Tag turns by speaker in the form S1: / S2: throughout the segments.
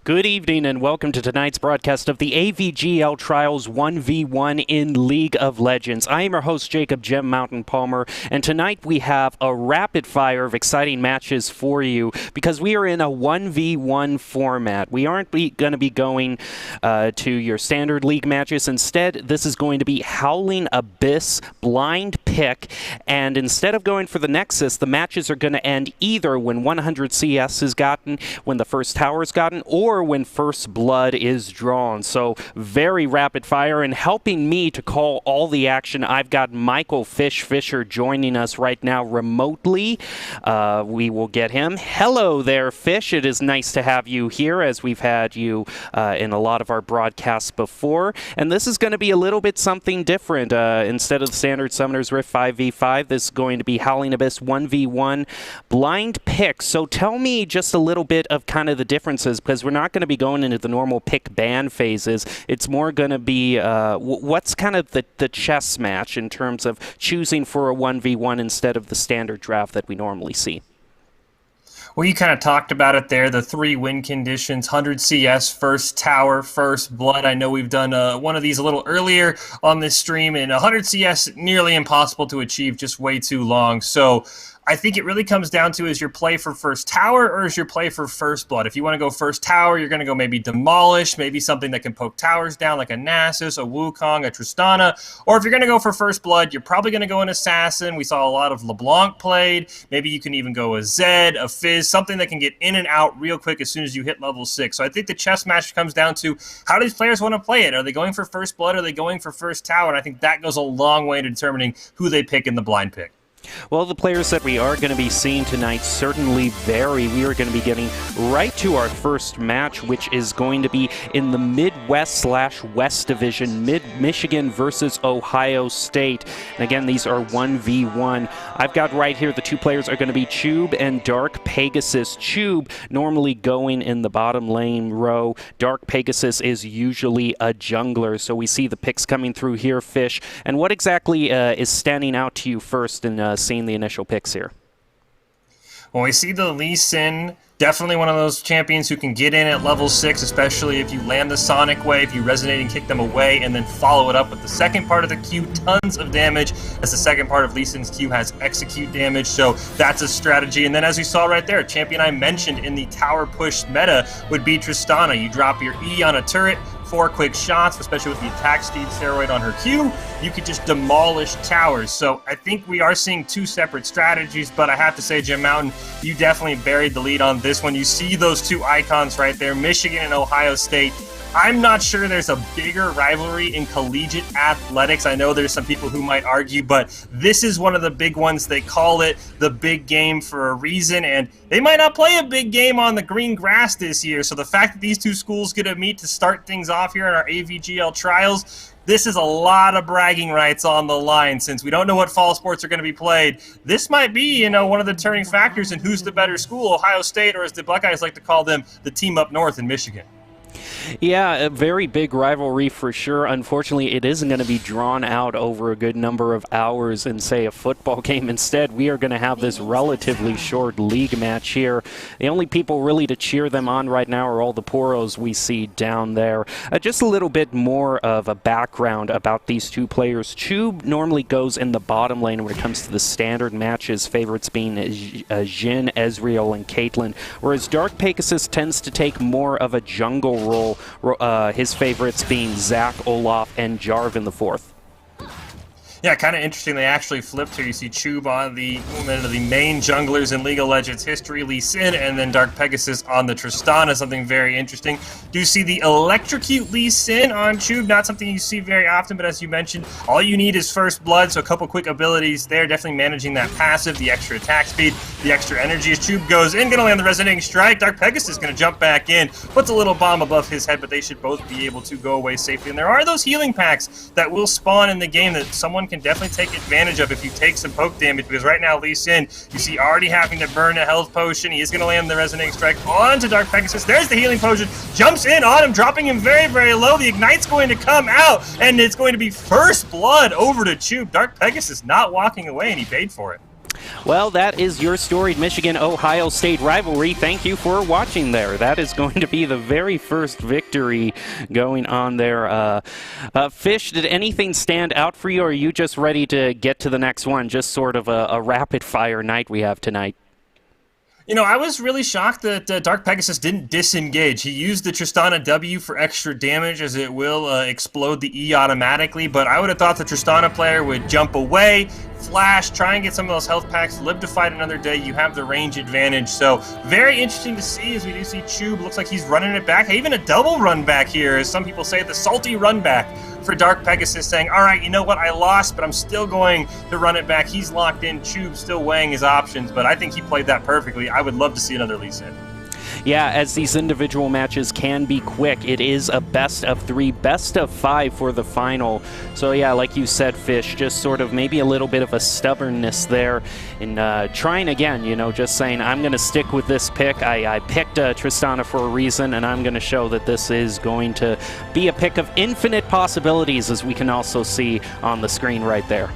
S1: Good evening and welcome to tonight's broadcast of the AVGL Trials 1v1 in League of Legends. I am your host, Jacob Gem Mountain Palmer, and tonight we have a rapid fire of exciting matches for you because we are in a 1v1 format. We aren't going to be going to your standard league matches. Instead, this is going to be Howling Abyss blind pick, and instead of going for the Nexus, the matches are going to end either when 100 CS is gotten, when the first tower is gotten, or when first blood is drawn. So very rapid fire, and helping me to call all the action, I've got Michael Fisher joining us right now remotely. We will get him. Hello there, Fish. It is nice to have you here, as we've had you in a lot of our broadcasts before. And this is going to be a little bit something different. Instead of the standard Summoner's Rift 5v5, this is going to be Howling Abyss 1v1 blind pick. So tell me just a little bit of kind of the differences, because we're not going to be going into the normal pick ban phases. It's more going to be what's kind of the chess match in terms of choosing for a 1v1 instead of the standard draft that we normally see.
S2: Well, you kind of talked about it there, the 3 win conditions: 100 CS, first tower, first blood. I know we've done one of these a little earlier on this stream, and 100 CS, nearly impossible to achieve, just way too long. So I think it really comes down to, is your play for first tower or is your play for first blood? If you want to go first tower, you're going to go maybe Demolish, maybe something that can poke towers down like a Nasus, a Wukong, a Tristana. Or if you're going to go for first blood, you're probably going to go an Assassin. We saw a lot of LeBlanc played. Maybe you can even go a Zed, a Fizz, something that can get in and out real quick as soon as you hit level 6. So I think the chess match comes down to, how do these players want to play it? Are they going for first blood? Are they going for first tower? And I think that goes a long way to determining who they pick in the blind pick.
S1: Well, the players that we are going to be seeing tonight certainly vary. We are going to be getting right to our first match, which is going to be in the Midwest/West Division, Michigan versus Ohio State. And again, these are 1v1. I've got right here the 2 players are going to be Chube and Dark Pegasus. Chube normally going in the bottom lane row. Dark Pegasus is usually a jungler. So we see the picks coming through here, Fish. And what exactly is standing out to you first in seeing the initial picks here?
S2: Well, we see the Lee Sin, definitely one of those champions who can get in at level 6, especially if you land the Sonic Wave, you resonate and kick them away, and then follow it up with the second part of the Q, tons of damage, as the second part of Lee Sin's Q has execute damage, so that's a strategy. And then as we saw right there, a champion I mentioned in the tower push meta would be Tristana. You drop your E on a turret, 4 quick shots, especially with the attack speed steroid on her Q, you could just demolish towers. So I think we are seeing 2 separate strategies, but I have to say, Jim Mountain, you definitely buried the lead on this one. You see those 2 icons right there, Michigan and Ohio State. I'm not sure there's a bigger rivalry in collegiate athletics. I know there's some people who might argue, but this is one of the big ones. They call it the big game for a reason, and they might not play a big game on the green grass this year. So the fact that these 2 schools get to meet to start things off here in our AVGL trials, this is a lot of bragging rights on the line. Since we don't know what fall sports are going to be played, this might be, one of the turning factors in who's the better school, Ohio State, or as the Buckeyes like to call them, the team up north in Michigan.
S1: Yeah, a very big rivalry for sure. Unfortunately, it isn't going to be drawn out over a good number of hours in, say, a football game. Instead, we are going to have this relatively short league match here. The only people really to cheer them on right now are all the poros we see down there. Just a little bit more of a background about these 2 players. Chube normally goes in the bottom lane when it comes to the standard matches, favorites being Jhin, Ezreal, and Caitlyn, whereas Dark Pegasus tends to take more of a jungle role, his favorites being Zac, Olaf, and Jarvan the 4th.
S2: Yeah, kind of interesting. They actually flipped here. You see Chube on one of the main junglers in League of Legends history, Lee Sin, and then Dark Pegasus on the Tristana, something very interesting. Do you see the Electrocute Lee Sin on Chube? Not something you see very often, but as you mentioned, all you need is first blood, so a couple quick abilities there, definitely managing that passive, the extra attack speed, the extra energy. As Chube goes in, going to land the Resonating Strike. Dark Pegasus is going to jump back in, puts a little bomb above his head, but they should both be able to go away safely. And there are those healing packs that will spawn in the game that someone can definitely take advantage of if you take some poke damage, because right now Lee Sin, you see already having to burn a health potion. He is going to land the Resonating Strike onto Dark Pegasus. There's the healing potion, jumps in on him, dropping him very, very low. The Ignite's going to come out, and it's going to be first blood over to Chube. Dark Pegasus not walking away, and he paid for it.
S1: Well, that is your storied Michigan-Ohio State rivalry. Thank you for watching there. That is going to be the very first victory going on there. Fish, did anything stand out for you, or are you just ready to get to the next one? Just sort of a rapid-fire night we have tonight.
S2: You know, I was really shocked that Dark Pegasus didn't disengage. He used the Tristana W for extra damage, as it will explode the E automatically, but I would have thought the Tristana player would jump away, flash, try and get some of those health packs, live to fight another day. You have the range advantage. So very interesting to see, as we do see Chube. Looks like he's running it back. Even a double run back here, as some people say, the salty run back for Dark Pegasus, saying, all right, you know what, I lost, but I'm still going to run it back. He's locked in. Chube still weighing his options, but I think he played that perfectly. I would love to see another Lee Sin.
S1: Yeah, as these individual matches can be quick, it is a best of 3, best of 5 for the final. So yeah, like you said, Fish, just sort of maybe a little bit of a stubbornness there in trying again, you know, just saying, I'm going to stick with this pick. I picked Tristana for a reason, and I'm going to show that this is going to be a pick of infinite possibilities, as we can also see on the screen right there.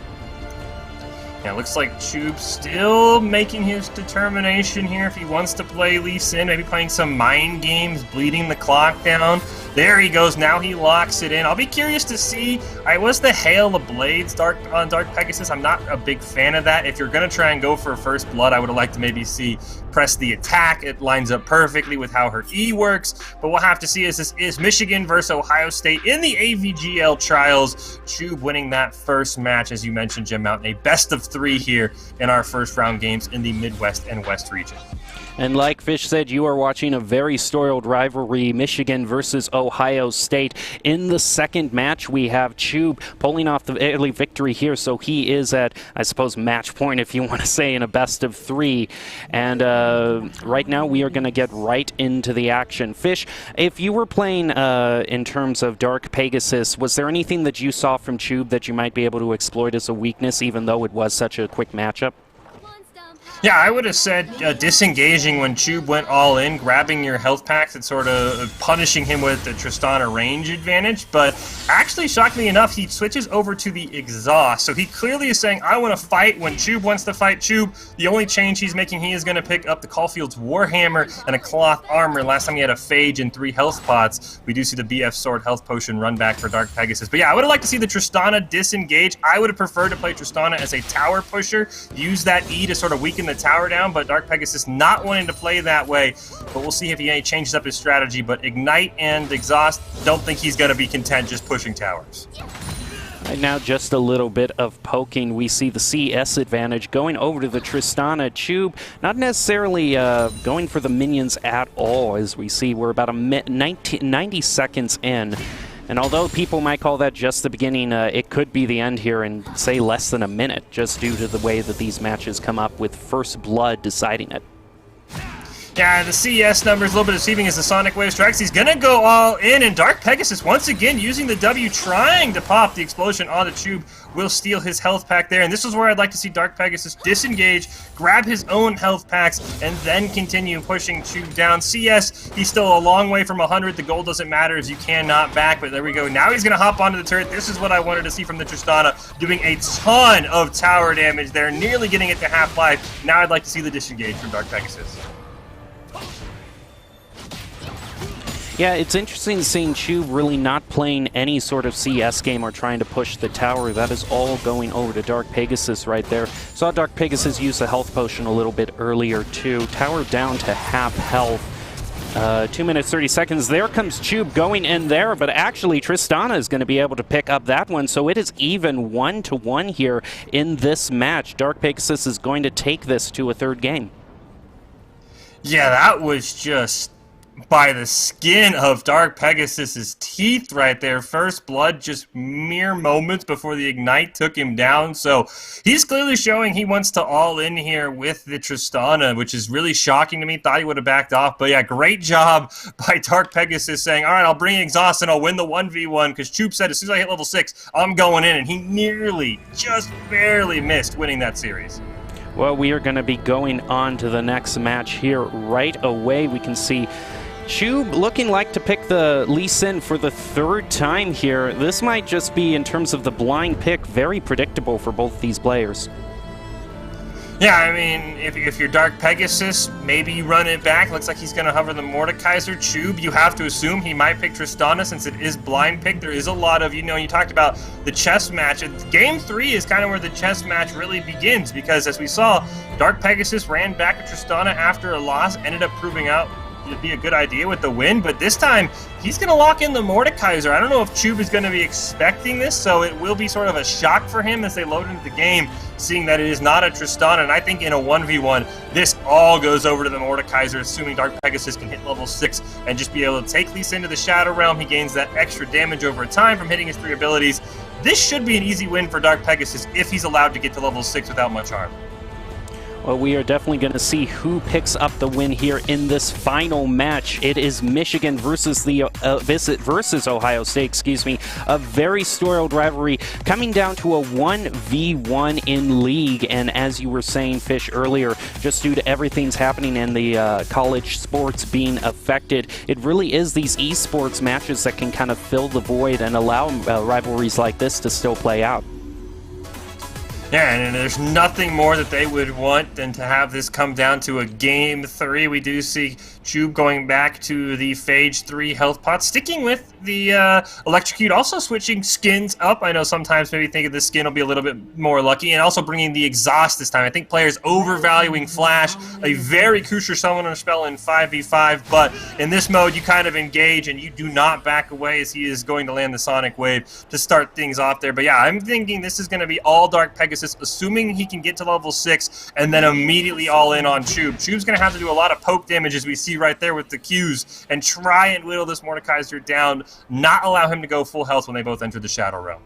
S2: Yeah, looks like Chube still making his determination here if he wants to play Lee Sin, maybe playing some mind games, bleeding the clock down. There he goes. Now he locks it in. I'll be curious to see. Was the Hail of Blades on Dark Pegasus? I'm not a big fan of that. If you're going to try and go for a first blood, I would have liked to maybe see press the attack. It lines up perfectly with how her E works. But we'll have to see, as this is Michigan versus Ohio State in the AVGL trials. Chube winning that first match, as you mentioned, Jim Mountain. A best of 3 here in our first round games in the Midwest and West region.
S1: And like Fish said, you are watching a very storied rivalry, Michigan versus Ohio State. In the second match, we have Chube pulling off the early victory here, so he is at, I suppose, match point, if you want to say, in a best of 3. And right now, we are going to get right into the action. Fish, if you were playing in terms of Dark Pegasus, was there anything that you saw from Chube that you might be able to exploit as a weakness, even though it was such a quick matchup?
S2: Yeah, I would have said disengaging when Chube went all in, grabbing your health packs and sort of punishing him with the Tristana range advantage. But actually, shockingly enough, he switches over to the exhaust. So he clearly is saying, I want to fight when Chube wants to fight Chube. The only change he's making, he is going to pick up the Caulfield's Warhammer and a cloth armor. Last time he had a Phage and 3 health pots. We do see the BF Sword health potion run back for Dark Pegasus. But yeah, I would have liked to see the Tristana disengage. I would have preferred to play Tristana as a tower pusher, use that E to sort of weaken the tower down, but Dark Pegasus not wanting to play that way. But we'll see if he changes up his strategy. But Ignite and Exhaust, don't think he's going to be content just pushing towers.
S1: Right now, just a little bit of poking. We see the CS advantage going over to the Tristana. Chube not necessarily going for the minions at all, as we see we're about 90 seconds in. And although people might call that just the beginning, it could be the end here in, say, less than a minute, just due to the way that these matches come up with first blood deciding it.
S2: Yeah, the CS number is a little bit deceiving as the Sonic Wave strikes. He's going to go all in, and Dark Pegasus, once again, using the W, trying to pop the explosion on the Chube, will steal his health pack there. And this is where I'd like to see Dark Pegasus disengage, grab his own health packs, and then continue pushing Chube down. CS, he's still a long way from 100. The goal doesn't matter as you cannot back, but there we go. Now he's going to hop onto the turret. This is what I wanted to see from the Tristana, doing a ton of tower damage there, nearly getting it to half-life. Now I'd like to see the disengage from Dark Pegasus.
S1: Yeah, it's interesting seeing Chube really not playing any sort of CS game or trying to push the tower. That is all going over to Dark Pegasus right there. Saw Dark Pegasus use a health potion a little bit earlier too. Tower down to half health. 2 minutes, 30 seconds. There comes Chube going in there, but actually Tristana is going to be able to pick up that one, so it is even 1-1 here in this match. Dark Pegasus is going to take this to a third game.
S2: Yeah, that was just by the skin of Dark Pegasus's teeth right there. First blood just mere moments before the Ignite took him down. So he's clearly showing he wants to all in here with the Tristana, which is really shocking to me. Thought he would have backed off. But yeah, great job by Dark Pegasus saying, all right, I'll bring Exhaust and I'll win the 1v1, because Chube said as soon as I hit level 6, I'm going in. And he nearly, just barely missed winning that series.
S1: Well, we are going to be going on to the next match here right away. We can see Chube looking like to pick the Lee Sin for the third time here. This might just be, in terms of the blind pick, very predictable for both these players.
S2: Yeah, I mean, if you're Dark Pegasus, maybe you run it back. Looks like he's going to hover the Mordekaiser. Chube, you have to assume he might pick Tristana since it is blind pick. There is a lot of, you talked about the chess match. Game 3 is kind of where the chess match really begins because, as we saw, Dark Pegasus ran back at Tristana after a loss, ended up proving out to be a good idea with the win, but this time he's going to lock in the Mordekaiser. I don't know if Chube is going to be expecting this, so it will be sort of a shock for him as they load into the game, seeing that it is not a Tristana, and I think in a 1v1, this all goes over to the Mordekaiser, assuming Dark Pegasus can hit level 6 and just be able to take Lisa into the Shadow Realm. He gains that extra damage over time from hitting his 3 abilities. This should be an easy win for Dark Pegasus if he's allowed to get to level 6 without much harm.
S1: Well, we are definitely going to see who picks up the win here in this final match. It is Michigan versus versus Ohio State, excuse me. A very storied rivalry coming down to a 1v1 in league. And as you were saying, Fish, earlier, just due to everything's happening and the college sports being affected, it really is these esports matches that can kind of fill the void and allow rivalries like this to still play out.
S2: Yeah, and there's nothing more that they would want than to have this come down to a Game 3. We do see Chube going back to the Phage 3 health pot, sticking with the Electrocute, also switching skins up. I know sometimes maybe thinking this skin will be a little bit more lucky, and also bringing the Exhaust this time. I think players overvaluing Flash, a very crucial summoner spell in 5v5, but in this mode you kind of engage and you do not back away as he is going to land the Sonic Wave to start things off there. But yeah, I'm thinking this is going to be all Dark Pegasus, assuming he can get to level 6 and then immediately all in on Chube. Chube's going to have to do a lot of poke damage, as we see right there with the Qs, and try and whittle this Mordekaiser down, not allow him to go full health when they both enter the Shadow Realm.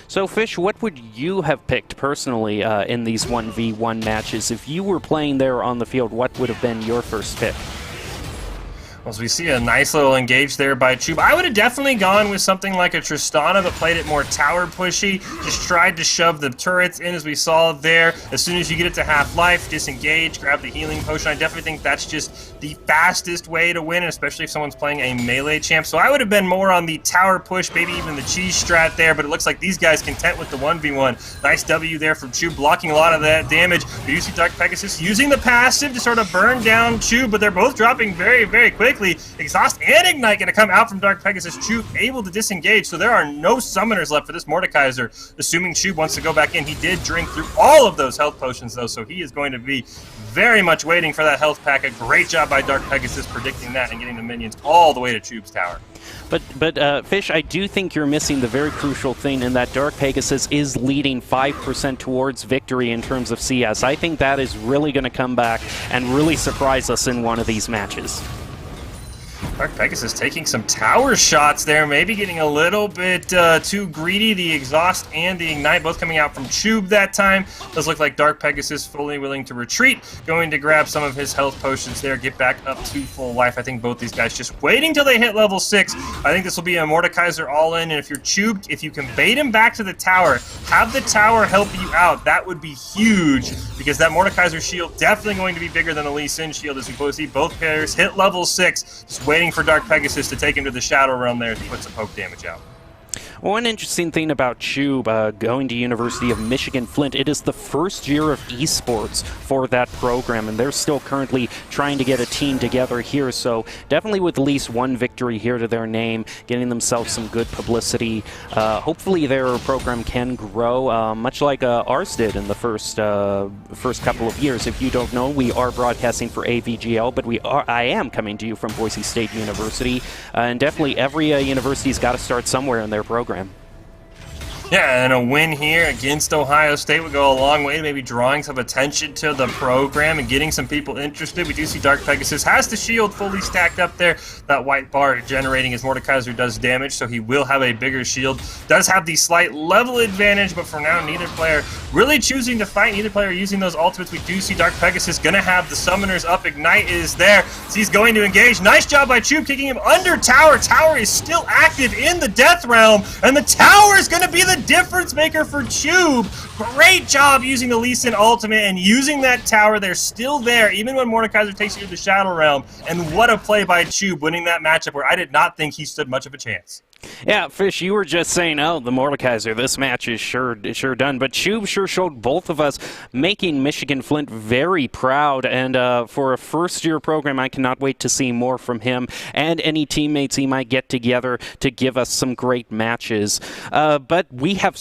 S1: So, Fish, what would you have picked personally in these 1v1 matches? If you were playing there on the field, what would have been your first pick?
S2: As we see a nice little engage there by Chube. I would have definitely gone with something like a Tristana, but played it more tower pushy. Just tried to shove the turrets in, as we saw there. As soon as you get it to half-life, disengage, grab the healing potion. I definitely think that's just the fastest way to win, especially if someone's playing a melee champ. So I would have been more on the tower push, maybe even the cheese strat there, but it looks like these guys content with the 1v1. Nice W there from Chube, blocking a lot of that damage. We do see Dark Pegasus using the passive to sort of burn down Chube, but they're both dropping very, very quickly. Exhaust and Ignite going to come out from Dark Pegasus. Chube able to disengage, so there are no summoners left for this Mordekaiser, assuming Chube wants to go back in. He did drink through all of those health potions, though, so he is going to be very much waiting for that health pack. A great job by Dark Pegasus predicting that and getting the minions all the way to Chube's tower.
S1: But Fish, I do think you're missing the very crucial thing in that Dark Pegasus is leading 5% towards victory in terms of CS. I think that is really going to come back and really surprise us in one of these matches.
S2: Dark Pegasus taking some tower shots there, maybe getting a little bit too greedy. The Exhaust and the Ignite both coming out from Chube that time. Does look like Dark Pegasus fully willing to retreat, going to grab some of his health potions there, get back up to full life. I think both these guys just waiting till they hit level 6. I think this will be a Mordekaiser all in, and if you're Chube, if you can bait him back to the tower, have the tower help you out, that would be huge, because that Mordekaiser shield definitely going to be bigger than the Lee Sin shield, as we both see both pairs hit level 6, just waiting for Dark Pegasus to take him to the Shadow Realm there to put some poke damage out.
S1: One interesting thing about Chube going to University of Michigan Flint, it is the first year of esports for that program, and they're still currently trying to get a team together here, so definitely with at least one victory here to their name, getting themselves some good publicity. Hopefully their program can grow, much like ours did in the first couple of years. If you don't know, we are broadcasting for AVGL, but I am coming to you from Boise State University, and definitely every university's got to start somewhere in their program.
S2: Yeah, and a win here against Ohio State would go a long way to maybe drawing some attention to the program and getting some people interested. We do see Dark Pegasus has the shield fully stacked up there. That white bar generating as Mordekaiser does damage, so he will have a bigger shield. Does have the slight level advantage, but for now, neither player really choosing to fight. Neither player using those ultimates. We do see Dark Pegasus going to have the summoners up. Ignite is there, so he's going to engage. Nice job by Chube, kicking him under tower. Tower is still active in the Death Realm, and the tower is going to be the difference maker for Chube. Great job using the Lee Sin ultimate and using that tower. They're still there, even when Mordekaiser takes you to the Shadow Realm. And what a play by Chube, winning that matchup where I did not think he stood much of a chance.
S1: Yeah, Fish, you were just saying, oh, the Mordekaiser, this match is sure done. But Shub sure showed both of us, making Michigan Flint very proud. And for a first-year program, I cannot wait to see more from him and any teammates he might get together to give us some great matches. But we have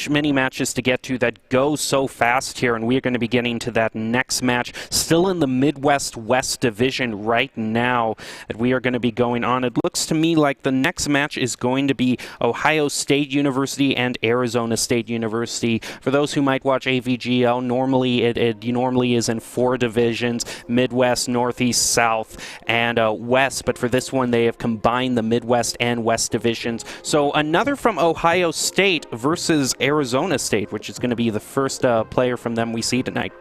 S1: many matches to get to that go so fast here, and we're going to be getting to that next match, still in the Midwest West Division right now, that we are going to be going on. It looks to me like the next match is going to be Ohio State University and Arizona State University. For those who might watch AVGL, normally it normally is in 4 divisions: Midwest, Northeast, South, and West. But for this one, they have combined the Midwest and West divisions. So another from Ohio State versus Arizona State, which is going to be the first player from them we see tonight.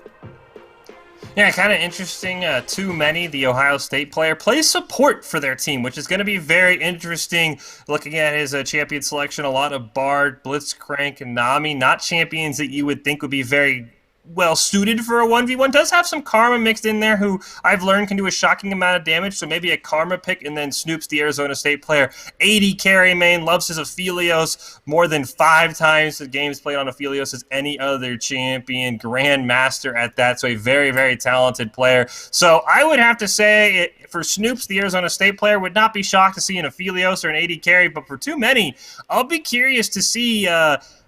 S2: Yeah, kind of interesting. Too many, the Ohio State player, plays support for their team, which is going to be very interesting. Looking at his champion selection, a lot of Bard, Blitzcrank, and Nami, not champions that you would think would be very well suited for a 1v1. Does have some Karma mixed in there, who I've learned can do a shocking amount of damage, so maybe a Karma pick. And then Snoops, the Arizona State player, 80 carry main, loves his Aphelios, more than 5 times the games played on Aphelios as any other champion, Grandmaster at that, so a very, very talented player. So I would have to say, for Snoops, the Arizona State player, would not be shocked to see an Aphelios or an 80 carry, but for too many, I'll be curious to see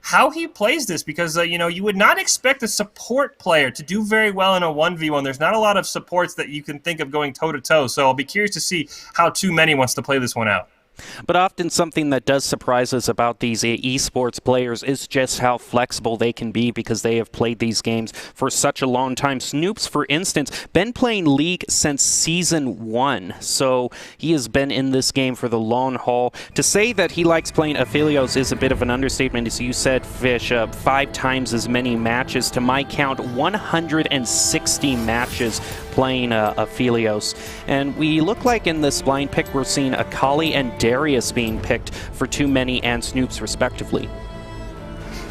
S2: how he plays this, because you would not expect a support player to do very well in a 1v1. There's not a lot of supports that you can think of going toe-to-toe, so I'll be curious to see how Too Many wants to play this one out.
S1: But often something that does surprise us about these esports players is just how flexible they can be, because they have played these games for such a long time. Snoops, for instance, been playing League since Season 1, so he has been in this game for the long haul. To say that he likes playing Aphelios is a bit of an understatement. As you said, Fish, 5 times as many matches. To my count, 160 matches playing Aphelios. And we look like in this blind pick we're seeing Akali and Darius being picked for Too Many and Snoops respectively.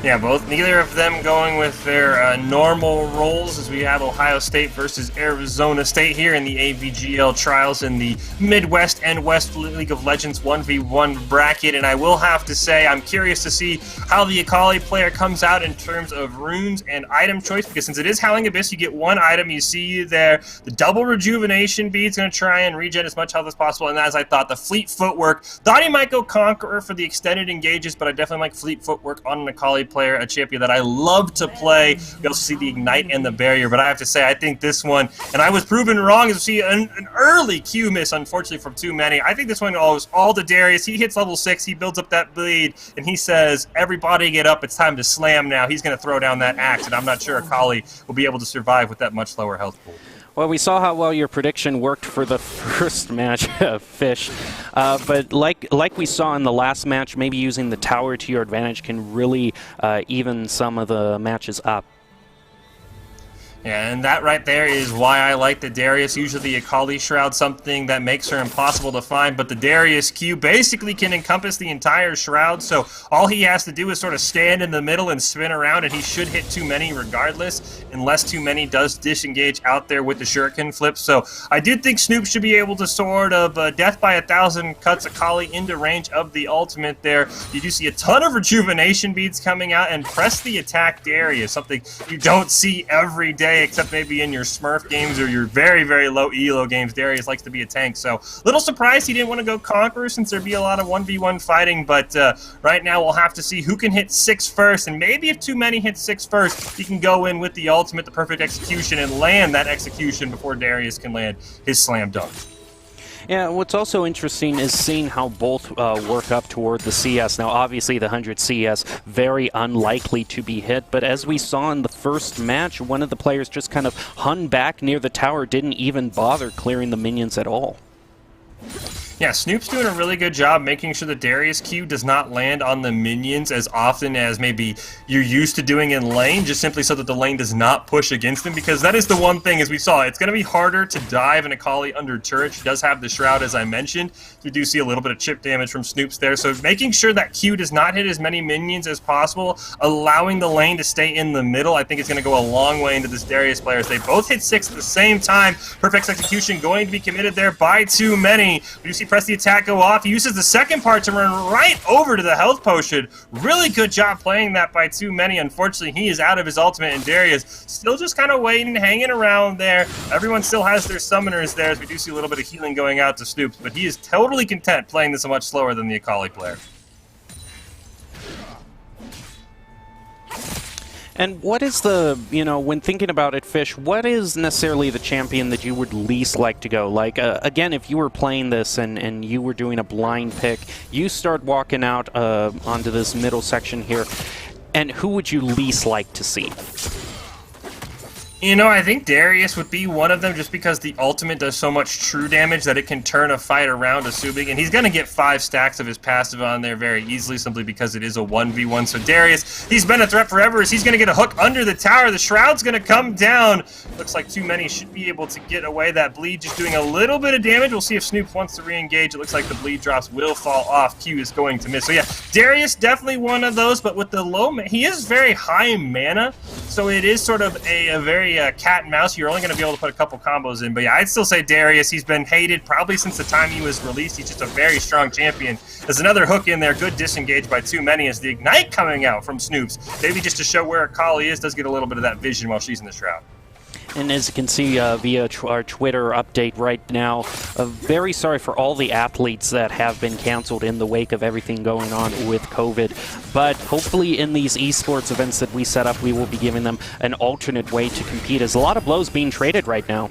S2: Yeah, neither of them going with their normal roles, as we have Ohio State versus Arizona State here in the AVGL trials in the Midwest and West League of Legends 1v1 bracket. And I will have to say, I'm curious to see how the Akali player comes out in terms of runes and item choice, because since it is Howling Abyss, you get 1 item. You see there, the double rejuvenation bead's going to try and regen as much health as possible. And as I thought, the fleet footwork, thought he might go Conqueror for the extended engages, but I definitely like fleet footwork on an Akali player, a champion that I love to play. We also see the Ignite and the Barrier, but I have to say, I think this one, and I was proven wrong, as we see an early Q miss, unfortunately, from Too Many. I think this one owes all to Darius. He hits level 6, he builds up that bleed, and he says, everybody get up, it's time to slam now. He's going to throw down that axe, and I'm not sure Akali will be able to survive with that much lower health pool.
S1: Well, we saw how well your prediction worked for the first match, Fish. But like we saw in the last match, maybe using the tower to your advantage can really even some of the matches up.
S2: Yeah, and that right there is why I like the Darius. Usually the Akali Shroud, something that makes her impossible to find, but the Darius Q basically can encompass the entire Shroud, so all he has to do is sort of stand in the middle and spin around, and he should hit Too Many regardless, unless Too Many does disengage out there with the Shuriken flip. So I do think Snoop should be able to sort of death by 1,000 cuts Akali into range of the ultimate there. You do see a ton of rejuvenation beads coming out, and press the attack Darius, something you don't see every day, except maybe in your Smurf games or your very, very low ELO games. Darius likes to be a tank, so little surprised he didn't want to go Conqueror, since there'd be a lot of 1v1 fighting, but right now we'll have to see who can hit 6 first, and maybe if Too Many hits 6 first, he can go in with the ultimate, the perfect execution, and land that execution before Darius can land his slam dunk.
S1: Yeah, what's also interesting is seeing how both work up toward the CS. Now, obviously, the 100 CS, very unlikely to be hit, but as we saw in the first match, one of the players just kind of hung back near the tower, didn't even bother clearing the minions at all.
S2: Yeah, Snoop's doing a really good job making sure the Darius Q does not land on the minions as often as maybe you're used to doing in lane, just simply so that the lane does not push against him, because that is the one thing, as we saw, it's going to be harder to dive an Akali under turret. She does have the Shroud, as I mentioned. We do see a little bit of chip damage from Snoops there, so making sure that Q does not hit as many minions as possible, allowing the lane to stay in the middle, I think is going to go a long way into this Darius player. As they both hit 6 at the same time, perfect execution going to be committed there by Too Many. We do see press the attack go off. He uses the second part to run right over to the health potion. Really good job playing that by too many. Unfortunately, he is out of his ultimate, and Darius still just kind of waiting, hanging around there. Everyone still has their summoners there, as we do see a little bit of healing going out to Snoops, but he is totally content playing this much slower than the Akali player.
S1: And what is the, when thinking about it, Fish, what is necessarily the champion that you would least like to go? Like, again, if you were playing this and you were doing a blind pick, you start walking out onto this middle section here, and who would you least like to see?
S2: I think Darius would be one of them just because the ultimate does so much true damage that it can turn a fight around, assuming, and he's going to get 5 stacks of his passive on there very easily simply because it is a 1v1. So Darius, he's been a threat forever as he's going to get a hook under the tower. The Shroud's going to come down. Looks like too many should be able to get away. That bleed just doing a little bit of damage. We'll see if Snoop wants to re-engage. It looks like the bleed drops will fall off. Q is going to miss. So yeah, Darius definitely one of those, but with the low, he is very high mana, so it is sort of a very cat and mouse. You're only going to be able to put a couple combos in, but yeah, I'd still say Darius. He's been hated probably since the time he was released. He's just a very strong champion. There's another hook in there. Good disengage by too many as the Ignite coming out from Snoops. Maybe just to show where Akali is, does get a little bit of that vision while she's in the Shroud.
S1: And as you can see via our Twitter update right now, very sorry for all the athletes that have been canceled in the wake of everything going on with COVID. But hopefully in these esports events that we set up, we will be giving them an alternate way to compete. There's a lot of blows being traded right now.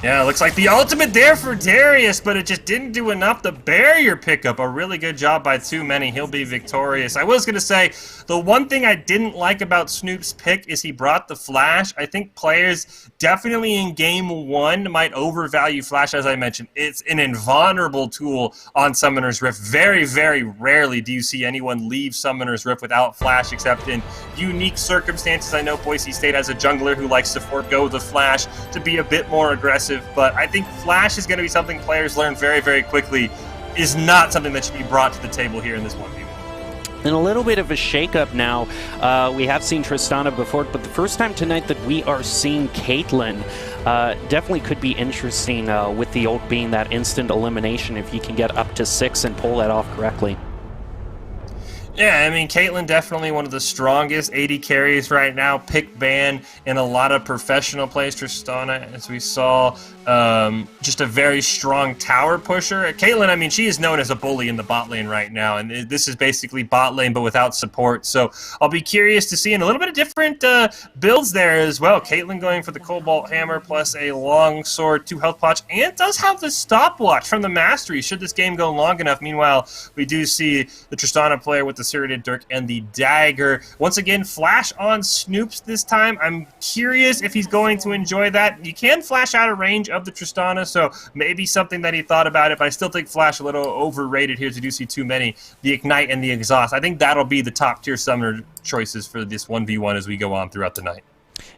S2: Yeah, looks like the ultimate there for Darius, but it just didn't do enough. The barrier pickup, a really good job by too many. He'll be victorious. I was going to say, the one thing I didn't like about Snoop's pick is he brought the Flash. I think players definitely in Game 1 might overvalue Flash, as I mentioned. It's an invulnerable tool on Summoner's Rift. Very, very rarely do you see anyone leave Summoner's Rift without Flash, except in unique circumstances. I know Boise State has a jungler who likes to forego the Flash to be a bit more aggressive. But I think Flash is going to be something players learn very, very quickly, is not something that should be brought to the table here in this 1v1.
S1: And a little bit of a shakeup now. We have seen Tristana before, but the first time tonight that we are seeing Caitlyn definitely could be interesting with the ult being that instant elimination if you can get up to 6 and pull that off correctly.
S2: Yeah, I mean, Caitlyn definitely one of the strongest AD carries right now. Pick ban in a lot of professional plays. Tristana, as we saw, just a very strong tower pusher. Caitlyn, I mean, she is known as a bully in the bot lane right now, and this is basically bot lane but without support. So I'll be curious to see, and a little bit of different builds there as well. Caitlyn going for the Cobalt Hammer plus a long sword, 2 health pots, and does have the stopwatch from the Mastery should this game go long enough. Meanwhile, we do see the Tristana player with the Serrated Dirk and the dagger. Once again, Flash on Snoops this time. I'm curious if he's going to enjoy that. You can flash out of range of the Tristana, so maybe something that he thought about it, but I still think Flash a little overrated here. To do see too many. The Ignite and the Exhaust. I think that'll be the top tier summoner choices for this 1v1 as we go on throughout the night.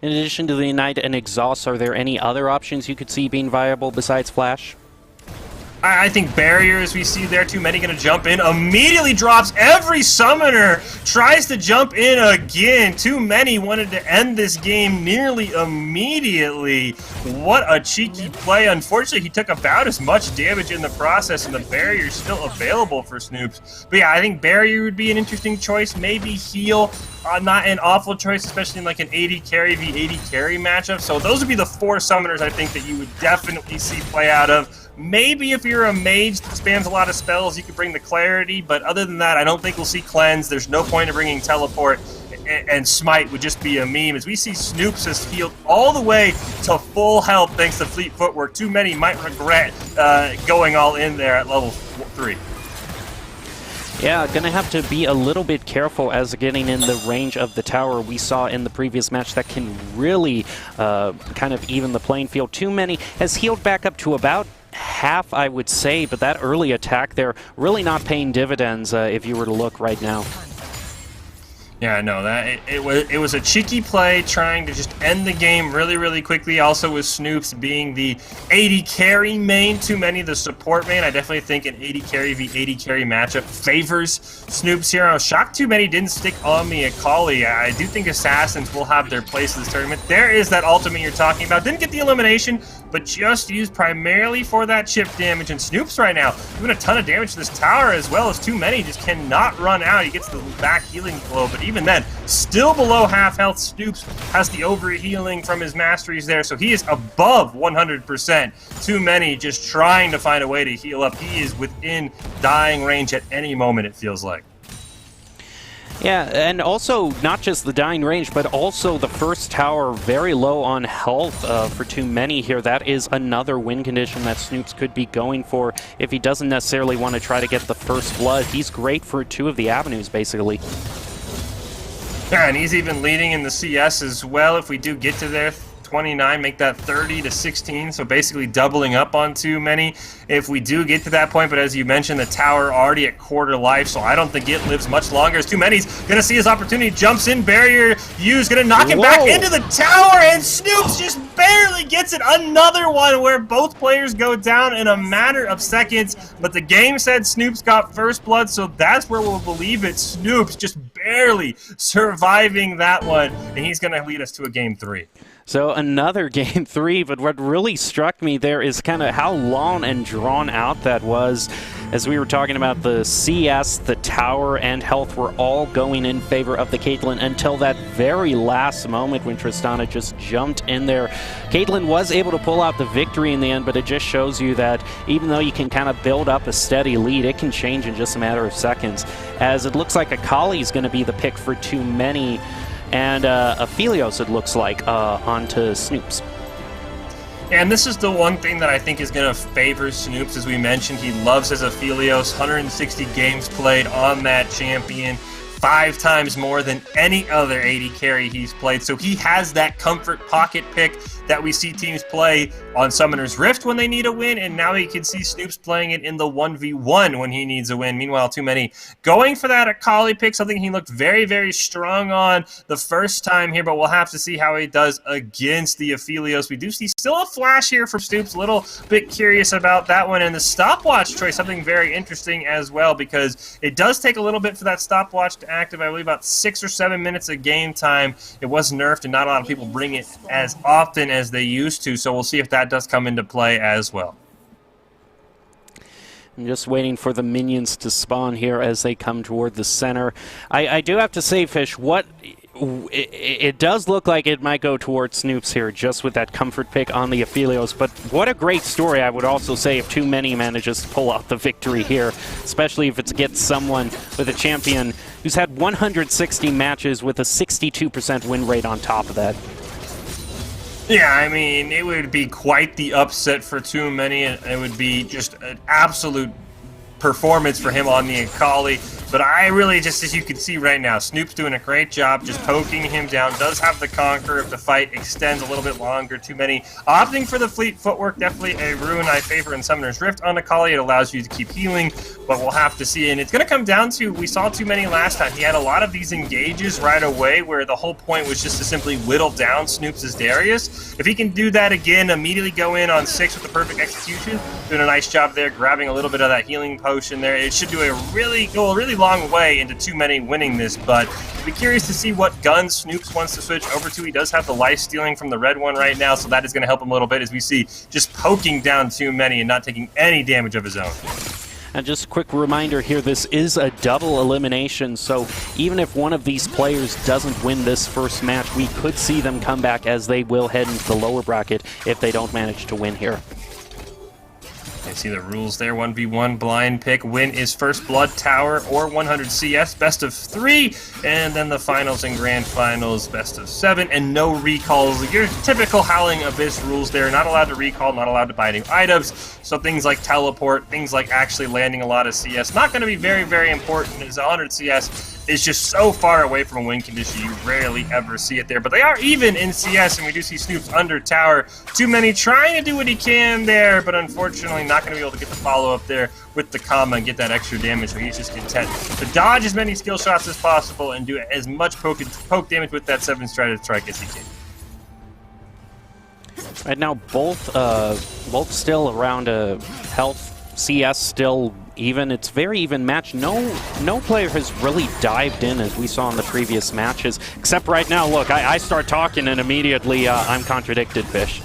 S1: In addition to the Ignite and Exhaust, are there any other options you could see being viable besides Flash?
S2: I think barrier, as we see there, too many going to jump in. Immediately drops every summoner. Tries to jump in again. Too many wanted to end this game nearly immediately. What a cheeky play. Unfortunately, he took about as much damage in the process, and the barrier is still available for Snoops. But yeah, I think barrier would be an interesting choice. Maybe heal. Not an awful choice, especially in like an 80 carry v 80 carry matchup. So those would be the 4 summoners I think that you would definitely see play out of. Maybe if you're a mage that spams a lot of spells, you could bring the Clarity, but other than that, I don't think we'll see Cleanse. There's no point in bringing Teleport, and Smite would just be a meme. As we see Snoops has healed all the way to full health thanks to Fleet Footwork. Too many might regret going all in there at level 3.
S1: Yeah, gonna have to be a little bit careful as getting in the range of the tower we saw in the previous match. That can really kind of even the playing field. Too many has healed back up to about half, I would say, but that early attack there really not paying dividends if you were to look right now.
S2: Yeah, no, it was a cheeky play trying to just end the game really, really quickly. Also with Snoops being the 80 carry main, too many the support main. I definitely think an 80 carry v 80 carry matchup favors Snoops here. I was shocked too many didn't stick on the Akali. I do think Assassins will have their place in this tournament. There is that ultimate you're talking about. Didn't get the elimination, but just used primarily for that chip damage. And Snoops right now doing a ton of damage to this tower, as well as too many just cannot run out. He gets the back healing blow, but even then, still below half health. Snoops has the overhealing from his masteries there, so he is above 100%. Too many just trying to find a way to heal up. He is within dying range at any moment, it feels like.
S1: Yeah, and also not just the dying range, but also the first tower very low on health for too many here. That is another win condition that Snoops could be going for if he doesn't necessarily want to try to get the first blood. He's great for two of the avenues, basically.
S2: Yeah, and he's even leading in the CS as well. If we do get to there, 29, make that 30 to 16, so basically doubling up on too many if we do get to that point. But as you mentioned, the tower already at quarter life, so I don't think it lives much longer. As too many's gonna see his opportunity, jumps in, barrier used, gonna knock him back into the tower, and Snoops just barely gets it. Another one where both players go down in a matter of seconds, but the game said Snoops got first blood, so that's where we'll believe it. Snoops just barely surviving that one, and he's gonna lead us to a game 3.
S1: So another game 3, but what really struck me there is kind of how long and drawn out that was. As we were talking about, the CS, the tower, and health were all going in favor of the Caitlyn until that very last moment when Tristana just jumped in there. Caitlyn was able to pull out the victory in the end, but it just shows you that even though you can kind of build up a steady lead, it can change in just a matter of seconds. As it looks like Akali is going to be the pick for too many, and Aphelios, it looks like, onto Snoops.
S2: And this is the one thing that I think is going to favor Snoops. As we mentioned, he loves his Aphelios. 160 games played on that champion. 5 times more than any other 80 carry he's played. So he has that comfort pocket pick that we see teams play on Summoner's Rift when they need a win, and now he can see Snoops playing it in the 1v1 when he needs a win. Meanwhile, too many going for that Akali pick, something he looked very, very strong on the first time here, but we'll have to see how he does against the Aphelios. We do see still a flash here from Snoops, a little bit curious about that one, and the stopwatch choice, something very interesting as well, because it does take a little bit for that stopwatch to active. I believe about 6 or 7 minutes of game time. It was nerfed, and not a lot of people bring it as often as they used to, so we'll see if that does come into play as well.
S1: I'm just waiting for the minions to spawn here as they come toward the center. I do have to say, Fish, it does look like it might go towards Snoops here, just with that comfort pick on the Aphelios, but what a great story, I would also say, if too many manages to pull out the victory here, especially if it's against someone with a champion who's had 160 matches with a 62% win rate on top of that.
S2: Yeah, I mean, it would be quite the upset for too many, and it would be just an absolute performance for him on the Akali. But I really, just as you can see right now, Snoop's doing a great job just poking him down. Does have the conquer if the fight extends a little bit longer. Too many opting for the fleet footwork. Definitely a rune I favor in Summoner's Rift on Akali. It allows you to keep healing, but we'll have to see. And it's going to come down to, we saw too many last time. He had a lot of these engages right away where the whole point was just to simply whittle down Snoops' Darius. If he can do that again, immediately go in on 6 with the perfect execution, doing a nice job there, grabbing a little bit of that healing potion there. It should do go a really long way into too many winning this, but I'd be curious to see what gun Snoops wants to switch over to. He does have the life stealing from the red one right now, so that is going to help him a little bit as we see just poking down too many and not taking any damage of his own.
S1: And just a quick reminder here, this is a double elimination, so even if one of these players doesn't win this first match, we could see them come back, as they will head into the lower bracket if they don't manage to win here.
S2: You see the rules there, 1v1 blind pick. Win is first blood, tower, or 100 CS, best of 3, and then the finals and grand finals, best of 7, and no recalls. Your typical Howling Abyss rules there, not allowed to recall, not allowed to buy new items, so things like teleport, things like actually landing a lot of CS, not going to be very, very important, as 100 CS is just so far away from a win condition, you rarely ever see it there. But they are even in CS, and we do see Snoops under tower. Too Many trying to do what he can there, but unfortunately not going to be able to get the follow-up there with the comma and get that extra damage, so he's just content to dodge as many skill shots as possible and do as much poke damage with that 7-strided strike as he can.
S1: Right now, both still around health. CS still even. It's very even match. No player has really dived in as we saw in the previous matches. Except right now, look, I start talking and immediately I'm contradicted, Fish.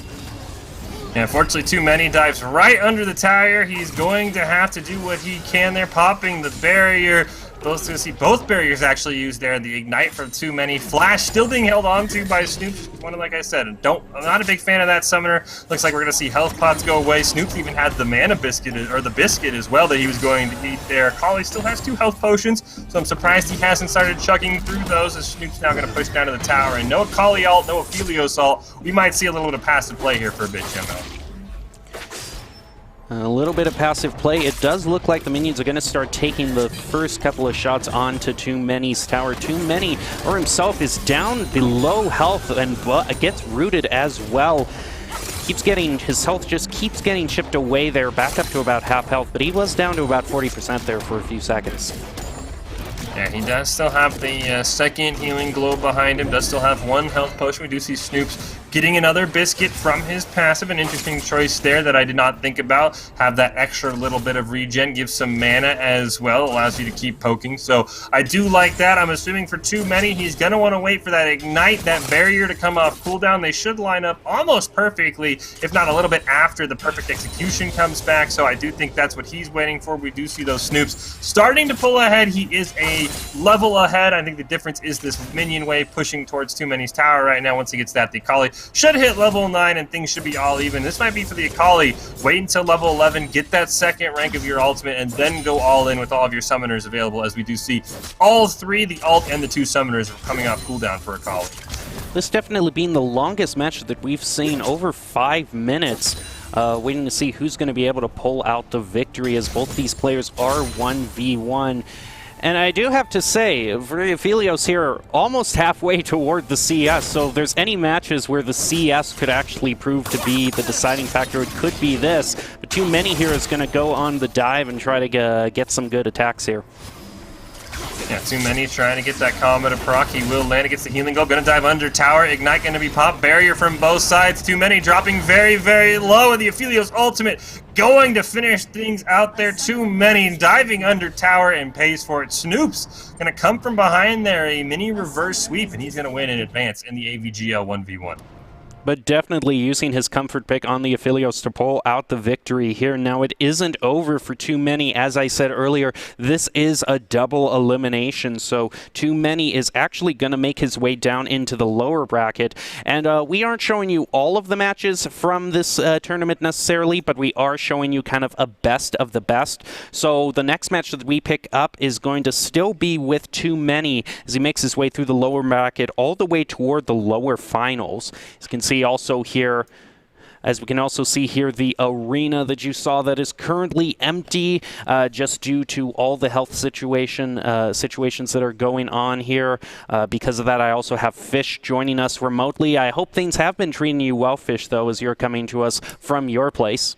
S2: Yeah, unfortunately, Too Many dives right under the tower. He's going to have to do what he can there, popping the barrier. Both to see both barriers actually used there. The Ignite from Too Many. Flash still being held on to by Snoops. Like I said, I'm not a big fan of that summoner. Looks like we're going to see health pots go away. Snoops even had the mana biscuit, or the biscuit as well, that he was going to eat there. Kali still has 2 health potions, so I'm surprised he hasn't started chugging through those, as Snoops now going to push down to the tower. And no Kali ult, no Aphelios ult. We might see a little bit of passive play here for a bit, Jimbo.
S1: A little bit of passive play. It does look like the minions are going to start taking the first couple of shots onto Too Many's tower. Too Many, or himself, is down below health and gets rooted as well. Keeps getting, his health just keeps getting chipped away there, back up to about half health, but he was down to about 40% there for a few seconds.
S2: Yeah, he does still have the second healing globe behind him, does still have 1 health potion. We do see Snoops getting another biscuit from his passive. An interesting choice there that I did not think about. Have that extra little bit of regen, gives some mana as well, allows you to keep poking. So I do like that. I'm assuming for Too Many, he's going to want to wait for that Ignite, that barrier to come off cooldown. They should line up almost perfectly, if not a little bit after the perfect execution comes back. So I do think that's what he's waiting for. We do see those Snoops starting to pull ahead. He is a level ahead. I think the difference is this minion wave pushing towards Too Many's tower right now. Once he gets that, the Akali should hit level 9 and things should be all even. This might be for the Akali. Wait until level 11, get that second rank of your ultimate, and then go all in with all of your summoners available, as we do see all 3, the ult and the 2 summoners, coming off cooldown for Akali.
S1: This definitely being the longest match that we've seen, over 5 minutes. Waiting to see who's going to be able to pull out the victory, as both these players are 1v1. And I do have to say, Aphelios here almost halfway toward the CS, so if there's any matches where the CS could actually prove to be the deciding factor, it could be this. But Too Many here is going to go on the dive and try to get some good attacks here.
S2: Yeah, Too Many trying to get that combo to proc. He will land against the healing goal. Going to dive under tower. Ignite going to be popped. Barrier from both sides. Too Many dropping very, very low. And the Aphelios ultimate going to finish things out there. Too Many diving under tower and pays for it. Snoops going to come from behind there. A mini reverse sweep. And he's going to win in advance in the AVGL 1v1.
S1: But definitely using his comfort pick on the Aphelios to pull out the victory here. Now, it isn't over for Too Many. As I said earlier, this is a double elimination, so Too Many is actually going to make his way down into the lower bracket. And we aren't showing you all of the matches from this tournament necessarily, but we are showing you kind of a best of the best. So the next match that we pick up is going to still be with Too Many as he makes his way through the lower bracket all the way toward the lower finals. As you can see, also here, as we can also see here, the arena that you saw that is currently empty just due to all the health situations that are going on here. Because of that, I also have Fish joining us remotely. I hope things have been treating you well, Fish, though, as you're coming to us from your place.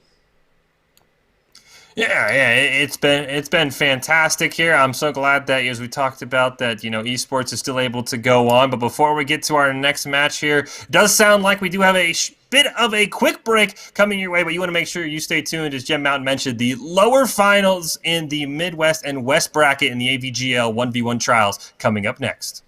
S2: Yeah, it's been fantastic here. I'm so glad that, as we talked about, that esports is still able to go on. But before we get to our next match here, it does sound like we do have a bit of a quick break coming your way, but you want to make sure you stay tuned. As Gem Mountain mentioned, the lower finals in the Midwest and West bracket in the AVGL 1v1 trials coming up next.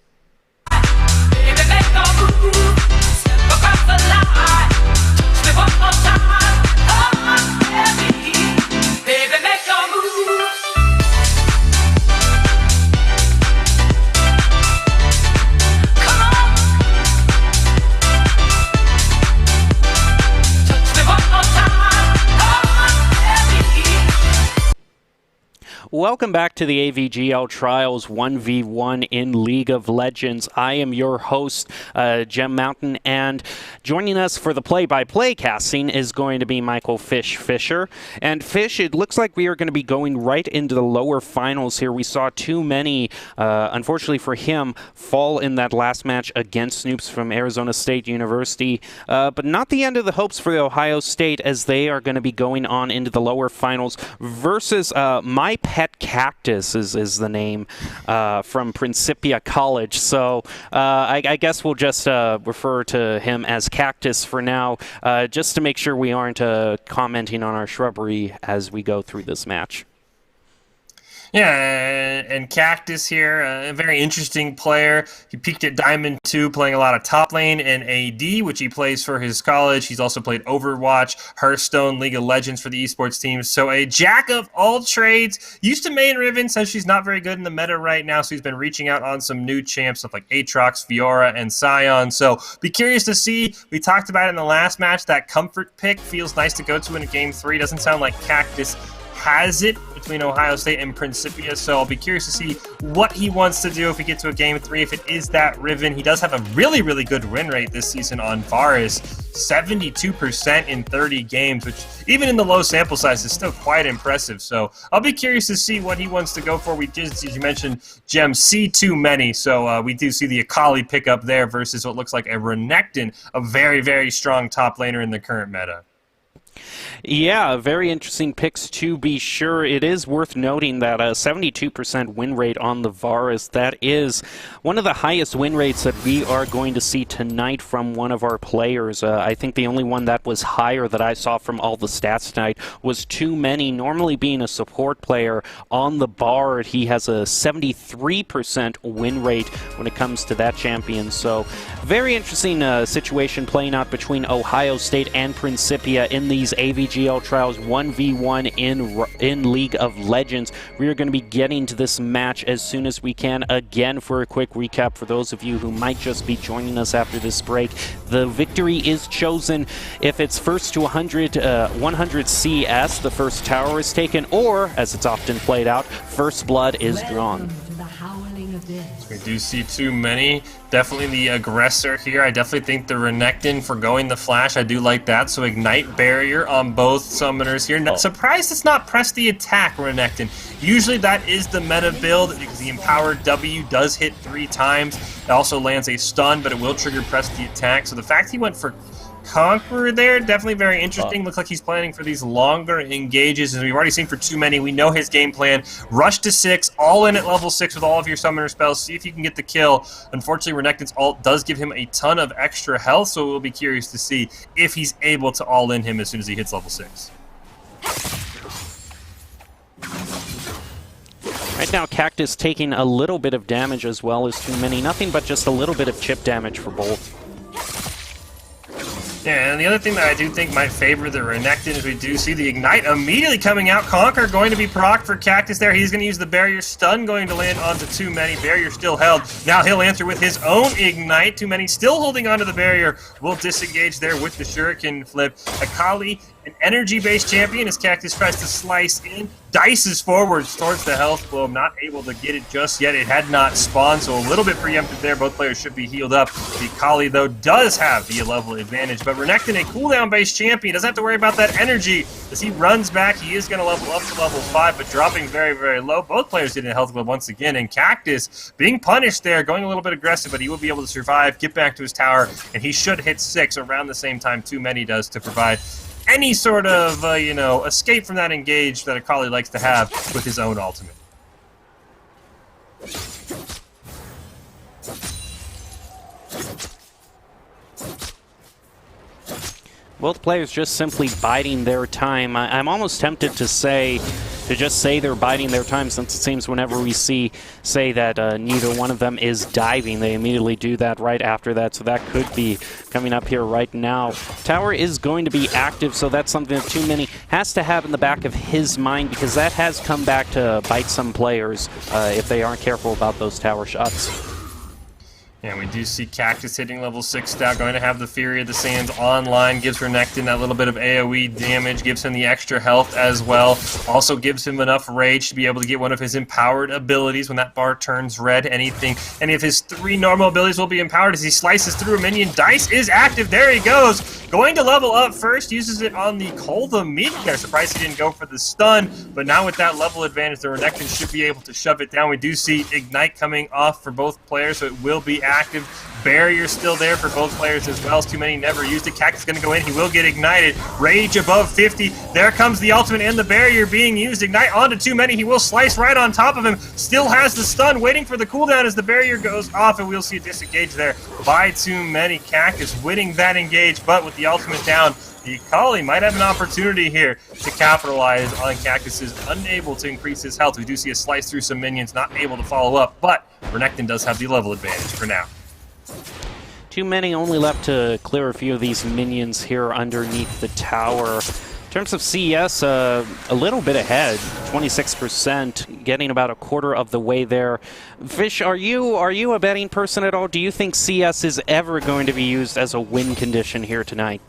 S1: Welcome back to the AVGL Trials 1v1 in League of Legends. I am your host, Gem Mountain, and joining us for the play-by-play casting is going to be Michael Fish Fisher. And Fish, it looks like we are going to be going right into the lower finals here. We saw too many, unfortunately for him, fall in that last match against Snoops from Arizona State University. But not the end of the hopes for Ohio State, as they are going to be going on into the lower finals versus My Pet Cactus is the name from Principia College. So I guess we'll just refer to him as Cactus for now, just to make sure we aren't commenting on our shrubbery as we go through this match.
S2: Yeah, and Cactus here, a very interesting player. He peaked at Diamond 2, playing a lot of top lane and AD, which he plays for his college. He's also played Overwatch, Hearthstone, League of Legends for the esports team. So a jack of all trades. Used to main Riven, says she's not very good in the meta right now, so he's been reaching out on some new champs, stuff like Aatrox, Fiora, and Sion. So be curious to see. We talked about it in the last match. That comfort pick feels nice to go to in a Game 3. Doesn't sound like Cactus has it between Ohio State and Principia, so I'll be curious to see what he wants to do if we get to a Game 3, if it is that Riven. He does have a really, really good win rate this season on Varus, 72% in 30 games, which even in the low sample size is still quite impressive. So I'll be curious to see what he wants to go for. We just, as you mentioned, Gem, see too many, so we do see the Akali pick up there versus what looks like a Renekton, a very, very strong top laner in the current meta.
S1: Yeah, very interesting picks to be sure. It is worth noting that a 72% win rate on the Varus, that is one of the highest win rates that we are going to see tonight from one of our players. I think the only one that was higher that I saw from all the stats tonight was Too Many. Normally being a support player on the Bard, he has a 73% win rate when it comes to that champion. So very interesting situation playing out between Ohio State and Principia in these AVGL Trials 1v1 in League of Legends. We are going to be getting to this match as soon as we can. Again, for a quick recap for those of you who might just be joining us after this break, the victory is chosen if it's first to 100 CS, the first tower is taken, or, as it's often played out, first blood is drawn.
S2: We do see Too Many. Definitely the aggressor here. I definitely think the Renekton forgoing the flash. I do like that. So Ignite Barrier on both summoners here. Not surprised it's not press the attack Renekton. Usually that is the meta build because the empowered W does hit 3 times. It also lands a stun, but it will trigger press the attack. So the fact he went for Conqueror there, definitely very interesting. Looks like he's planning for these longer engages, as we've already seen for Too Many. We know his game plan. Rush to 6, all in at level 6 with all of your summoner spells. See if you can get the kill. Unfortunately, Renekton's ult does give him a ton of extra health, so we'll be curious to see if he's able to all in him as soon as he hits level 6.
S1: Right now, Cactus taking a little bit of damage as well as Too Many. Nothing but just a little bit of chip damage for both.
S2: Yeah, and the other thing that I do think might favor the Renekton is we do see the Ignite immediately coming out. Conquer going to be procced for Cactus there. He's going to use the Barrier Stun going to land onto Too Many. Barrier still held. Now he'll answer with his own Ignite. Too Many still holding onto the barrier. Will disengage there with the Shuriken flip. Akali, an energy-based champion, as Cactus tries to slice in. Dices forwards towards the health blow. Not able to get it just yet. It had not spawned, so a little bit preempted there. Both players should be healed up. The Akali, though, does have the level advantage. But Renekton, a cooldown-based champion, doesn't have to worry about that energy. As he runs back, he is going to level up to level 5, but dropping very, very low. Both players getting a health glove once again. And Cactus being punished there, going a little bit aggressive, but he will be able to survive, get back to his tower, and he should hit 6 around the same time Too Many does to provide any sort of, escape from that engage that Akali likes to have with his own ultimate.
S1: Both players just simply biding their time. I'm almost tempted to just say they're biding their time, since it seems whenever we say that neither one of them is diving, they immediately do that right after that. So that could be coming up here right now. Tower is going to be active, so that's something that Too Many has to have in the back of his mind, because that has come back to bite some players if they aren't careful about those tower shots.
S2: And we do see Cactus hitting level 6 now, going to have the Fury of the Sands online, gives Renekton that little bit of AoE damage, gives him the extra health as well, also gives him enough rage to be able to get one of his empowered abilities when that bar turns red. Any of his 3 normal abilities will be empowered as he slices through a minion. Dice is active, there he goes, going to level up first, uses it on the Cole the Meek. Kind of surprised he didn't go for the stun, but now with that level advantage, the Renekton should be able to shove it down. We do see Ignite coming off for both players, so it will be active. Barrier still there for both players as well. Too many never used it. Cactus going to go in. He will get ignited. Rage above 50. There comes the ultimate and the barrier being used. Ignite onto Too Many. He will slice right on top of him. Still has the stun, waiting for the cooldown as the barrier goes off, and we'll see a disengage there by Too Many. Cactus winning that engage, but with the ultimate down, the Akali might have an opportunity here to capitalize on Cactus's unable to increase his health. We do see a slice through some minions, not able to follow up, but Renekton does have the level advantage for now.
S1: Too Many only left to clear a few of these minions here underneath the tower. In terms of CS, a little bit ahead, 26%, getting about a quarter of the way there. Fish, are you a betting person at all? Do you think CS is ever going to be used as a win condition here tonight?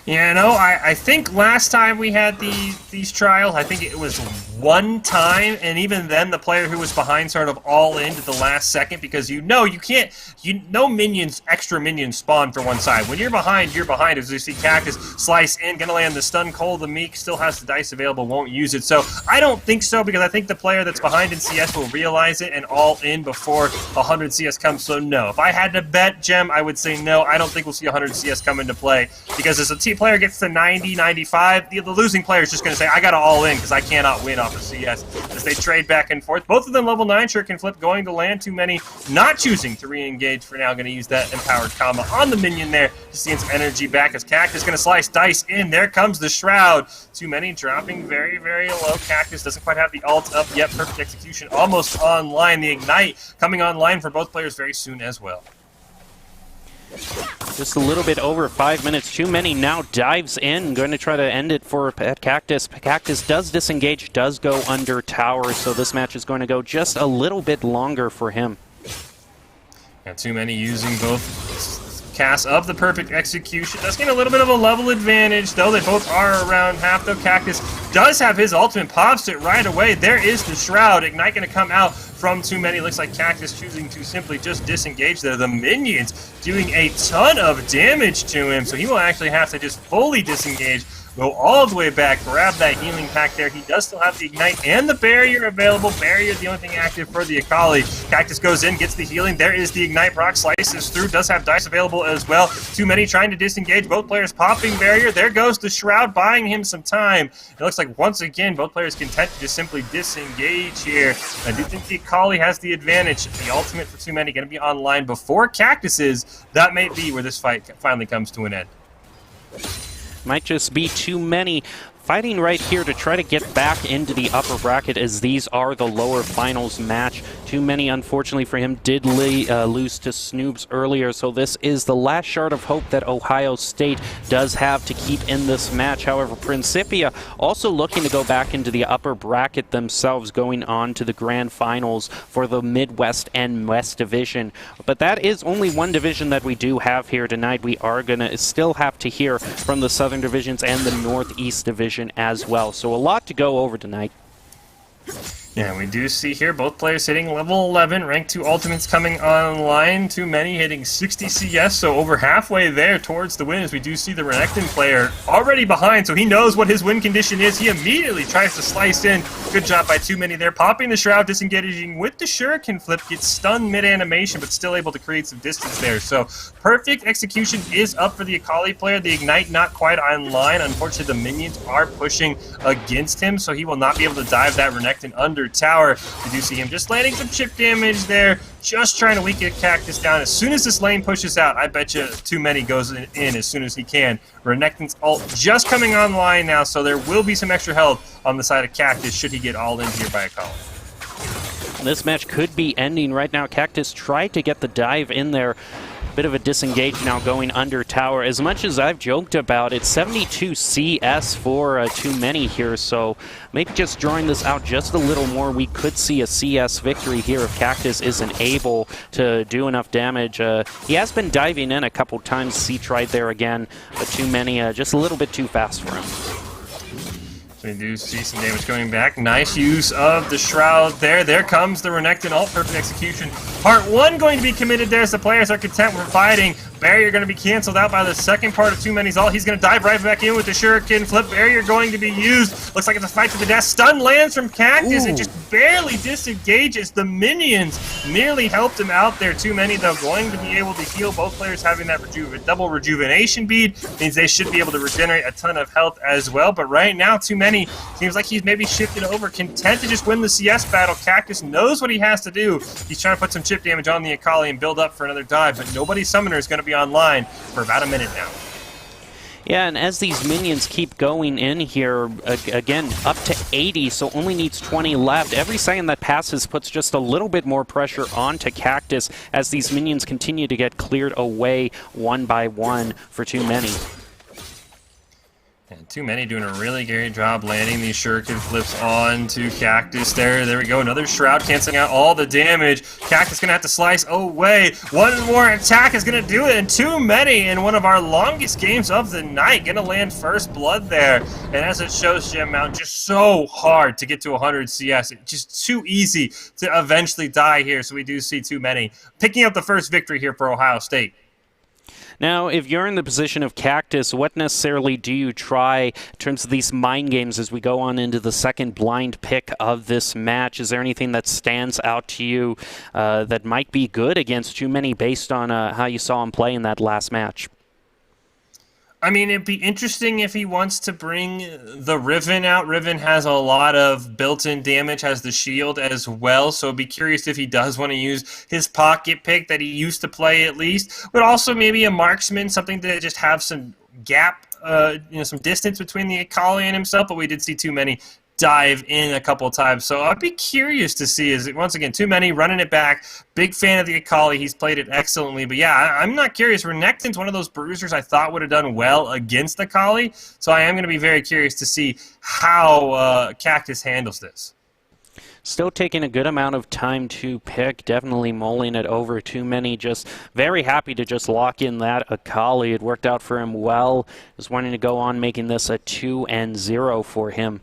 S2: Yeah, no, I think last time we had these trials, I think it was one time, and even then the player who was behind sort of all in at the last second, because no minions, extra minions spawn for one side. When you're behind, as we see Cactus slice in, gonna land the stun. Cole the Meek still has the dice available, won't use it. So I don't think so, because I think the player that's behind in CS will realize it and all in before 100 CS comes. So no, if I had to bet, Gem, I would say no. I don't think we'll see 100 CS come into play, because as a team player gets to 90, 95, the losing player is just going to say, I got to all in because I cannot win off of CS, as they trade back and forth. Both of them level 9 sure can flip, going to land. Too Many not choosing to re-engage for now, going to use that empowered combo on the minion there, just seeing some energy back as Cactus going to slice dice in. There comes the Shroud. Too Many dropping very, very low. Cactus doesn't quite have the ult up yet. Perfect execution almost online. The Ignite coming online for both players very soon as well.
S1: Just a little bit over 5 minutes. Too Many now dives in, going to try to end it for Cactus. Cactus does disengage, does go under tower, so this match is going to go just a little bit longer for him.
S2: And Too Many using both casts of the perfect execution. That's getting a little bit of a level advantage, though. They both are around half, though. Cactus does have his ultimate, pops it right away. There is the Shroud. Ignite going to come out from Too Many. Looks like Cactus choosing to simply just disengage there. The minions doing a ton of damage to him, so he will actually have to just fully disengage, go all the way back, grab that healing pack there. He does still have the Ignite and the Barrier available. Barrier, the only thing active for the Akali. Cactus goes in, gets the healing. There is the Ignite. Brock slices through, does have dice available as well. Too Many trying to disengage. Both players popping Barrier. There goes the Shroud, buying him some time. It looks like once again, both players content to just simply disengage here. I do think the Akali has the advantage. The ultimate for Too Many going to be online before Cactus's. That may be where this fight finally comes to an end.
S1: Might just be Too Many fighting right here to try to get back into the upper bracket, as these are the lower finals match. Too Many, unfortunately for him, did lose to Snoobs earlier, so this is the last shard of hope that Ohio State does have to keep in this match. However, Principia also looking to go back into the upper bracket themselves, going on to the grand finals for the Midwest and West division. But that is only one division that we do have here tonight. We are going to still have to hear from the Southern divisions and the Northeast division as well. So a lot to go over tonight.
S2: Yeah, we do see here both players hitting level 11, rank 2 ultimates coming online. Too Many hitting 60 CS, so over halfway there towards the win, as we do see the Renekton player already behind, so he knows what his win condition is. He immediately tries to slice in. Good job by Too Many there, popping the Shroud, disengaging with the Shuriken flip, gets stunned mid-animation, but still able to create some distance there. So perfect execution is up for the Akali player. The Ignite not quite online. Unfortunately, the minions are pushing against him, so he will not be able to dive that Renekton under tower. We do see him just landing some chip damage there, just trying to weaken Cactus down. As soon as this lane pushes out, I bet you Too Many goes in as soon as he can. Renekton's ult just coming online now, so there will be some extra health on the side of Cactus should he get all in here by a Akali.
S1: This match could be ending right now. Cactus tried to get the dive in there. bit of a disengage now going under tower. As much as I've joked about, it's 72 CS for too many here, so maybe just drawing this out just a little more, we could see a CS victory here if Cactus isn't able to do enough damage. He has been diving in a couple times. He tried there again, but too many, just a little bit too fast for him.
S2: We do see some damage going back. Nice use of the Shroud there. There comes the Renekton ult. Perfect execution. Part 1 going to be committed there as the players are content with fighting. Barrier going to be canceled out by the second part of Too Many's ult. He's going to dive right back in with the Shuriken flip. Barrier going to be used. Looks like it's a fight to the death. Stun lands from Cactus. It just barely disengages. The minions nearly helped him out there. Too Many, though, going to be able to heal. Both players having that double rejuvenation bead means they should be able to regenerate a ton of health as well. But right now, Too Many seems like he's maybe shifted over, content to just win the CS battle. Cactus knows what he has to do. He's trying to put some chip damage on the Akali and build up for another dive, but nobody's summoner is going to be online for about a minute now.
S1: Yeah, and as these minions keep going in here, again, up to 80, so only needs 20 left. Every second that passes puts just a little bit more pressure onto Cactus as these minions continue to get cleared away one by one for Too Many.
S2: And Too Many doing a really great job landing these Shuriken flips onto Cactus there. There we go. Another Shroud canceling out all the damage. Cactus going to have to slice away. One more attack is going to do it. And Too Many in one of our longest games of the night. Going to land first blood there. And as it shows, Gem Mount, just so hard to get to 100 CS. It's just too easy to eventually die here. So we do see Too Many picking up the first victory here for Ohio State.
S1: Now, if you're in the position of Cactus, what necessarily do you try in terms of these mind games as we go on into the second blind pick of this match? Is there anything that stands out to you that might be good against Too Many based on how you saw him play in that last match?
S2: I mean, it'd be interesting if he wants to bring the Riven out. Riven has a lot of built-in damage, has the shield as well, so I'd be curious if he does want to use his pocket pick that he used to play at least, but also maybe a marksman, something to just have some gap, some distance between the Akali and himself, but we did see Too Many dive in a couple of times. So I'd be curious to see, is it once again Too Many running it back. Big fan of the Akali. He's played it excellently. But yeah, I'm not curious. Renekton's one of those bruisers I thought would have done well against Akali. So I am going to be very curious to see how Cactus handles this.
S1: Still taking a good amount of time to pick, definitely mulling it over. Too Many, just very happy to just lock in that Akali. It worked out for him well. Just wanting to go on making this a 2-0 for him.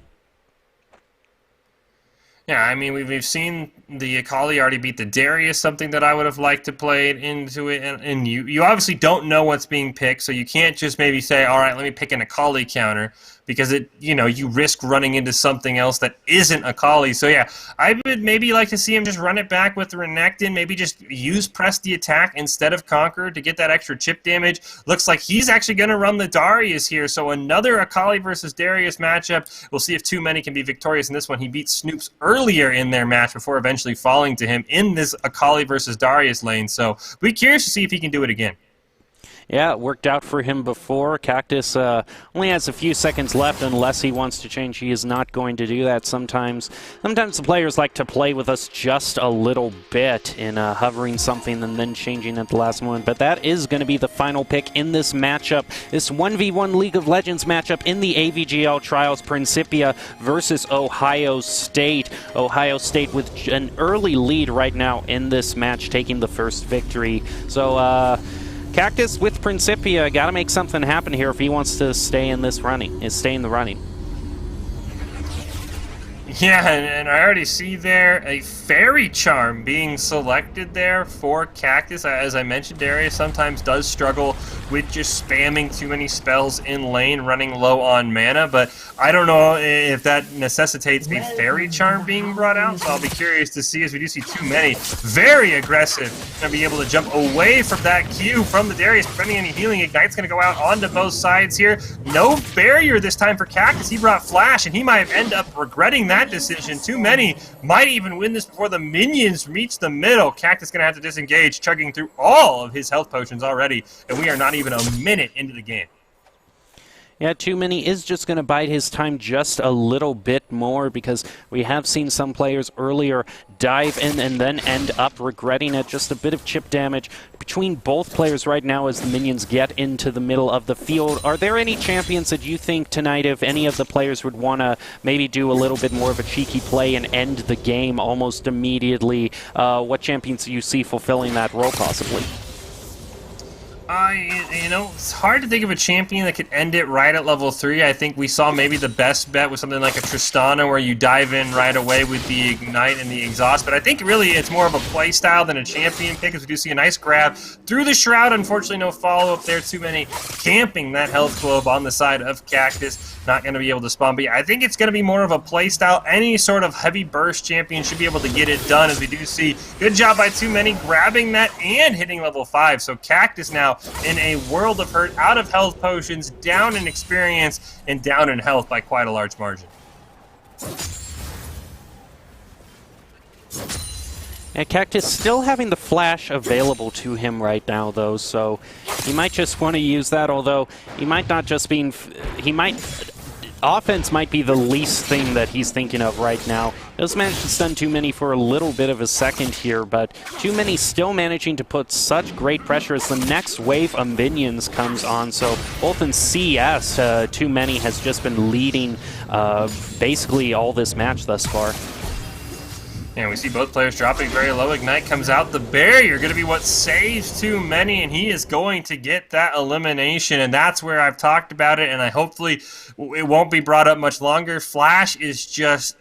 S2: Yeah, I mean, we've seen the Akali already beat the Darius, something that I would have liked to play into it. And you obviously don't know what's being picked, so you can't just maybe say, all right, let me pick an Akali counter, because you risk running into something else that isn't Akali. So yeah, I would maybe like to see him just run it back with Renekton, maybe just press the attack instead of Conqueror to get that extra chip damage. Looks like he's actually going to run the Darius here, so another Akali versus Darius matchup. We'll see if Too Many can be victorious in this one. He beat Snoops earlier in their match before eventually falling to him in this Akali versus Darius lane, so we're curious to see if he can do it again.
S1: Yeah, it worked out for him before. Cactus only has a few seconds left unless he wants to change. He is not going to do that. Sometimes the players like to play with us just a little bit in hovering something and then changing at the last moment. But that is going to be the final pick in this matchup, this 1v1 League of Legends matchup in the AVGL Trials, Principia versus Ohio State. Ohio State with an early lead right now in this match, taking the first victory. So, Cactus with Principia, got to make something happen here if he wants to stay in the running.
S2: Yeah, and I already see there a Fairy Charm being selected there for Cactus. As I mentioned, Darius sometimes does struggle with just spamming too many spells in lane, running low on mana, but I don't know if that necessitates a Fairy Charm being brought out, so I'll be curious to see, as we do see Too Many very aggressive. Going to be able to jump away from that Q from the Darius, preventing any healing. Ignite's going to go out onto both sides here. No barrier this time for Cactus. He brought Flash, and he might end up regretting that decision. Too Many might even win this before the minions reach the middle. Cactus going to have to disengage, chugging through all of his health potions already, and we are not even a minute into the game.
S1: Yeah, Too Many is just going to bide his time just a little bit more because we have seen some players earlier dive in and then end up regretting it. Just a bit of chip damage between both players right now as the minions get into the middle of the field. Are there any champions that you think tonight, if any of the players would want to maybe do a little bit more of a cheeky play and end the game almost immediately? What champions do you see fulfilling that role possibly?
S2: It's hard to think of a champion that could end it right at level 3. I think we saw maybe the best bet with something like a Tristana where you dive in right away with the Ignite and the Exhaust. But I think really it's more of a play style than a champion pick, as we do see a nice grab through the Shroud. Unfortunately, no follow-up there. Too Many camping that health globe on the side of Cactus. Not going to be able to spawn. But yeah, I think it's going to be more of a play style. Any sort of heavy burst champion should be able to get it done, as we do see good job by Too Many grabbing that and hitting level 5. So Cactus now in a world of hurt, out of health potions, down in experience, and down in health by quite a large margin.
S1: And Cactus still having the flash available to him right now, though, so he might just want to use that, although he might not just be... Offense might be the least thing that he's thinking of right now. He does manage to stun Too Many for a little bit of a second here, but Too Many still managing to put such great pressure as the next wave of minions comes on. So both in CS, Too Many has just been leading basically all this match thus far.
S2: And we see both players dropping very low. Ignite comes out. The barrier going to be what saves Too Many, and he is going to get that elimination. And that's where I've talked about it, and hopefully it won't be brought up much longer. Flash is just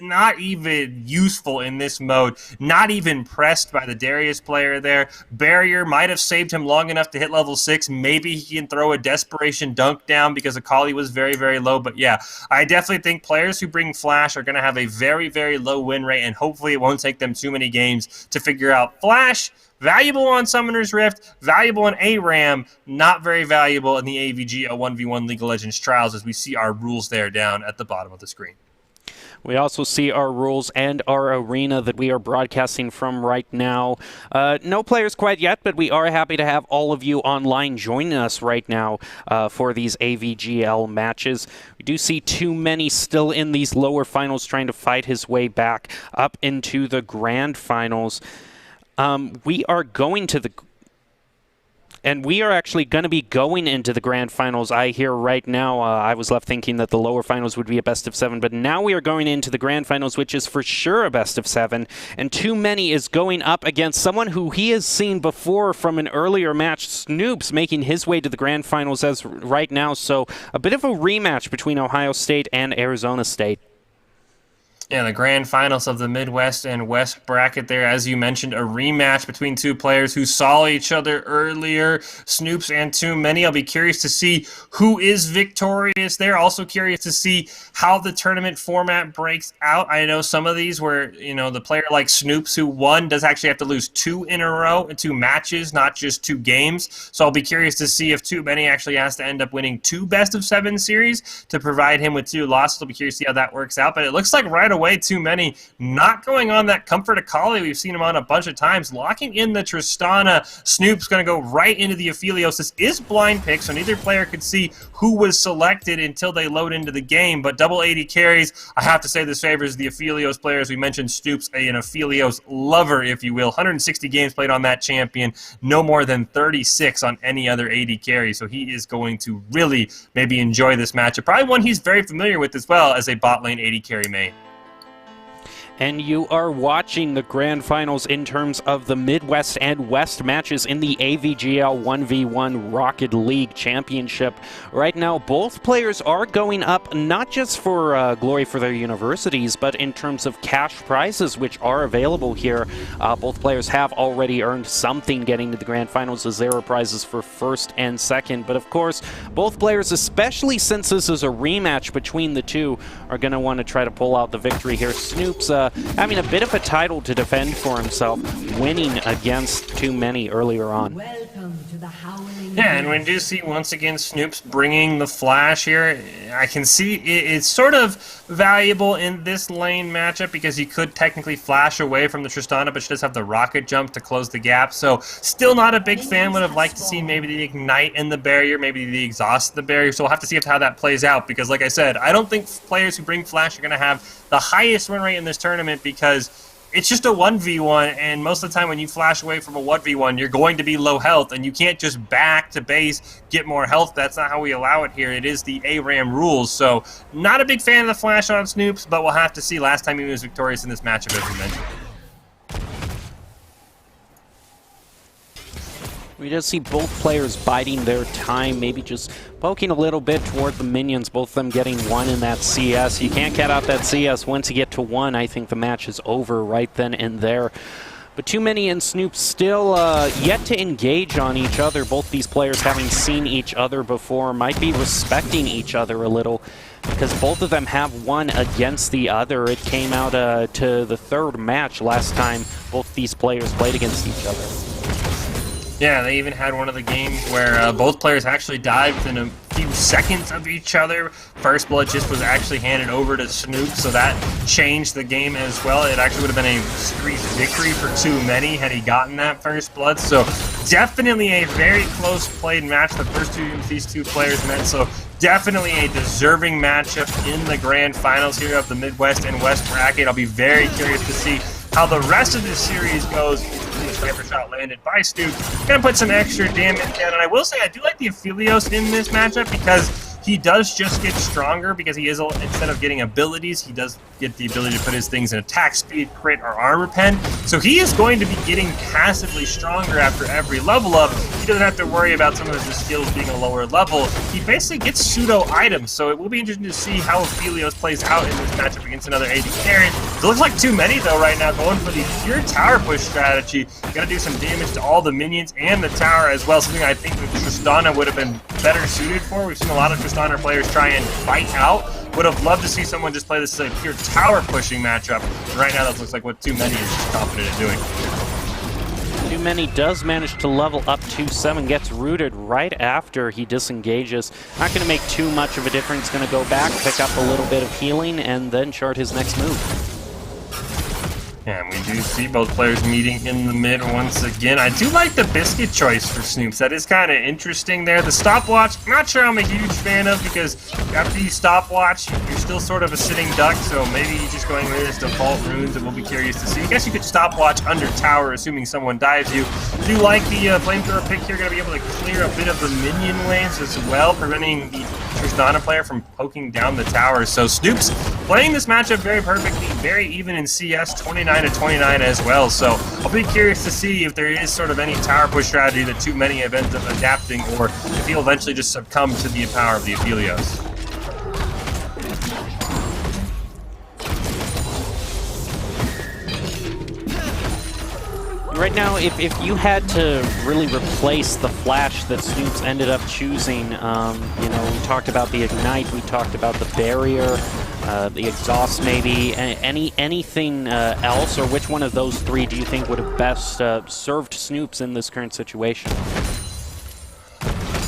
S2: not even useful in this mode. Not even pressed by the Darius player there. Barrier might have saved him long enough to hit level 6. Maybe he can throw a desperation dunk down because Akali was very, very low. But yeah, I definitely think players who bring Flash are going to have a very, very low win rate, and hopefully it won't take them too many games to figure out Flash. Valuable on Summoner's Rift, valuable in ARAM, not very valuable in the AVG 1v1 League of Legends Trials, as we see our rules there down at the bottom of the screen.
S1: We also see our rules and our arena that we are broadcasting from right now. No players quite yet, but we are happy to have all of you online joining us right now for these AVGL matches. We do see Too Many still in these lower finals trying to fight his way back up into the grand finals. We are going to the... And we are actually going to be going into the grand finals. I hear right now, I was left thinking that the lower finals would be a best of 7, but now we are going into the grand finals, which is for sure a best of 7. And Too Many is going up against someone who he has seen before from an earlier match, Snoops, making his way to the grand finals as right now. So a bit of a rematch between Ohio State and Arizona State.
S2: Yeah, the grand finals of the Midwest and West bracket there. As you mentioned, a rematch between two players who saw each other earlier, Snoops and Too Many. I'll be curious to see who is victorious there. Also curious to see how the tournament format breaks out. I know some of these where, the player like Snoops who won does actually have to lose 2 in a row in 2 matches, not just 2 games. So I'll be curious to see if Too Many actually has to end up winning 2 best of 7 series to provide him with 2 losses. I'll be curious to see how that works out. But it looks like right away Too Many not going on that Comfort Akali. We've seen him on a bunch of times, locking in the Tristana. Snoop's going to go right into the Aphelios. This is blind pick, so neither player could see who was selected until they load into the game, but double 80 carries. I have to say this favors the Aphelios players. We mentioned Stoops, an Aphelios lover, if you will. 160 games played on that champion, no more than 36 on any other 80 carry, so he is going to really maybe enjoy this matchup. Probably one he's very familiar with as well as a bot lane 80 carry main.
S1: And you are watching the grand finals in terms of the Midwest and West matches in the AVGL 1v1 Rocket League Championship. Right now, both players are going up not just for glory for their universities, but in terms of cash prizes, which are available here. Both players have already earned something getting to the grand finals, as there are prizes for first and second. But of course, both players, especially since this is a rematch between the two, are going to want to try to pull out the victory here. Snoops having a bit of a title to defend for himself, winning against Too Many earlier on.
S3: Welcome to the
S2: Yeah, and we do see once again Snoop's bringing the flash here. I can see it's sort of valuable in this lane matchup because he could technically flash away from the Tristana, but she does have the rocket jump to close the gap. So still not a big fan. Would have liked to see maybe the ignite in the barrier, maybe the exhaust in the barrier. So we'll have to see how that plays out because, like I said, I don't think players who bring flash are going to have the highest win rate in this tournament because it's just a 1v1, and most of the time when you flash away from a 1v1, you're going to be low health, and you can't just back to base, get more health. That's not how we allow it here. It is the ARAM rules, so not a big fan of the flash on Snoops, but we'll have to see. Last time he was victorious in this matchup, as we mentioned.
S1: We just see both players biding their time, maybe just poking a little bit toward the minions, both of them getting one in that CS. You can't get out that CS. Once you get to one, I think the match is over right then and there. But Too Many and Snoop still yet to engage on each other. Both these players, having seen each other before, might be respecting each other a little because both of them have one against the other. It came out to the third match last time both these players played against each other.
S2: Yeah, they even had one of the games where both players actually died within a few seconds of each other. First blood just was actually handed over to Snoop, so that changed the game as well. It actually would have been a streak victory for Too Many had he gotten that first blood. So definitely a very close played match. The first two games these two players met, so definitely a deserving matchup in the grand finals here of the Midwest and West bracket. I'll be very curious to see how the rest of this series goes. The sniper shot landed by Snoop. Gonna put some extra damage down, and I will say I do like the Aphelios in this matchup because he does just get stronger because he is, instead of getting abilities, he does get the ability to put his things in attack speed, crit, or armor pen. So he is going to be getting passively stronger after every level up. He doesn't have to worry about some of his skills being a lower level. He basically gets pseudo items, so it will be interesting to see how Aphelios plays out in this matchup against another AD carry. It looks like Too Many though right now, going for the pure tower push strategy. Gonna do some damage to all the minions and the tower as well, something I think that Tristana would have been better suited for. We've seen a lot of Tristana players try and fight out. Would have loved to see someone just play this as a pure tower pushing matchup. And right now that looks like what Too Many is just confident in doing.
S1: Too Many does manage to level up to 7, gets rooted right after he disengages. Not going to make too much of a difference. Going to go back, pick up a little bit of healing, and then chart his next move.
S2: And we do see both players meeting in the mid once again. I do like the biscuit choice for Snoops. That is kind of interesting there. The stopwatch, not sure I'm a huge fan of because after you stopwatch, you're still sort of a sitting duck, so maybe you're just going with his default runes, and we'll be curious to see. I guess you could stopwatch under tower, assuming someone dives you. I do like the flamethrower pick here, going to be able to clear a bit of the minion waves as well, preventing the Tristana player from poking down the tower. So Snoops playing this matchup very perfectly, very even in CS, 29-29 as well. So I'll be curious to see if there is sort of any tower push strategy that Too Many have ended up adapting, or if he'll eventually just succumb to the power of the Aphelios.
S1: Right now, if you had to really replace the flash that Snoops ended up choosing, you know, we talked about the ignite, we talked about the barrier, the exhaust maybe, anything else, or which one of those three do you think would have best served Snoops in this current situation?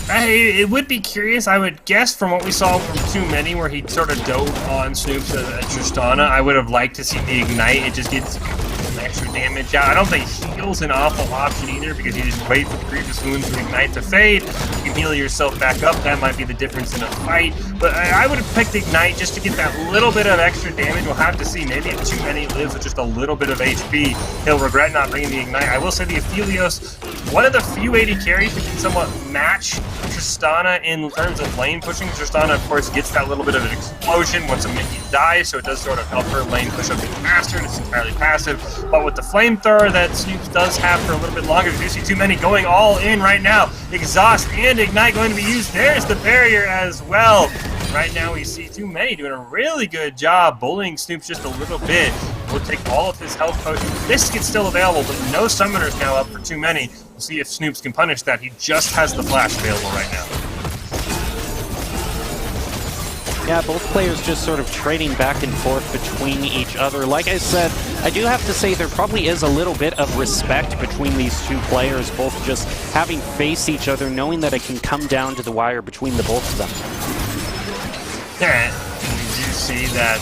S2: It would be curious. I would guess from what we saw from Too Many, where he sort of dove on Snoops at Tristana, I would have liked to see the ignite. It just gets some extra damage out. I don't think heal's an awful option either, because you just wait for the previous wounds to ignite to fade. You can heal yourself back up. That might be the difference in a fight. But I would have picked ignite just to get that little bit of extra damage. We'll have to see. Maybe if Too Many lives with just a little bit of HP, he'll regret not bringing the ignite. I will say the Aphelios, one of the few AD carries who can somewhat match Tristana in terms of lane pushing. Tristana, of course, gets that little bit of an explosion once a minion dies, so it does sort of help her lane push up even faster, and it's entirely passive. But with the flamethrower that Snoops does have for a little bit longer, you see Too Many going all in right now. Exhaust and ignite going to be used. There's the barrier as well. Right now we see Too Many doing a really good job bullying Snoops just a little bit. We'll take all of his health potions. Biscuit's still available, but no summoners now up for Too Many. We'll see if Snoops can punish that. He just has the flash available right now.
S1: Yeah, both players just sort of trading back and forth between each other. Like I said, I do have to say there probably is a little bit of respect between these two players, both just having faced each other, knowing that it can come down to the wire between the both of them.
S2: Yeah, we do see that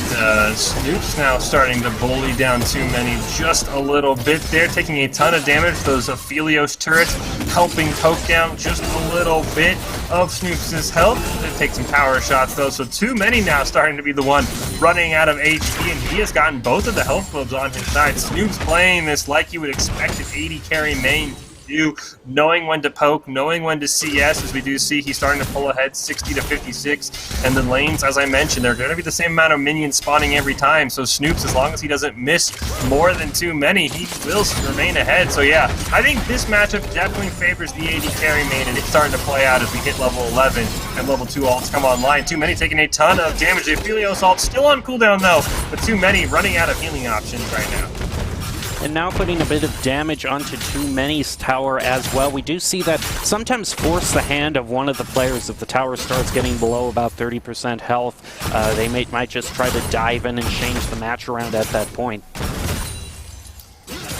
S2: Snoop's now starting to bully down Too Many just a little bit there, taking a ton of damage. Those Aphelios turrets helping poke down just a little bit of Snoop's health. They take some power shots though, so Too Many now starting to be the one running out of HP, and he has gotten both of the health globes on his side. Snoop's playing this like you would expect an 80 carry main do, knowing when to poke, knowing when to CS, as we do see he's starting to pull ahead 60 to 56, and the lanes, as I mentioned, they're going to be the same amount of minions spawning every time, so Snoops, as long as he doesn't miss more than Too Many, he will remain ahead. So yeah, I think this matchup definitely favors the AD carry main, and it's starting to play out as we hit level 11 and level 2 ults come online. Too Many taking a ton of damage. The Aphelios ult still on cooldown though, but Too Many running out of healing options right now.
S1: And now putting a bit of damage onto Too Many's tower as well. We do see that sometimes force the hand of one of the players if the tower starts getting below about 30% health. They might just try to dive in and change the match around at that point.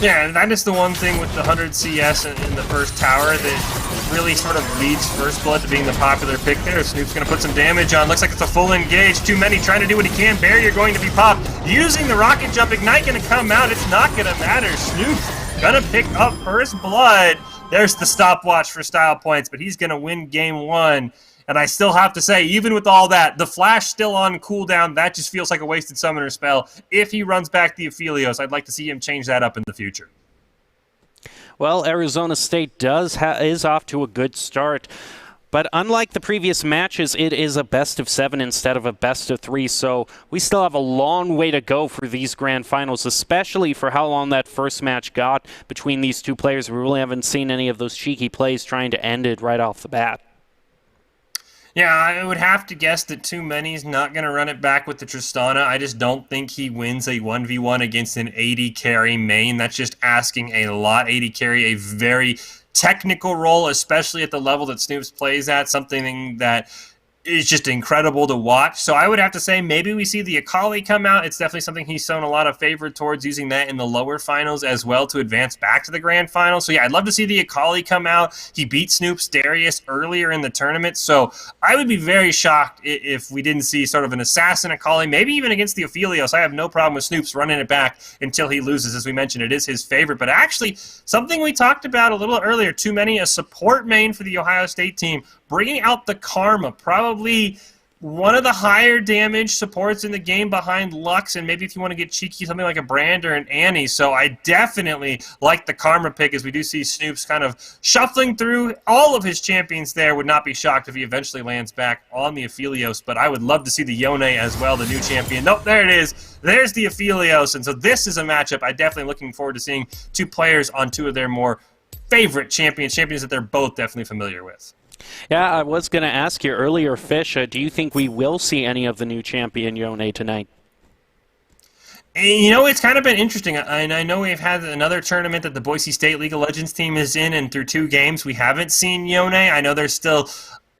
S2: Yeah, that is the one thing with the 100 CS in the first tower that really sort of leads First Blood to being the popular pick there. Snoop's going to put some damage on. Looks like it's a full engage. Too Many trying to do what he can. Barrier going to be popped. Using the rocket jump. Ignite going to come out. It's not going to matter. Snoop's going to pick up First Blood. There's the stopwatch for style points, but he's going to win game one. And I still have to say, even with all that, the Flash still on cooldown. That just feels like a wasted summoner spell. If he runs back the Aphelios, I'd like to see him change that up in the future.
S1: Well, Arizona State is off to a good start. But unlike the previous matches, it is a best-of-7 instead of a best-of-3, so we still have a long way to go for these grand finals, especially for how long that first match got between these two players. We really haven't seen any of those cheeky plays trying to end it right off the bat.
S2: Yeah, I would have to guess that Too Many's not going to run it back with the Tristana. I just don't think he wins a 1v1 against an 80 carry main. That's just asking a lot. 80 carry, a very technical role, especially at the level that Snoops plays at, something that is just incredible to watch. So I would have to say maybe we see the Akali come out. It's definitely something he's shown a lot of favor towards, using that in the lower finals as well to advance back to the grand final. So yeah, I'd love to see the Akali come out. He beat Snoops Darius earlier in the tournament, so I would be very shocked if we didn't see sort of an assassin Akali, maybe even against the Aphelios. I have no problem with Snoops running it back until he loses. As we mentioned, it is his favorite, but actually something we talked about a little earlier, Too Many, a support main for the Ohio State team, bringing out the Karma, probably one of the higher damage supports in the game behind Lux, and maybe if you want to get cheeky, something like a Brand or an Annie. So I definitely like the Karma pick, as we do see Snoops kind of shuffling through all of his champions there. Would not be shocked if he eventually lands back on the Aphelios, but I would love to see the Yone as well, the new champion. Nope, there it is. There's the Aphelios, and so this is a matchup I'm definitely looking forward to seeing two players on two of their more favorite champions that they're both definitely familiar with.
S1: Yeah, I was going to ask you earlier, Fish, do you think we will see any of the new champion Yone tonight?
S2: You know, it's kind of been interesting, and I know we've had another tournament that the Boise State League of Legends team is in, and through 2 games we haven't seen Yone. I know there's still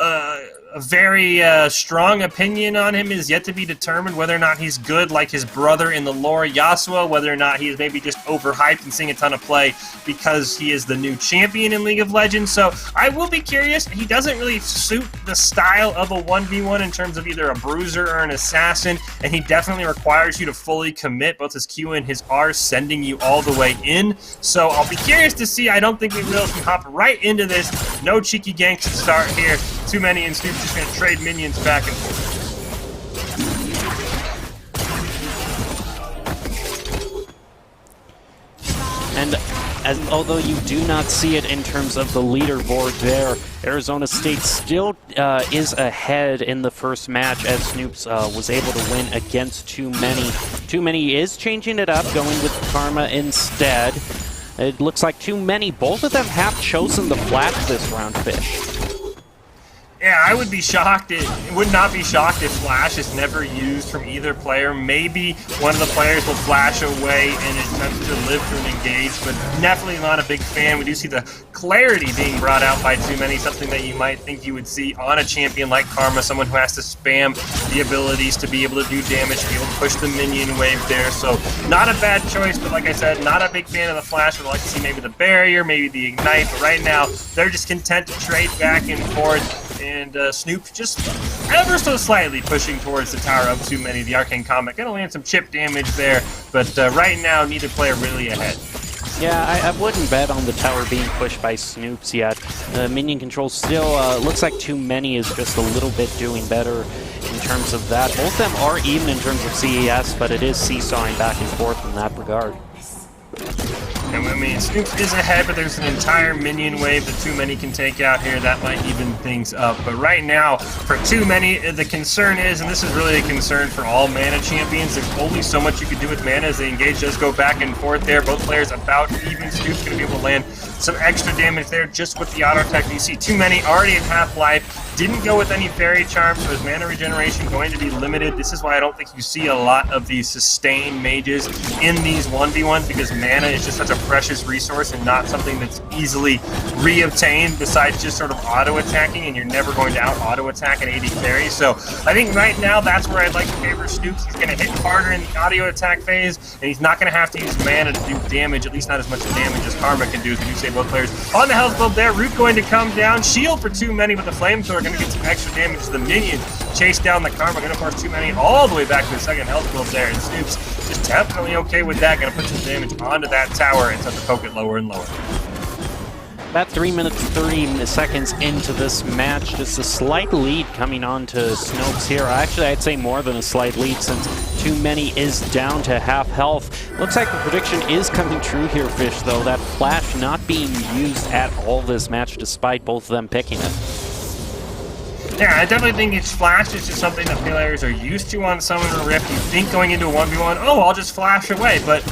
S2: a very strong opinion on him is yet to be determined, whether or not he's good like his brother in the lore, Yasuo, whether or not he is maybe just overhyped and seeing a ton of play because he is the new champion in League of Legends. So I will be curious. He doesn't really suit the style of a 1v1 in terms of either a bruiser or an assassin, and he definitely requires you to fully commit, both his Q and his R sending you all the way in. So I'll be curious to see. I don't think we will. If we hop right into this, no cheeky ganks to start here. Too Many and Snoops just going to trade minions back and forth.
S1: And although you do not see it in terms of the leaderboard there, Arizona State still is ahead in the first match, as Snoops was able to win against Too Many. Too Many is changing it up, going with Karma instead. It looks like Too Many, both of them have chosen the flat this round, Fish.
S2: Yeah, I would be shocked. It would not be shocked if Flash is never used from either player. Maybe one of the players will flash away and attempt to live through an engage, but definitely not a big fan. We do see the clarity being brought out by too many, something that you might think you would see on a champion like Karma, someone who has to spam the abilities to be able to do damage, to be able to push the minion wave there. So not a bad choice, but like I said, not a big fan of the Flash. Would like to see maybe the barrier, maybe the ignite, but right now they're just content to trade back and forth. And Snoop just ever so slightly pushing towards the tower of too many. The Arcane Comet going to land some chip damage there, but right now neither player really ahead.
S1: Yeah, I wouldn't bet on the tower being pushed by Snoops yet. Minion control still looks like too many is just a little bit doing better in terms of that. Both of them are even in terms of CES, but it is seesawing back and forth in that regard.
S2: I mean, Snoops is ahead, but there's an entire minion wave that too many can take out here. That might even things up. But right now, for too many, the concern is, and this is really a concern for all mana champions, there's only so much you can do with mana as the engage does go back and forth there. Both players about even. Snoop's going to be able to land some extra damage there just with the auto attack. You see too many already at half life. Didn't go with any fairy charms, so his mana regeneration going to be limited. This is why I don't think you see a lot of these sustained mages in these 1v1s, because mana is just such a precious resource and not something that's easily re-obtained besides just sort of auto-attacking, and you're never going to out-auto-attack an AD carry. So I think right now that's where I'd like to favor Snoops. He's going to hit harder in the audio attack phase, and he's not going to have to use mana to do damage, at least not as much damage as Karma can do, as we do say both players. On the health build there, Root going to come down. Shield for too many with the flamethrower, going to get some extra damage to the minion. Chase down the Karma, going to force too many all the way back to the second health build there, and Snoops just definitely okay with that. Going to put some damage onto that tower and start to poke it lower and lower.
S1: About 3 minutes 30 seconds into this match, just a slight lead coming on to Snopes here. Actually, I'd say more than a slight lead, since too many is down to half health. Looks like the prediction is coming true here, Fish, though. That flash not being used at all this match, despite both of them picking it.
S2: Yeah, I definitely think it's flash. It's just something that players are used to on Summon or Rift. You think going into a 1v1, oh, I'll just flash away, but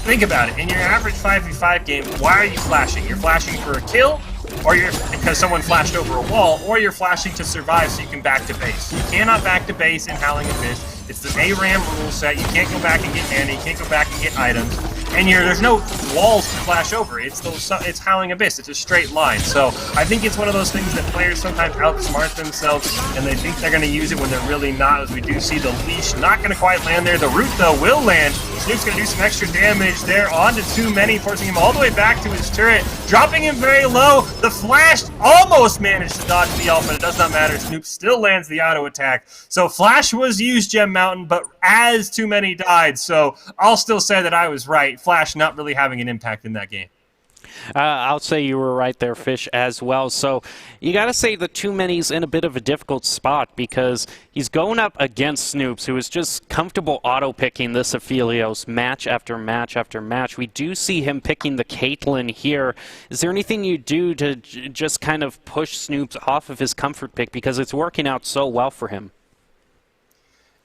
S2: think about it. In your average 5v5 game, why are you flashing? You're flashing for a kill, or you're because someone flashed over a wall, or you're flashing to survive so you can back to base. You cannot back to base in Howling Abyss. It's the ARAM rule set. You can't go back and get mana. You can't go back and get items. And there's no walls to flash over. It's Howling Abyss. It's a straight line. So I think it's one of those things that players sometimes outsmart themselves, and they think they're going to use it when they're really not, as we do see the leash not going to quite land there. The root, though, will land. Snoop's going to do some extra damage there onto too many, forcing him all the way back to his turret, dropping him very low. The flash almost managed to dodge the ult, but it does not matter. Snoop still lands the auto attack. So flash was used, Gem Mountain, but as too many died. So I'll still say that I was right. Flash not really having an impact in that game.
S1: I'll say you were right there, Fish, as well. So you got to say that Too Many's in a bit of a difficult spot, because he's going up against Snoops, who is just comfortable auto-picking this Aphelios match after match after match. We do see him picking the Caitlyn here. Is there anything you do to just kind of push Snoops off of his comfort pick, because it's working out so well for him?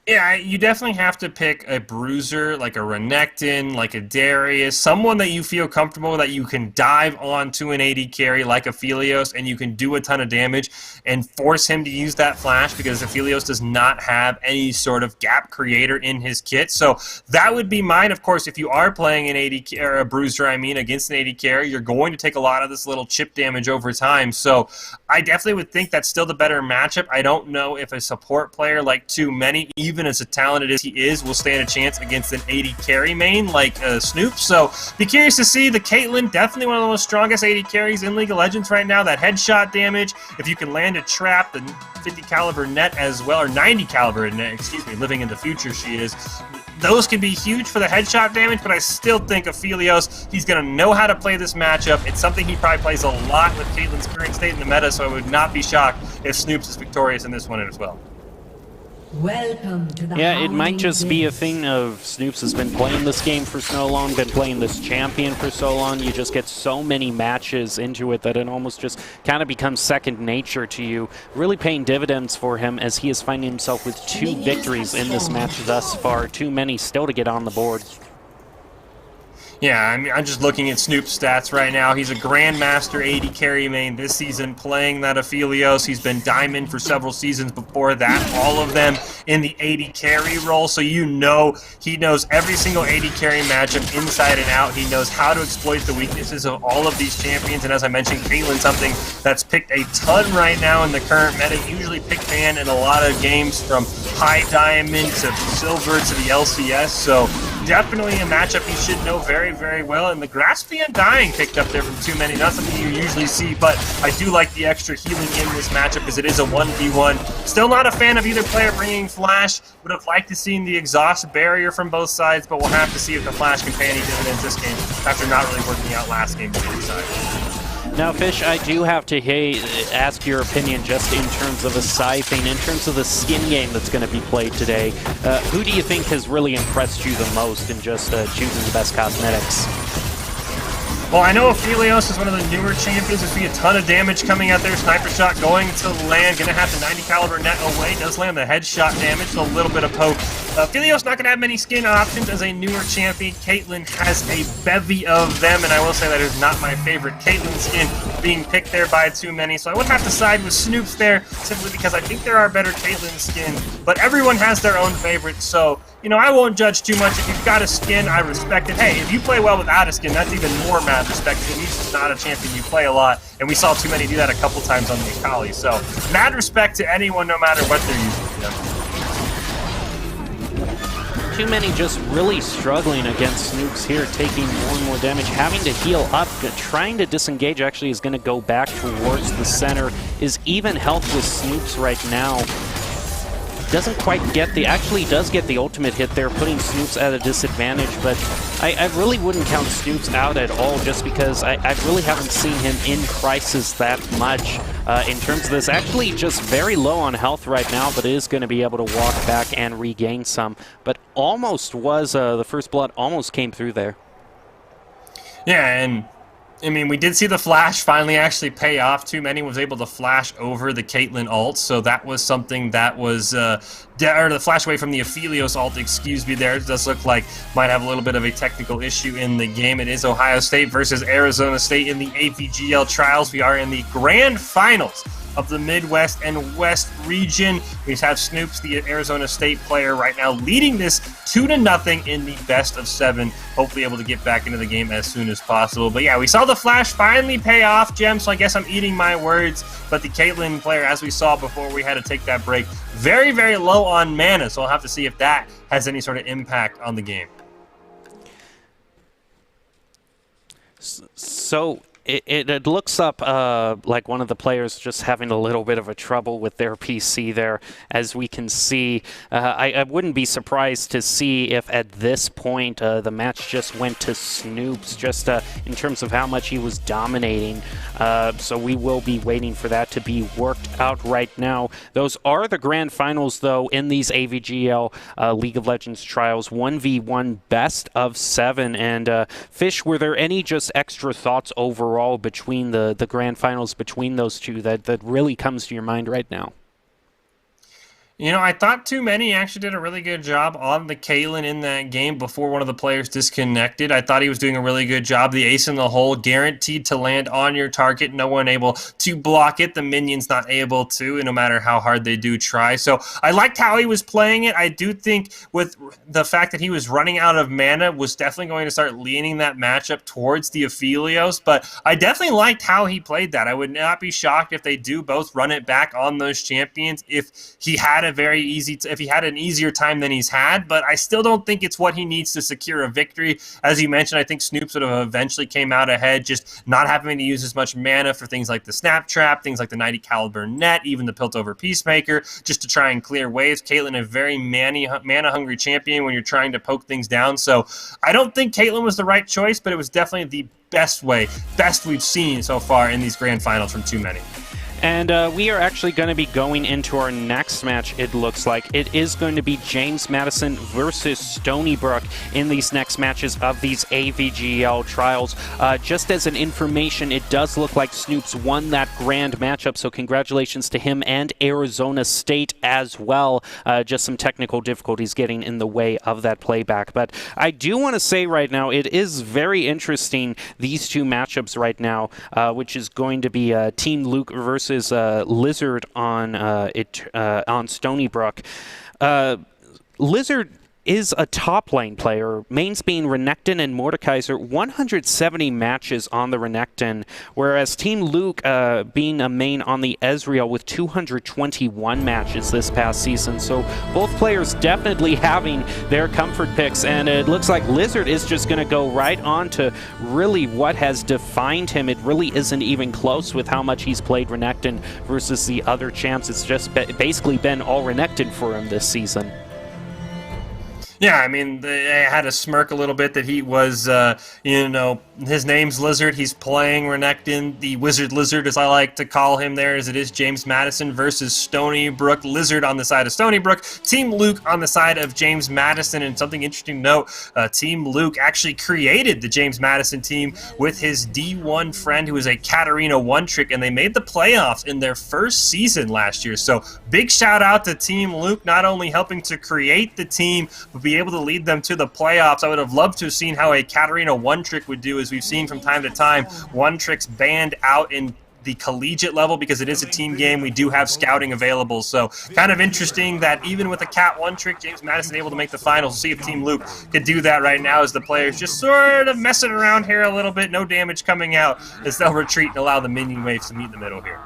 S2: Yeah, you definitely have to pick a bruiser, like a Renekton, like a Darius, someone that you feel comfortable that you can dive onto an AD carry like Aphelios, and you can do a ton of damage and force him to use that flash, because Aphelios does not have any sort of gap creator in his kit. So that would be mine. Of course, if you are playing an AD or a bruiser, against an AD carry, you're going to take a lot of this little chip damage over time. So I definitely would think that's still the better matchup. I don't know if a support player like Too Many, even as talented as he is, will stand a chance against an AD carry main like Snoop. So be curious to see. The Caitlyn, definitely one of the most strongest AD carries in League of Legends right now. That headshot damage, if you can land a trap, the 50 caliber net as well, or 90 caliber net, excuse me, living in the future she is. Those can be huge for the headshot damage, but I still think Aphelios, he's going to know how to play this matchup. It's something he probably plays a lot with Caitlyn's current state in the meta, so I would not be shocked if Snoops is victorious in this one as well.
S3: Welcome to the
S1: Yeah, it might just be a thing of Snoops has been playing this game for so long, been playing this champion for so long. You just get so many matches into it that it almost just kind of becomes second nature to you. Really paying dividends for him, as he is finding himself with 2 victories in this match thus far. Too many still to get on the board.
S2: Yeah, I mean, I'm just looking at Snoop's stats right now. He's a Grandmaster AD carry main this season, playing that Aphelios. He's been Diamond for several seasons before that, all of them in the AD carry role. So you know he knows every single AD carry matchup inside and out. He knows how to exploit the weaknesses of all of these champions. And as I mentioned, Caitlyn, something that's picked a ton right now in the current meta. Usually picked fan in a lot of games from high Diamond to Silver to the LCS. So definitely a matchup he should know very, very well. And the Grasp the Undying picked up there from Too Many. Not something you usually see, but I do like the extra healing in this matchup because it is a 1v1. Still not a fan of either player bringing Flash. Would have liked to see the exhaust barrier from both sides, but we'll have to see if the Flash can pay any dividends this game after not really working out last game for either side.
S1: Now, Fish, I do have to ask your opinion just in terms of a side thing, in terms of the skin game that's going to be played today. Who do you think has really impressed you the most in just choosing the best cosmetics?
S2: Well, I know Aphelios is one of the newer champions. There's going to be a ton of damage coming out there. Sniper shot going to land. Going to have the 90 caliber net away. Does land the headshot damage, so a little bit of poke. Aphelios not going to have many skin options as a newer champion. Caitlyn has a bevy of them, and I will say that is not my favorite Caitlyn skin being picked there by Too Many. So I would have to side with Snoops there simply because I think there are better Caitlyn skins, but everyone has their own favorite. So, you know, I won't judge too much. If you've got a skin, I respect it. Hey, if you play well without a skin, that's even more mad respect. He's just not a champion you play a lot, and we saw Too Many do that a couple times on the Akali. So, mad respect to anyone, no matter what they're using.
S1: Too Many just really struggling against Snoops here, taking more and more damage, having to heal up, trying to disengage. Actually is going to go back towards the center. Is even health with Snoops right now. Doesn't quite get actually does get the ultimate hit there, putting Snoops at a disadvantage, but I really wouldn't count Snoops out at all just because I really haven't seen him in Crisis that much in terms of this. Actually just very low on health right now, but is going to be able to walk back and regain some, but almost was, the first blood almost came through there.
S2: Yeah, and I mean, we did see the flash finally actually pay off. Too Many was able to flash over the Caitlyn ult, so that was something that was, or the flash away from the Aphelios ult, excuse me there. It does look like might have a little bit of a technical issue in the game. It is Ohio State versus Arizona State in the AVGL trials. We are in the grand finals of the Midwest and West region. We have Snoops, the Arizona State player, right now leading this 2-0 in the best of 7. Hopefully able to get back into the game as soon as possible. But yeah, we saw the flash finally pay off, Gem, so I guess I'm eating my words. But the Caitlyn player, as we saw before we had to take that break, very, very low on mana, so I'll have to see if that has any sort of impact on the game.
S1: So it looks up like one of the players just having a little bit of a trouble with their PC there, as we can see. I wouldn't be surprised to see if at this point the match just went to Snoops, just in terms of how much he was dominating. So we will be waiting for that to be worked out right now. Those are the grand finals, though, in these AVGL League of Legends trials, 1v1 best of 7. And Fish, were there any just extra thoughts overall between the grand finals between those two that really comes to your mind right now?
S2: You know, I thought Too Many actually did a really good job on the Caitlyn in that game before one of the players disconnected. I thought he was doing a really good job. The ace in the hole, guaranteed to land on your target. No one able to block it. The minions not able to, no matter how hard they do try. So I liked how he was playing it. I do think with the fact that he was running out of mana was definitely going to start leaning that matchup towards the Aphelios. But I definitely liked how he played that. I would not be shocked if they do both run it back on those champions if he had if he had an easier time than he's had, but I still don't think it's what he needs to secure a victory. As you mentioned, I think Snoops would have eventually came out ahead, just not having to use as much mana for things like the Snap Trap, things like the 90 caliber net, even the Piltover Peacemaker, just to try and clear waves. Caitlyn, a very mana-hungry champion when you're trying to poke things down, so I don't think Caitlyn was the right choice, but it was definitely the best we've seen so far in these grand finals from Too Many.
S1: And we are actually going to be going into our next match, it looks like. It is going to be James Madison versus Stony Brook in these next matches of these AVGL trials. Just as an information, it does look like Snoops won that grand matchup, so congratulations to him and Arizona State as well. Just some technical difficulties getting in the way of that playback. But I do want to say right now, it is very interesting, these two matchups right now, which is going to be Team Luke versus Lizard on Stony Brook. Lizard is a top lane player, mains being Renekton and Mordekaiser, 170 matches on the Renekton, whereas Team Luke being a main on the Ezreal with 221 matches this past season. So both players definitely having their comfort picks, and it looks like Lizard is just going to go right on to really what has defined him. It really isn't even close with how much he's played Renekton versus the other champs. It's just basically been all Renekton for him this season.
S2: Yeah, I mean, I had to smirk a little bit that he was, his name's Lizard. He's playing Renekton, the Wizard Lizard, as I like to call him there, as it is James Madison versus Stony Brook. Lizard on the side of Stony Brook, Team Luke on the side of James Madison. And something interesting to note, Team Luke actually created the James Madison team with his D1 friend who is a Katarina one-trick, and they made the playoffs in their first season last year. So big shout out to Team Luke, not only helping to create the team, but be able to lead them to the playoffs. I would have loved to have seen how a Katarina one-trick would do, as we've seen from time to time. One-tricks banned out in the collegiate level because it is a team game. We do have scouting available, so kind of interesting that even with a Cat one-trick, James Madison able to make the finals. See if Team Luke could do that right now as the players just sort of messing around here a little bit. No damage coming out as they'll retreat and allow the minion waves to meet in the middle here.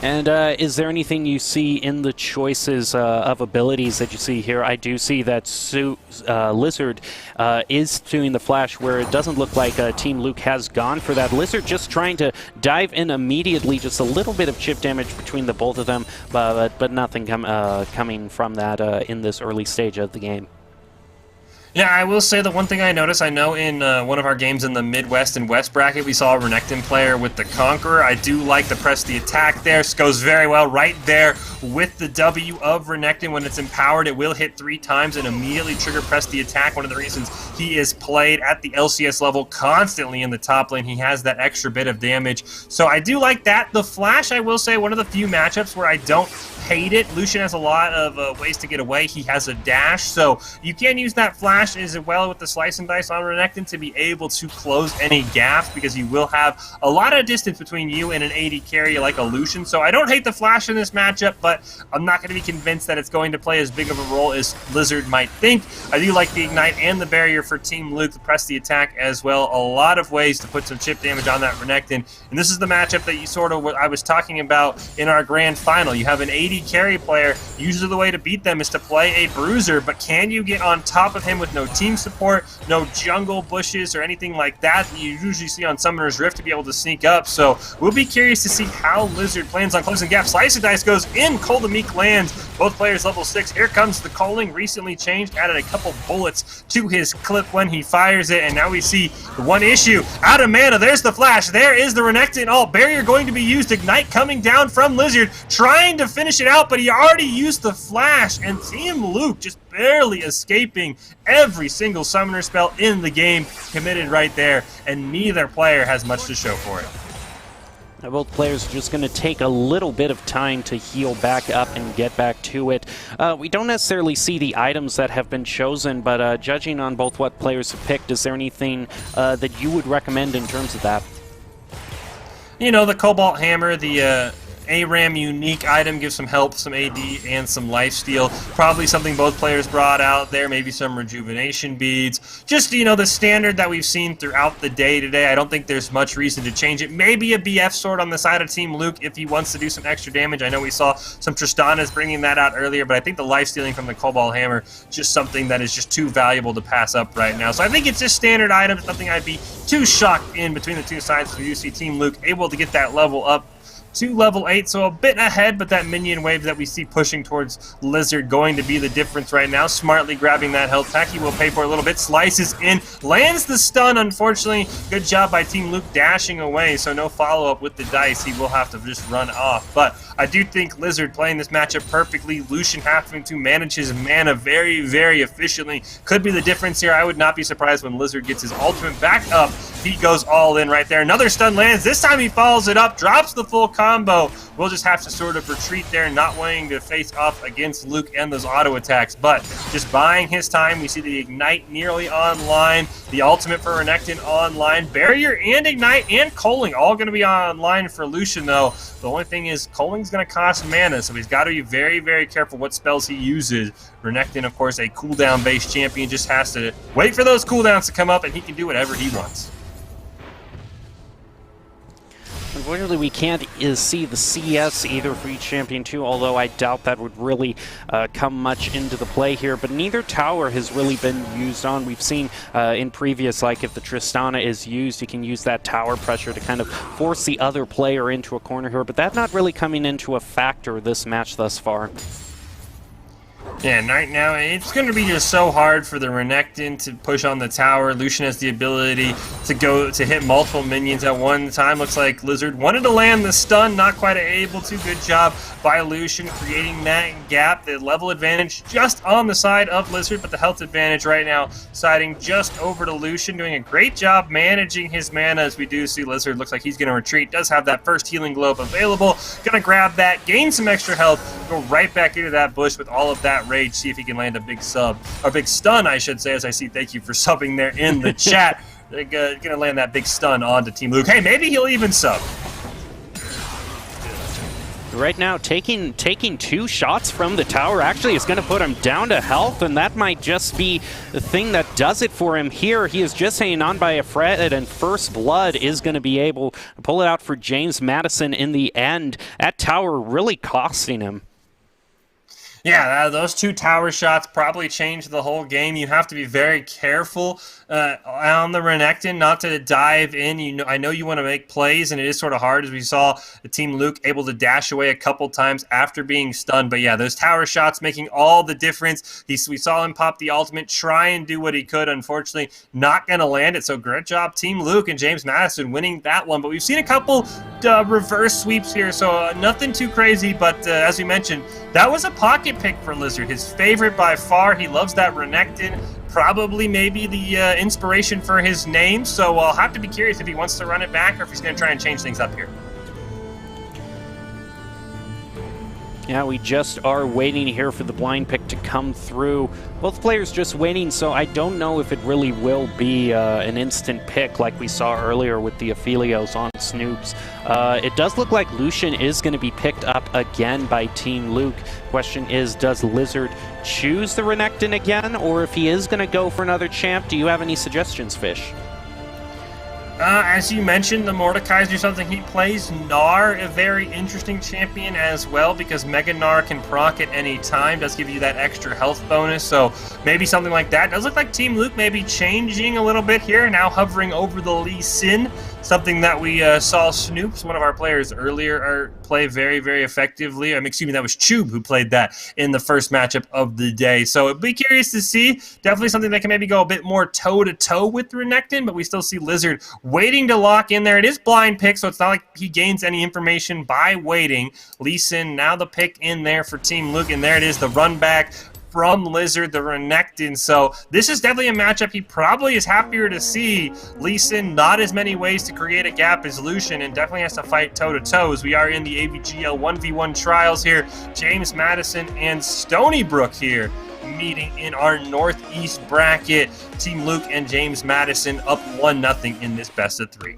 S1: And is there anything you see in the choices of abilities that you see here? I do see that Lizard is doing the flash, where it doesn't look like Team Luke has gone for that. Lizard just trying to dive in immediately, just a little bit of chip damage between the both of them, but nothing coming from that in this early stage of the game.
S2: Yeah, I will say the one thing I noticed, I know in one of our games in the Midwest and West bracket, we saw a Renekton player with the Conqueror. I do like the press the attack there. Goes very well right there with the W of Renekton. When it's empowered, it will hit 3 times and immediately trigger press the attack. One of the reasons he is played at the LCS level constantly in the top lane. He has that extra bit of damage. So I do like that. The Flash, I will say, one of the few matchups where I don't hate it. Lucian has a lot of ways to get away. He has a dash, so you can use that flash as well with the slice and dice on Renekton to be able to close any gaps, because you will have a lot of distance between you and an AD carry like a Lucian. So I don't hate the flash in this matchup, but I'm not going to be convinced that it's going to play as big of a role as Lizard might think. I do like the Ignite and the barrier for Team Luke to press the attack as well. A lot of ways to put some chip damage on that Renekton, and this is the matchup that you sort of, I was talking about in our grand final. You have an AD carry player. Usually the way to beat them is to play a bruiser, but can you get on top of him with no team support, no jungle bushes or anything like that you usually see on Summoner's Rift to be able to sneak up? So we'll be curious to see how Lizard plans on closing gaps. Slice and Dice goes in, Cole the Meek lands, both players level 6. Here comes the calling, recently changed, added a couple bullets to his clip when he fires it, and now we see the one issue, out of mana. There's the flash, there is the Renekton ult, barrier going to be used, Ignite coming down from Lizard, trying to finish it out, but he already used the flash, and Team Luke just barely escaping every single summoner spell in the game, committed right there, and neither player has much to show for it.
S1: Both players are just going to take a little bit of time to heal back up and get back to it. We don't necessarily see the items that have been chosen, but judging on both what players have picked, is there anything that you would recommend in terms of that?
S2: You know, the Cobalt Hammer, the ARAM unique item, gives some help, some AD, and some lifesteal. Probably something both players brought out there. Maybe some rejuvenation beads. Just, you know, the standard that we've seen throughout the day today. I don't think there's much reason to change it. Maybe a BF sword on the side of Team Luke if he wants to do some extra damage. I know we saw some Tristanas bringing that out earlier, but I think the lifestealing from the Cobalt Hammer just something that is just too valuable to pass up right now. So I think it's just standard items. Nothing I'd be too shocked in between the two sides. We do see Team Luke able to get that level up to level 8, so a bit ahead, but that minion wave that we see pushing towards Lizard going to be the difference right now. Smartly grabbing that health pack. He will pay for a little bit. Slices in, lands the stun, unfortunately. Good job by Team Luke dashing away, so no follow-up with the dice. He will have to just run off, but I do think Lizard playing this matchup perfectly. Lucian having to manage his mana very, very efficiently could be the difference here. I would not be surprised when Lizard gets his ultimate back up. He goes all in right there. Another stun lands. This time he follows it up, drops the full combo. We'll just have to sort of retreat there, not wanting to face off against Luke and those auto attacks, but just buying his time. We see the Ignite nearly online, the ultimate for Renekton online, Barrier and Ignite and Culling all going to be online for Lucian, though. The only thing is Culling's going to cost mana, so he's got to be very, very careful what spells he uses. Renekton, of course, a cooldown-based champion, just has to wait for those cooldowns to come up, and he can do whatever he wants.
S1: Unfortunately, we can't see the CS either for each champion too, although I doubt that would really come much into the play here. But neither tower has really been used on. We've seen in previous, like if the Tristana is used, you can use that tower pressure to kind of force the other player into a corner here. But that's not really coming into a factor this match thus far.
S2: Yeah, and right now it's going to be just so hard for the Renekton to push on the tower. Lucian has the ability to hit multiple minions at one time. Looks like Lizard wanted to land the stun, not quite able to. Good job by Lucian creating that gap. The level advantage just on the side of Lizard, but the health advantage right now siding just over to Lucian, doing a great job managing his mana. As we do see Lizard looks like he's going to retreat, does have that first healing globe available. Going to grab that, gain some extra health, go right back into that bush with all of that rage, see if he can land a big sub, or big stun, I should say, as I see. Thank you for subbing there in the chat. They're gonna land that big stun onto Team Luke. Hey, maybe he'll even sub.
S1: Right now, taking 2 shots from the tower actually is going to put him down to health, and that might just be the thing that does it for him here. He is just hanging on by a thread, and First Blood is going to be able to pull it out for James Madison in the end. That tower really costing him.
S2: Yeah, those 2 tower shots probably changed the whole game. You have to be very careful on the Renekton not to dive in. I know you want to make plays, and it is sort of hard, as we saw the Team Luke able to dash away a couple times after being stunned. But yeah, those tower shots making all the difference. We saw him pop the ultimate, try and do what he could. Unfortunately, not going to land it. So great job, Team Luke and James Madison winning that one. But we've seen a couple reverse sweeps here, so nothing too crazy. But as we mentioned, that was a pocket pick for Lizard. His favorite by far. He loves that Renekton. Probably maybe the inspiration for his name. So I'll have to be curious if he wants to run it back or if he's going to try and change things up here.
S1: Yeah, we just are waiting here for the blind pick to come through. Both players just waiting, so I don't know if it really will be an instant pick like we saw earlier with the Aphelios on Snoops. It does look like Lucian is going to be picked up again by Team Luke. Question is, does Lizard choose the Renekton again, or if he is going to go for another champ? Do you have any suggestions, Fish?
S2: As you mentioned, the Mordekaiser is something he plays. Gnar, a very interesting champion as well, because Mega Gnar can proc at any time, does give you that extra health bonus, so maybe something like that. Does look like Team Luke may be changing a little bit here, now hovering over the Lee Sin, something that we saw Snoops, one of our players earlier, play very, very effectively. Excuse me, that was Chube who played that in the first matchup of the day. So it'd be curious to see. Definitely something that can maybe go a bit more toe-to-toe with Renekton, but we still see Lizard waiting to lock in there. It is blind pick, so it's not like he gains any information by waiting. Lee Sin, now the pick in there for Team Luke, and there it is, the run back from Lizard, the Renekton. So this is definitely a matchup he probably is happier to see. Lee Sin, not as many ways to create a gap as Lucian, and definitely has to fight toe-to-toe as we are in the AVGL 1v1 trials here. James Madison and Stony Brook here meeting in our northeast bracket. Team Luke and James Madison up 1-0 in this best of 3.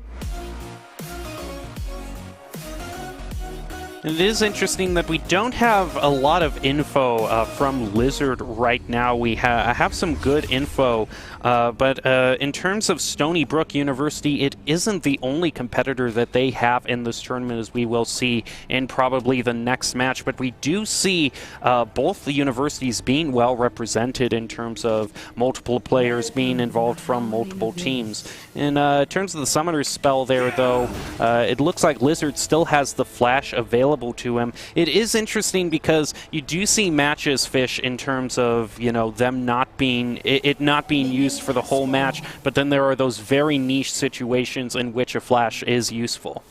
S1: It is interesting that we don't have a lot of info from Lizard right now. We have some good info, but in terms of Stony Brook University, it isn't the only competitor that they have in this tournament, as we will see in probably the next match. But we do see both the universities being well represented in terms of multiple players being involved from multiple teams. In terms of the Summoner's spell there, though, it looks like Lizard still has the Flash available to him. It is interesting because you do see matches, Fish, in terms of, you know, them not being it not being used for the whole match, but then there are those very niche situations in which a Flash is useful.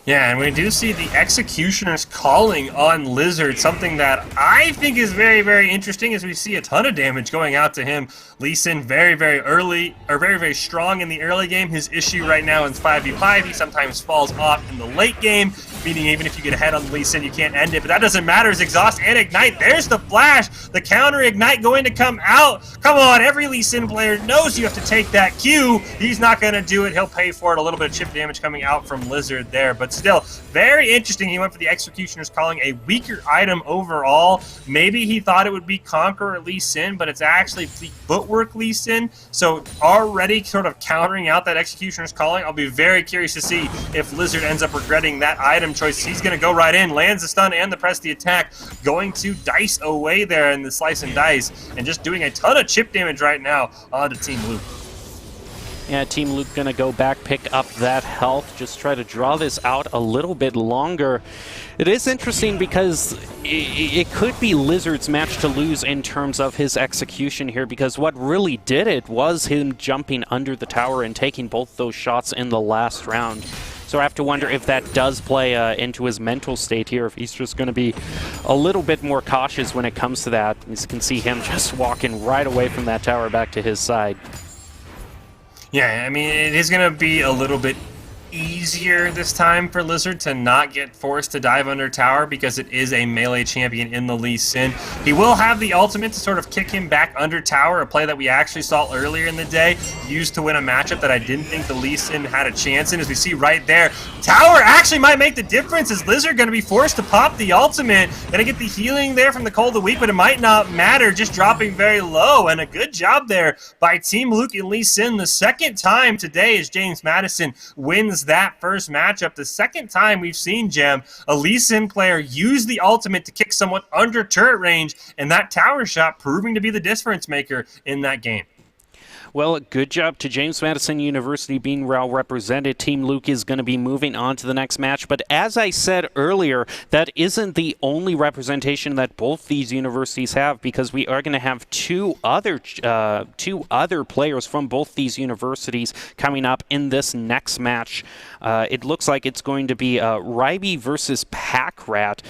S2: Yeah, and we do see the Executioner's calling on Lizard, something that I think is very, very interesting, as we see a ton of damage going out to him. Lee Sin very, very early, or very, very strong in the early game. His issue right now is 5v5. He sometimes falls off in the late game, meaning even if you get ahead on Lee Sin, you can't end it. But that doesn't matter. His Exhaust and Ignite, there's the Flash. The counter Ignite going to come out. Come on, every Lee Sin player knows you have to take that Q. He's not going to do it. He'll pay for it. A little bit of chip damage coming out from Lizard there, but still, very interesting. He went for the Executioner's calling, a weaker item overall. Maybe he thought it would be Conqueror Lee Sin, but it's actually the Footwork Lee Sin. So already sort of countering out that Executioner's calling. I'll be very curious to see if Lizard ends up regretting that item choice. He's going to go right in, lands the stun and the press the attack, going to dice away there in the slice and dice, and just doing a ton of chip damage right now onto Team Luke.
S1: Yeah, Team Luke going to go back, pick up that health, just try to draw this out a little bit longer. It is interesting because it could be Lizard's match to lose in terms of his execution here, because what really did it was him jumping under the tower and taking both those shots in the last round. So I have to wonder if that does play into his mental state here, if he's just going to be a little bit more cautious when it comes to that. You can see him just walking right away from that tower back to his side.
S2: Yeah, I mean, it is going to be a little bit easier this time for Lizard to not get forced to dive under tower, because it is a melee champion in the Lee Sin. He will have the ultimate to sort of kick him back under tower, a play that we actually saw earlier in the day, used to win a matchup that I didn't think the Lee Sin had a chance in. As we see right there, tower actually might make the difference. Is Lizard going to be forced to pop the ultimate? Going to get the healing there from the Cold of the Week, but it might not matter, just dropping very low. And a good job there by Team Luke and Lee Sin. The second time today as James Madison wins that first matchup. The second time we've seen, Gem, a Lee Sin player use the ultimate to kick someone under turret range, and that tower shot proving to be the difference maker in that game.
S1: Well, good job to James Madison University being well represented. Team Luke is going to be moving on to the next match. But as I said earlier, that isn't the only representation that both these universities have, because we are going to have two other players from both these universities coming up in this next match. It looks like it's going to be Ryby versus Packrat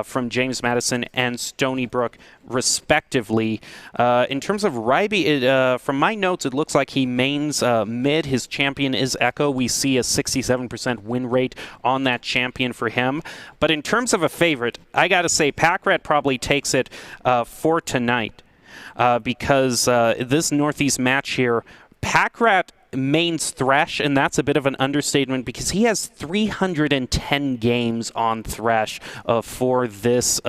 S1: from James Madison and Stony Brook, respectively. In terms of Ryby, from my notes, it looks like he mains mid. His champion is Echo. We see a 67% win rate on that champion for him. But in terms of a favorite, I got to say Packrat probably takes it for tonight, because this Northeast match here, Packrat mains Thresh, and that's a bit of an understatement because he has 310 games on Thresh for this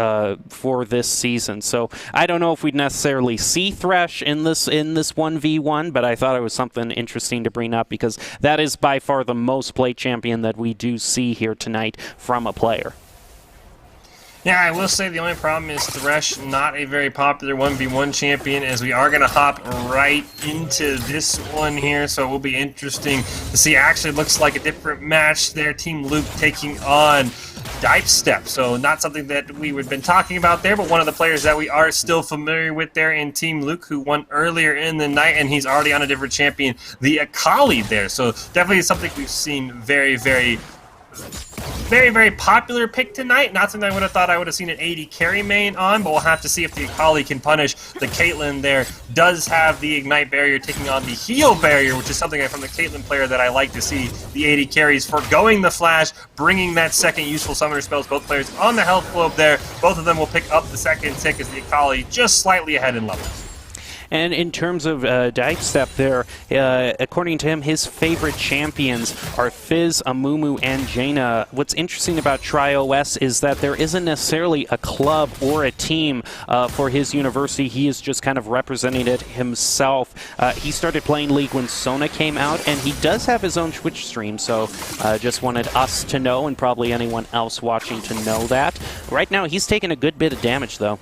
S1: season. So I don't know if we'd necessarily see Thresh in this 1v1, but I thought it was something interesting to bring up because that is by far the most played champion that we do see here tonight from a player.
S2: Yeah, I will say the only problem is Thresh, not a very popular 1v1 champion, as we are going to hop right into this one here, so it will be interesting to see. Actually looks like a different match there. Team Luke taking on Dive Step, so not something that we've been talking about there, but one of the players that we are still familiar with there in Team Luke, who won earlier in the night, and he's already on a different champion, the Akali there. So definitely something we've seen very, very popular pick tonight. Not something I would have thought I would have seen an AD carry main on, but we'll have to see if the Akali can punish. The Caitlyn there does have the Ignite barrier taking on the heal barrier, which is something from the Caitlyn player that I like to see. The AD carries forgoing the flash, bringing that second useful summoner spells. Both players on the health globe there. Both of them will pick up the second tick as the Akali just slightly ahead in levels.
S1: And in terms of Dipestep there, according to him, his favorite champions are Fizz, Amumu, and Jaina. What's interesting about Tri-OS is that there isn't necessarily a club or a team for his university. He is just kind of representing it himself. He started playing League when Sona came out, and he does have his own Twitch stream, so just wanted us to know, and probably anyone else watching to know that. Right now, he's taking a good bit of damage, though.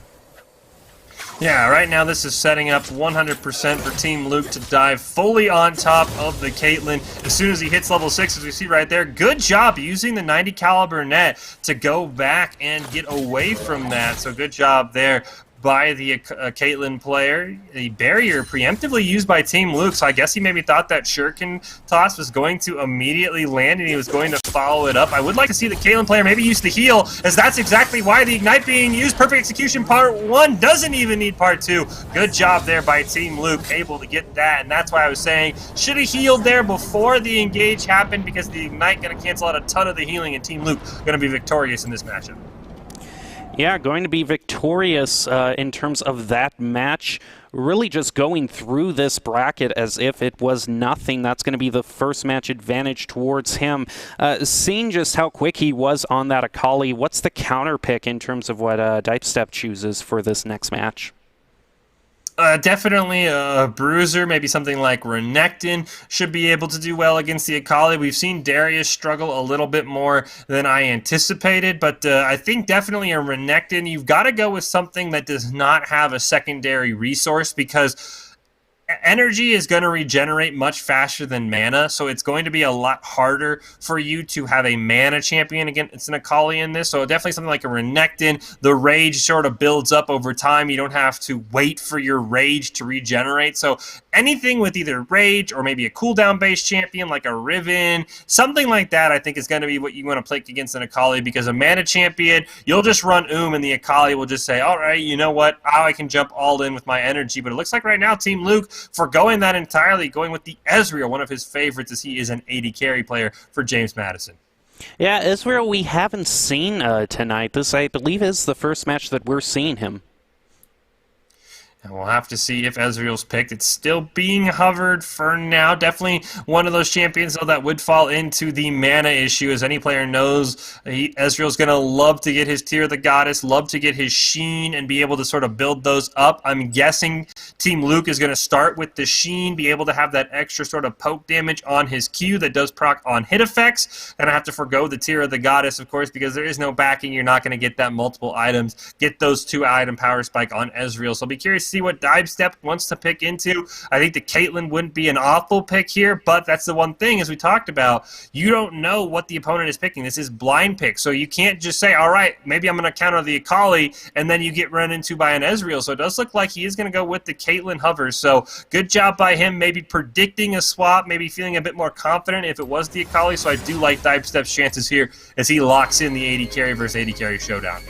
S2: Yeah, right now this is setting up 100% for Team Luke to dive fully on top of the Caitlyn as soon as he hits level 6, as we see right there. Good job using the 90 caliber net to go back and get away from that, so good job there by the Caitlyn player. The barrier preemptively used by Team Luke, so I guess he maybe thought that shuriken toss was going to immediately land and he was going to follow it up. I would like to see the Caitlyn player maybe use the heal, as that's exactly why the Ignite being used. Perfect execution part 1 doesn't even need part 2. Good job there by Team Luke, able to get that, and that's why I was saying should have healed there before the engage happened, because the Ignite going to cancel out a ton of the healing, and Team Luke going to be victorious in this matchup.
S1: Yeah, going to be victorious in terms of that match. Really just going through this bracket as if it was nothing. That's going to be the first match advantage towards him. Seeing just how quick he was on that Akali, what's the counter pick in terms of what Dipestep chooses for this next match?
S2: Definitely a bruiser, maybe something like Renekton should be able to do well against the Akali. We've seen Darius struggle a little bit more than I anticipated, but I think definitely a Renekton. You've got to go with something that does not have a secondary resource, because energy is going to regenerate much faster than mana, so it's going to be a lot harder for you to have a mana champion against an Akali in this. So definitely something like a Renekton. The rage sort of builds up over time. You don't have to wait for your rage to regenerate. So anything with either rage or maybe a cooldown-based champion like a Riven, something like that, I think is going to be what you want to play against an Akali, because a mana champion, you'll just run and the Akali will just say, all right, you know what, I can jump all in with my energy. But it looks like right now Team Luke forgoing that entirely, going with the Ezreal, one of his favorites, as he is an 80 carry player for James Madison.
S1: Yeah, Ezreal we haven't seen tonight. This, I believe, is the first match that we're seeing him.
S2: And we'll have to see if Ezreal's picked. It's still being hovered for now. Definitely one of those champions, though, that would fall into the mana issue. As any player knows, Ezreal's going to love to get his Tear of the Goddess, love to get his Sheen, and be able to sort of build those up. I'm guessing Team Luke is going to start with the Sheen, be able to have that extra sort of poke damage on his Q that does proc on hit effects. Going to have to forgo the Tear of the Goddess, of course, because there is no backing. You're not going to get that multiple items. Get those 2-item power spike on Ezreal. So I'll be curious to see what Dipestep wants to pick into. I think the Caitlyn wouldn't be an awful pick here, but that's the one thing, as we talked about, you don't know what the opponent is picking. This is blind pick, so you can't just say, all right, maybe I'm going to counter the Akali, and then you get run into by an Ezreal. So it does look like he is going to go with the Caitlyn hover. So good job by him, maybe predicting a swap, maybe feeling a bit more confident if it was the Akali. So I do like Dipestep's chances here as he locks in the 80 carry versus 80 carry showdown.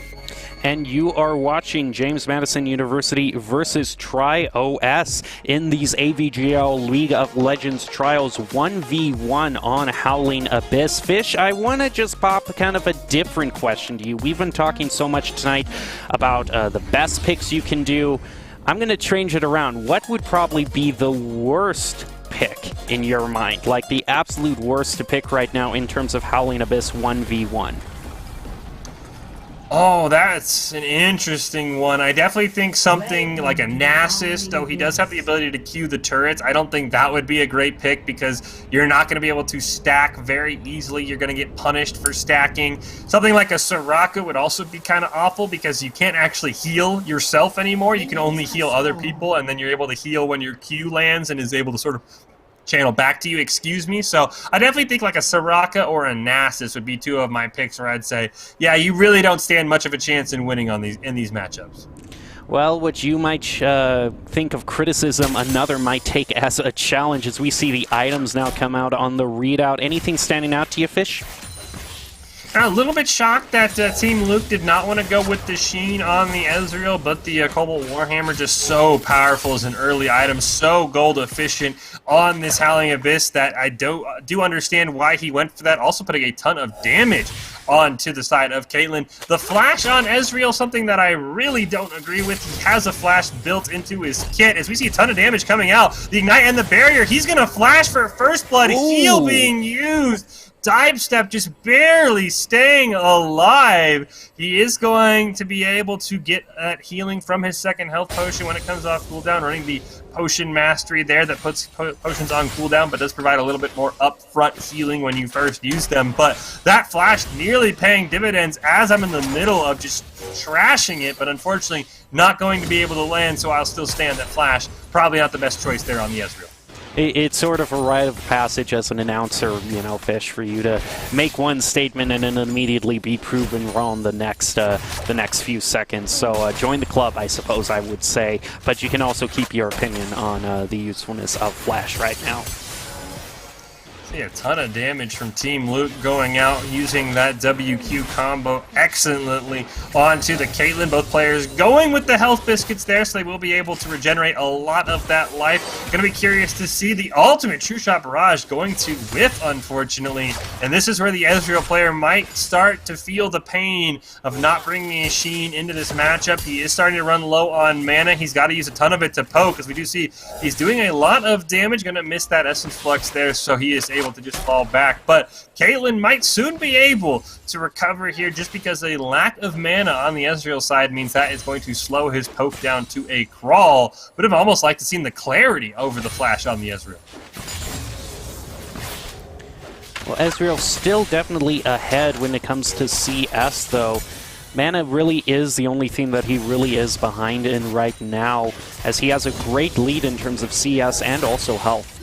S1: And you are watching James Madison University versus Tri-OS in these AVGL League of Legends Trials 1v1 on Howling Abyss. Fish, I want to just pop kind of a different question to you. We've been talking so much tonight about the best picks you can do. I'm going to change it around. What would probably be the worst pick in your mind? Like the absolute worst to pick right now in terms of Howling Abyss 1v1?
S2: Oh, that's an interesting one. I definitely think something like a Nasus, though he does have the ability to queue the turrets. I don't think that would be a great pick, because you're not going to be able to stack very easily. You're going to get punished for stacking. Something like a Soraka would also be kind of awful, because you can't actually heal yourself anymore. You can only heal other people, and then you're able to heal when your Q lands and is able to sort of channel back to you, excuse me. So I definitely think like a Soraka or a Nasus would be two of my picks where I'd say, yeah, you really don't stand much of a chance in winning on these matchups.
S1: Well, what you might think of criticism, another might take as a challenge, as we see the items now come out on the readout. Anything standing out to you, Fish?
S2: A little bit shocked that Team Luke did not want to go with the Sheen on the Ezreal, but the Cobalt Warhammer just so powerful as an early item, so gold efficient on this Howling Abyss that I do understand why he went for that. Also putting a ton of damage onto the side of Caitlyn. The flash on Ezreal, something that I really don't agree with. He has a flash built into his kit. As we see a ton of damage coming out, the Ignite and the barrier, he's going to flash for first blood.
S1: Ooh.
S2: Heal being used. Dive Step just barely staying alive. He is going to be able to get that healing from his second health potion when it comes off cooldown, running the Potion Mastery there that puts potions on cooldown, but does provide a little bit more upfront healing when you first use them. But that flash nearly paying dividends as I'm in the middle of just trashing it, but unfortunately not going to be able to land, so I'll still stand that flash. Probably not the best choice there on the Ezreal.
S1: It's sort of a rite of passage as an announcer, Fish, for you to make one statement and then immediately be proven wrong the next few seconds. So join the club, I suppose I would say. But you can also keep your opinion on the usefulness of Flash right now.
S2: See a ton of damage from Team Luke going out using that WQ combo excellently onto the Caitlyn. Both players going with the health biscuits there, so they will be able to regenerate a lot of that life. Gonna be curious to see the ultimate True Shot Barrage going to whiff, unfortunately. And this is where the Ezreal player might start to feel the pain of not bringing a Sheen into this matchup. He is starting to run low on mana. He's got to use a ton of it to poke, as we do see he's doing a lot of damage. Gonna miss that Essence Flux there, so he is able to just fall back. But Caitlyn might soon be able to recover here, just because a lack of mana on the Ezreal side means that is going to slow his poke down to a crawl. Would have almost liked to see the clarity over the flash on the Ezreal.
S1: Well, Ezreal still definitely ahead when it comes to CS, though. Mana really is the only thing that he really is behind in right now, as he has a great lead in terms of CS and also health.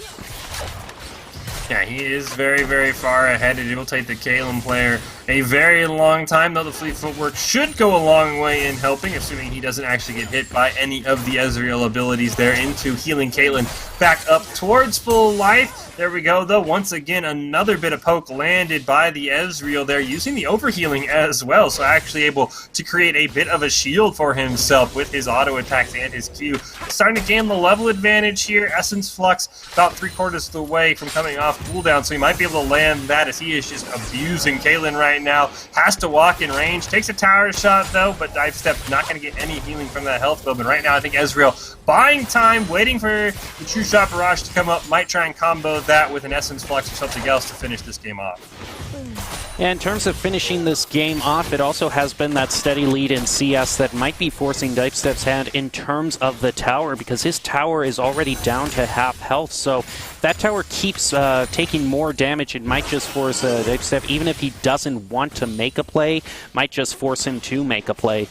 S2: Yeah, he is very, very far ahead. It will take the Caitlyn player a very long time, though the Fleet Footwork should go a long way in helping, assuming he doesn't actually get hit by any of the Ezreal abilities there, into healing Caitlyn back up towards full life. There we go, though. Once again, another bit of poke landed by the Ezreal there, using the overhealing as well, so actually able to create a bit of a shield for himself with his auto attacks and his Q. Starting to gain the level advantage here. Essence Flux about 3/4 of the way from coming off cooldown, so he might be able to land that, as he is just abusing Caitlyn right now. Has to walk in range. Takes a tower shot, though, but Dive Step not going to get any healing from that health build. But right now, I think Ezreal buying time, waiting for the True Shot Barrage to come up. Might try and combo that with an Essence Flux or something else to finish this game off.
S1: Yeah, in terms of finishing this game off, it also has been that steady lead in CS that might be forcing Dive Step's hand in terms of the tower, because his tower is already down to half health. So if that tower keeps taking more damage, it might just force Dive Step, even if he doesn't want to make a play, might just force him to make a play.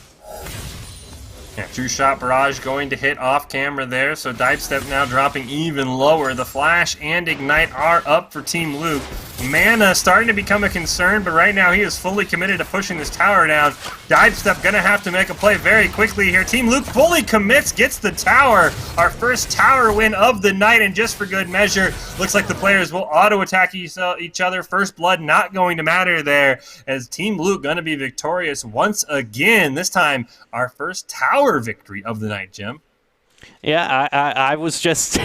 S2: Yeah, True Shot Barrage going to hit off camera there, so Dive Step now dropping even lower. The Flash and Ignite are up for Team Luke. Mana starting to become a concern, but right now he is fully committed to pushing this tower down. Dive Step gonna have to make a play very quickly here. Team Luke fully commits, gets the tower. Our first tower win of the night, and just for good measure, looks like the players will auto-attack each other. First blood not going to matter there, as Team Luke gonna be victorious once again. This time, our first tower victory of the night, Jim.
S1: Yeah, I was just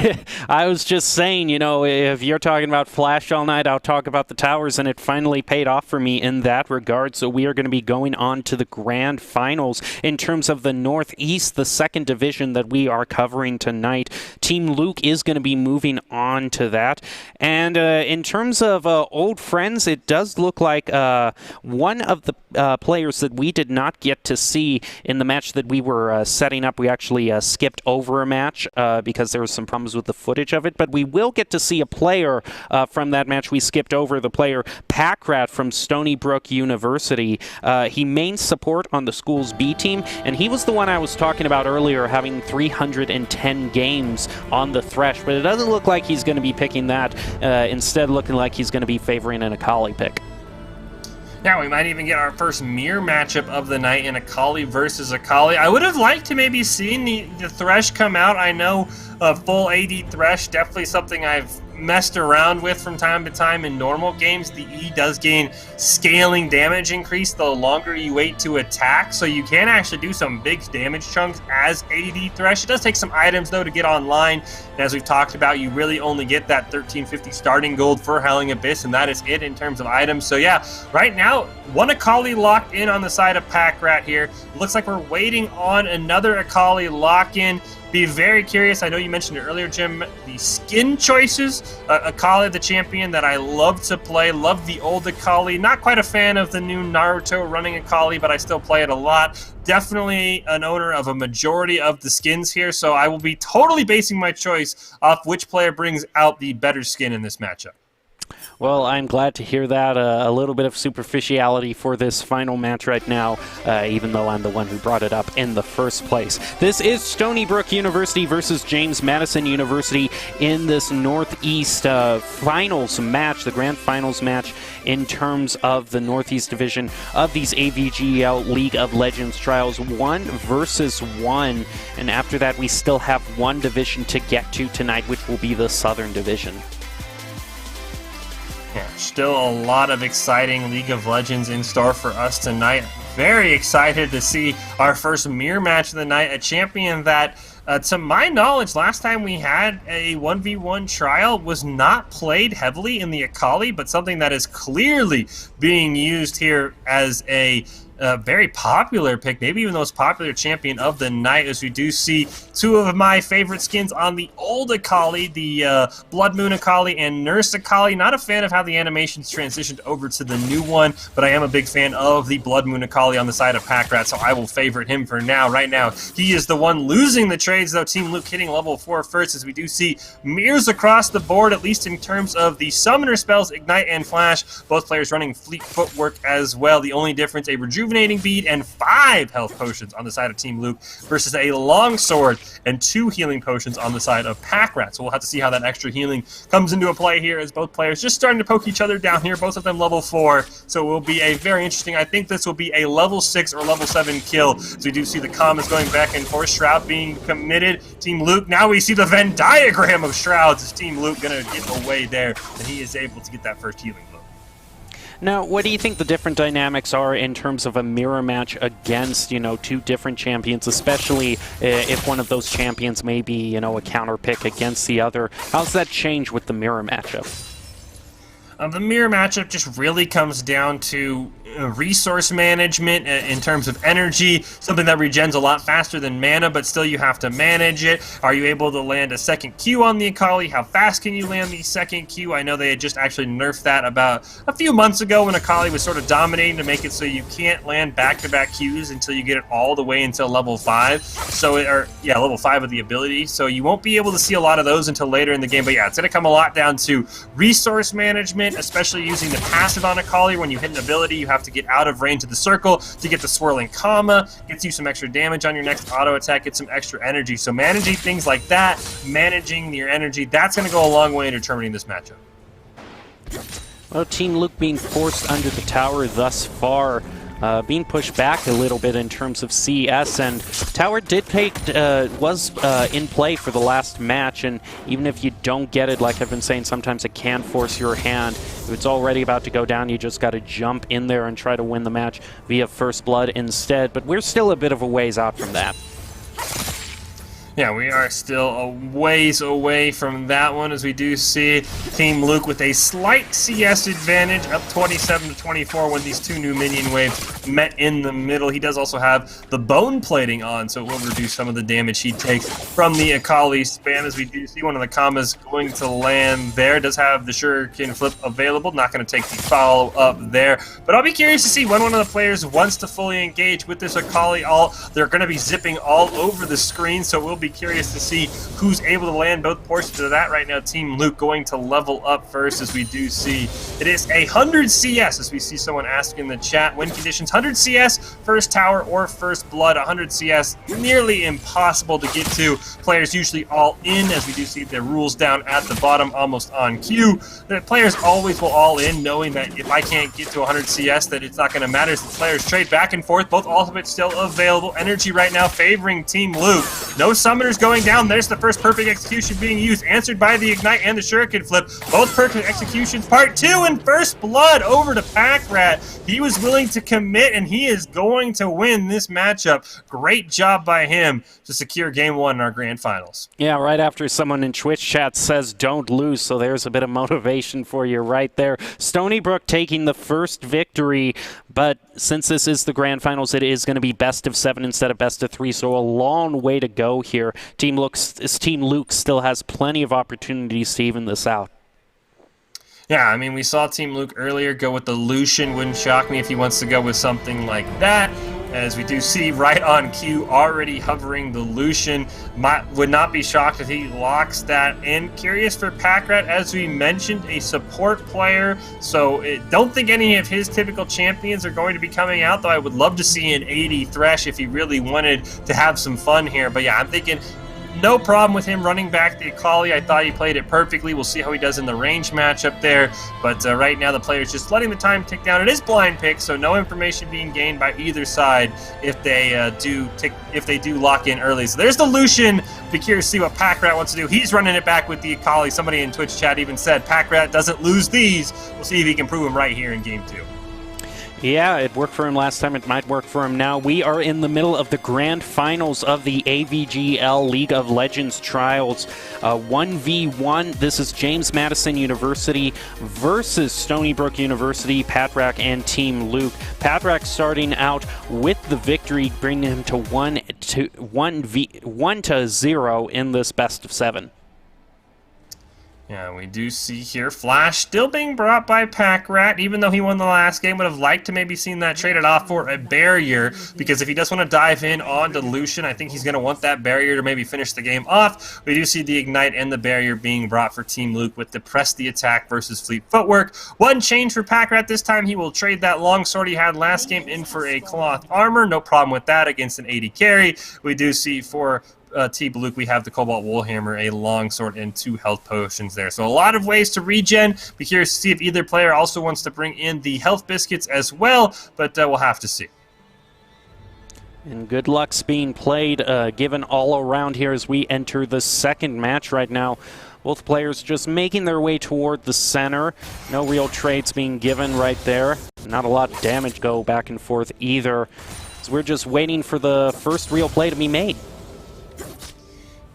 S1: I was just saying, if you're talking about Flash all night, I'll talk about the towers, and it finally paid off for me in that regard. So we are going to be going on to the grand finals in terms of the Northeast, the second division that we are covering tonight. Team Luke is going to be moving on to that. And in terms of old friends, it does look like one of the players that we did not get to see in the match that we were setting up, we actually skipped over a match because there was some problems with the footage of it, but we will get to see a player from that match we skipped over, the player Packrat from Stony Brook University. He main support on the school's B team, and he was the one I was talking about earlier, having 310 games on the Thresh, but it doesn't look like he's going to be picking that, instead looking like he's going to be favoring an Akali pick.
S2: Yeah, we might even get our first mirror matchup of the night in Akali versus Akali. I would have liked to maybe seen the Thresh come out. I know full AD Thresh, definitely something I've messed around with from time to time in normal games, the E does gain scaling damage increase the longer you wait to attack, so you can actually do some big damage chunks as AD Thresh. It does take some items, though, to get online, and as we've talked about, you really only get that 1350 starting gold for Howling Abyss, and that is it in terms of items. So yeah, right now, one Akali locked in on the side of Packrat here. Looks like we're waiting on another Akali lock-in. Be very curious. I know you mentioned it earlier, Jim, the skin choices. Akali, the champion that I love to play. Love the old Akali. Not quite a fan of the new Naruto running Akali, but I still play it a lot. Definitely an owner of a majority of the skins here, so I will be totally basing my choice off which player brings out the better skin in this matchup.
S1: Well, I'm glad to hear that. A little bit of superficiality for this final match right now, even though I'm the one who brought it up in the first place. This is Stony Brook University versus James Madison University in this Northeast finals match, the grand finals match in terms of the Northeast division of these AVGL League of Legends trials, 1 versus 1. And after that, we still have one division to get to tonight, which will be the Southern Division.
S2: Yeah, still a lot of exciting League of Legends in store for us tonight. Very excited to see our first mirror match of the night. A champion that, to my knowledge, last time we had a 1v1 trial was not played heavily in the Akali, but something that is clearly being used here as a very popular pick, maybe even the most popular champion of the night, as we do see two of my favorite skins on the old Akali, the Blood Moon Akali and Nurse Akali. Not a fan of how the animations transitioned over to the new one, but I am a big fan of the Blood Moon Akali on the side of Packrat, so I will favorite him for now. Right now, he is the one losing the trades, though. Team Luke hitting level 4 first, as we do see mirrors across the board, at least in terms of the summoner spells, Ignite and Flash. Both players running Fleet Footwork as well. The only difference, a Rejuvenating Bead and 5 health potions on the side of Team Luke versus a Longsword and 2 healing potions on the side of Packrat. So we'll have to see how that extra healing comes into a play here, as both players just starting to poke each other down here, both of them level 4. So it will be a very interesting, I think this will be a level 6 or level 7 kill. So we do see the comments going back and forth, Shroud being committed. Team Luke, now we see the Venn diagram of Shrouds. Is Team Luke going to get away there, and he is able to get that first healing blow.
S1: Now, what do you think the different dynamics are in terms of a mirror match against, two different champions, especially if one of those champions may be, a counter pick against the other? How's that change with the mirror matchup?
S2: The mirror matchup just really comes down to resource management in terms of energy, something that regens a lot faster than mana, but still you have to manage it. Are you able to land a second Q on the Akali? How fast can you land the second Q? I know they had just actually nerfed that about a few months ago when Akali was sort of dominating to make it so you can't land back-to-back Qs until you get it all the way until level 5. Level 5 of the ability. So you won't be able to see a lot of those until later in the game. But yeah, it's going to come a lot down to resource management, especially using the passive on Akali. When you hit an ability, you have to get out of range of the circle to get the swirling comma, gets you some extra damage on your next auto attack, get some extra energy. So managing things like that, managing your energy, that's going to go a long way in determining this matchup.
S1: Well, Team Luke being forced under the tower thus far, being pushed back a little bit in terms of CS, and tower was in play for the last match, and even if you don't get it, like I've been saying, sometimes it can force your hand. If it's already about to go down, you just got to jump in there and try to win the match via first blood instead, but we're still a bit of a ways out from that.
S2: Yeah, we are still a ways away from that one, as we do see Team Luke with a slight CS advantage, up 27-24 when these two new minion waves met in the middle. He does also have the bone plating on, so it will reduce some of the damage he takes from the Akali spam, as we do see one of the commas going to land there. Does have the Shuriken flip available, not going to take the follow-up there. But I'll be curious to see when one of the players wants to fully engage with this Akali ult. They're going to be zipping all over the screen, so we'll be curious to see who's able to land both portions of that. Right now, Team Luke going to level up first, as we do see it is 100 CS, as we see someone ask in the chat. Win conditions, 100 CS, first tower or first blood. 100 CS, nearly impossible to get to. Players usually all in, as we do see the rules down at the bottom, almost on cue. The players always will all in, knowing that if I can't get to 100 CS, that it's not going to matter. So the players trade back and forth, both ultimates still available. Energy right now favoring Team Luke. No summoners going down. There's the first perfect execution being used, answered by the Ignite and the Shuriken Flip. Both perfect executions, part 2, and first blood over to Packrat. He was willing to commit, and he is going to win this matchup. Great job by him to secure game 1 in our grand finals.
S1: Yeah, right after someone in Twitch chat says don't lose, so there's a bit of motivation for you right there. Stony Brook taking the first victory, but since this is the grand finals, it is going to be best of 7 instead of best of 3, so a long way to go here. Team Luke still has plenty of opportunities to even this out.
S2: Yeah, I mean, we saw Team Luke earlier go with the Lucian. Wouldn't shock me if he wants to go with something like that. As we do see right on cue, already hovering the Lucian. Would not be shocked if he locks that in. Curious for Packrat, as we mentioned, a support player. So don't think any of his typical champions are going to be coming out, though I would love to see an 80 Thresh if he really wanted to have some fun here. But yeah, I'm thinking no problem with him running back the Akali. I thought he played it perfectly. We'll see how he does in the range matchup there. But right now the player's just letting the time tick down. It is blind pick, so no information being gained by either side if they do lock in early. So there's the Lucian. Be curious to see what Packrat wants to do. He's running it back with the Akali. Somebody in Twitch chat even said Packrat doesn't lose these. We'll see if he can prove him right here in game 2.
S1: Yeah, it worked for him last time. It might work for him now. We are in the middle of the grand finals of the AVGL League of Legends Trials. 1v1. This is James Madison University versus Stony Brook University, Patrak and Team Luke. Patrak starting out with the victory, bringing him to 1-0 in this best of 7.
S2: Yeah, we do see here Flash still being brought by Packrat, even though he won the last game. Would have liked to maybe seen that traded off for a barrier, because if he does want to dive in onto Lucian, I think he's going to want that barrier to maybe finish the game off. We do see the Ignite and the barrier being brought for Team Luke with the press the attack versus fleet footwork. One change for Packrat this time. He will trade that long sword he had last game in for a cloth armor. No problem with that against an 80 carry. We do see for Team Luke, we have the Cobalt Woolhammer, a longsword, and 2 health potions there. So a lot of ways to regen. Be curious to see if either player also wants to bring in the health biscuits as well, but we'll have to see.
S1: And good luck's being played, given all around here as we enter the second match right now. Both players just making their way toward the center. No real trades being given right there. Not a lot of damage go back and forth either. So we're just waiting for the first real play to be made.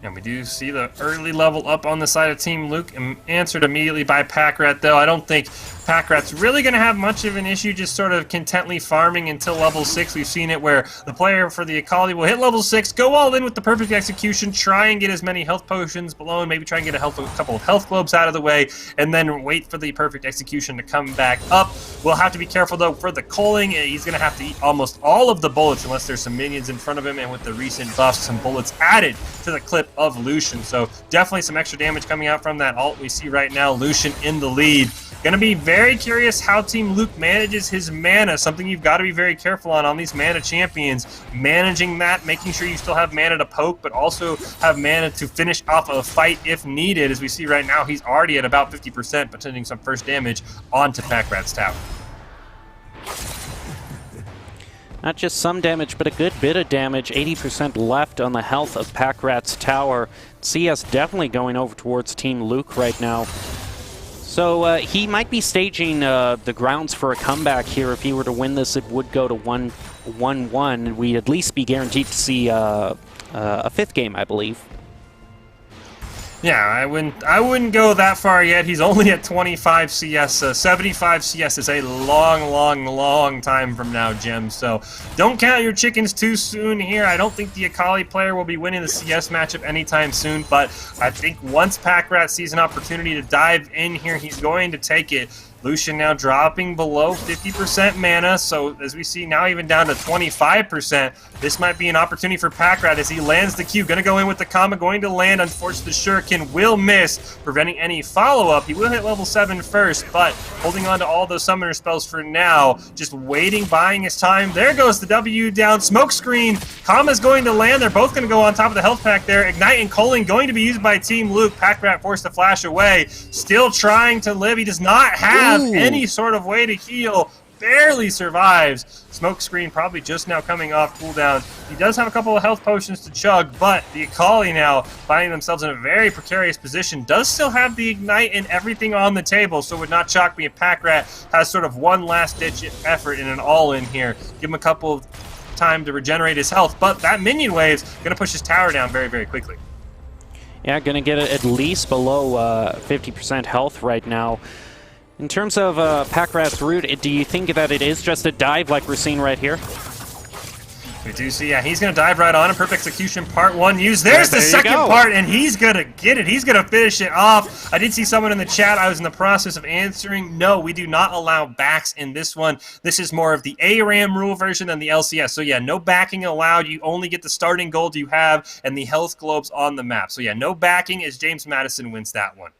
S2: And we do see the early level up on the side of Team Luke, and answered immediately by Packrat, though. I don't think Packrat's really going to have much of an issue just sort of contently farming until level 6. We've seen it where the player for the Akali will hit level 6, go all in with the perfect execution, try and get as many health potions below, and maybe try and get a couple of health globes out of the way, and then wait for the perfect execution to come back up. We'll have to be careful, though, for the culling. He's going to have to eat almost all of the bullets unless there's some minions in front of him, and with the recent buffs, some bullets added to the clip of Lucian. So definitely some extra damage coming out from that ult. We see right now Lucian in the lead. Going to be very curious how Team Luke manages his mana, something you've got to be very careful on these mana champions. Managing that, making sure you still have mana to poke, but also have mana to finish off a fight if needed. As we see right now, he's already at about 50%, potentially some first damage onto Packrat's tower.
S1: Not just some damage, but a good bit of damage. 80% left on the health of Packrat's tower. CS definitely going over towards Team Luke right now. So he might be staging the grounds for a comeback here. If he were to win this, it would go to 1-1. We'd at least be guaranteed to see a 5th game, I believe.
S2: Yeah, I wouldn't go that far yet. He's only at 25 CS. 75 CS is a long time from now, Jim. So don't count your chickens too soon here. I don't think the Akali player will be winning the CS matchup anytime soon, but I think once Packrat sees an opportunity to dive in here, he's going to take it. Lucian now dropping below 50% mana, so as we see now even down to 25%, this might be an opportunity for Packrat as he lands the Q. Going to go in with the comma, going to land. Unfortunately, the Shuriken will miss, preventing any follow-up. He will hit level 7 first, but holding on to all those summoner spells for now, just waiting, buying his time. There goes the W down. Smoke screen. Comma's going to land. They're both going to go on top of the health pack there. Ignite and culling going to be used by Team Luke. Packrat forced to flash away. Still trying to live. He does not have any sort of way to heal. barely survives. Smoke screen probably just now coming off cooldown. He does have a couple of health potions to chug, but the Akali now finding themselves in a very precarious position, does still have the Ignite and everything on the table, so it would not shock me if Pack Rat has sort of one last-ditch effort in an all-in here. Give him a couple of time to regenerate his health, but that minion wave's going to push his tower down very, very quickly.
S1: Yeah, going to get it at least below 50% health right now. In terms of Pack Rat's route, do you think that it is just a dive like we're seeing right here?
S2: We do see, yeah, he's going to dive right on him. Perfect execution, part one used. There's the second
S1: go.
S2: part, and he's going to get it. He's going to finish it off. I did see someone in the chat. I was in the process of answering. No, we do not allow backs in this one. This is more of the ARAM rule version than the LCS. So, yeah, no backing allowed. You only get the starting gold you have and the health globes on the map. So, yeah, no backing as James Madison wins that one.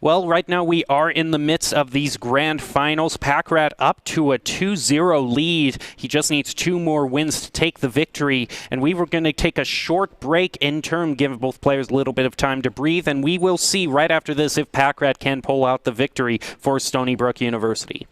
S1: Well, right now we are in the midst of these grand finals. Pack Rat up to a 2-0 lead. He just needs 2 more wins to take the victory. And we were going to take a short break in turn, give both players a little bit of time to breathe. And we will see right after this if Pack Rat can pull out the victory for Stony Brook University.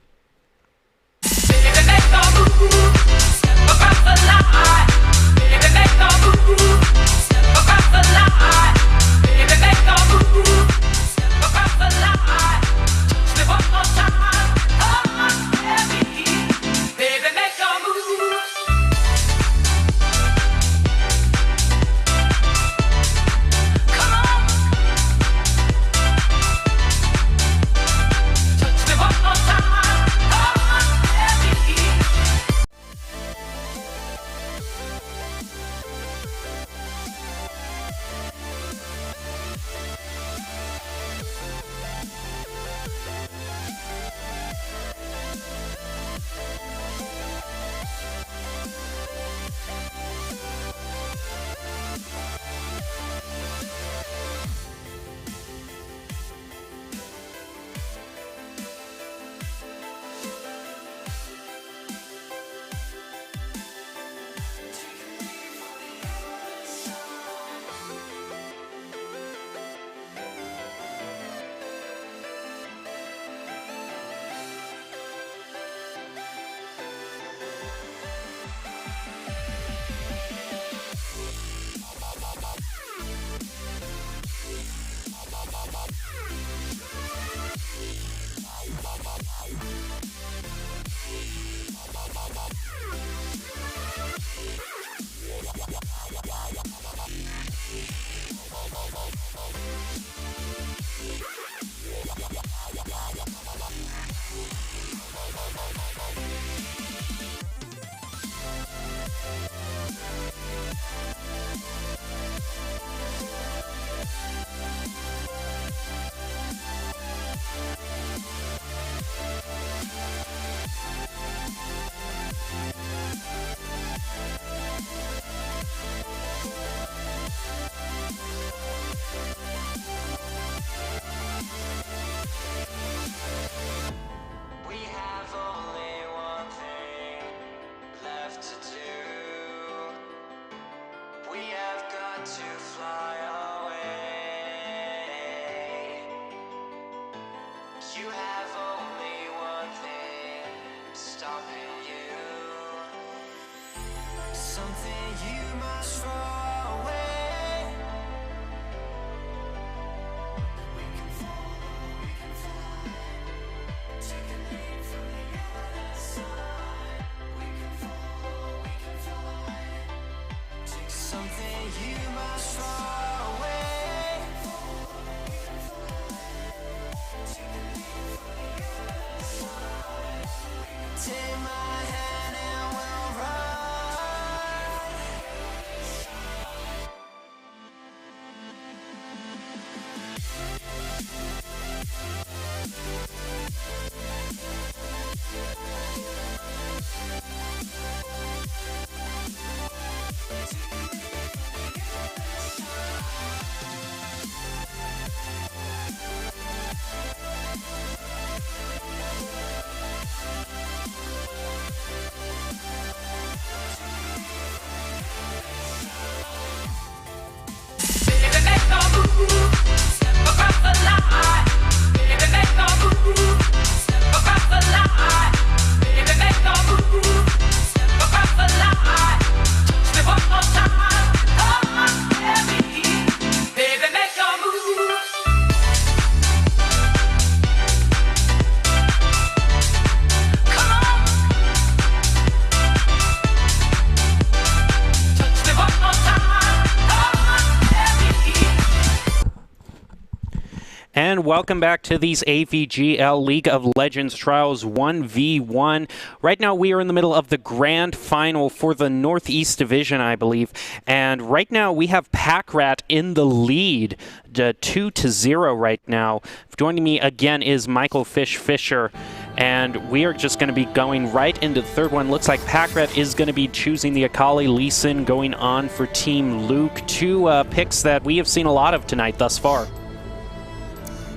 S1: And welcome back to these AVGL League of Legends Trials 1v1. Right now we are in the middle of the grand final for the Northeast Division, I believe. And right now we have Packrat in the lead, 2-0 right now. Joining me again is Michael Fisher. And we are just going to be going right into the third one. Looks like Packrat is going to be choosing the Akali Lee Sin going on for Team Luke. Two picks that we have seen a lot of tonight thus far.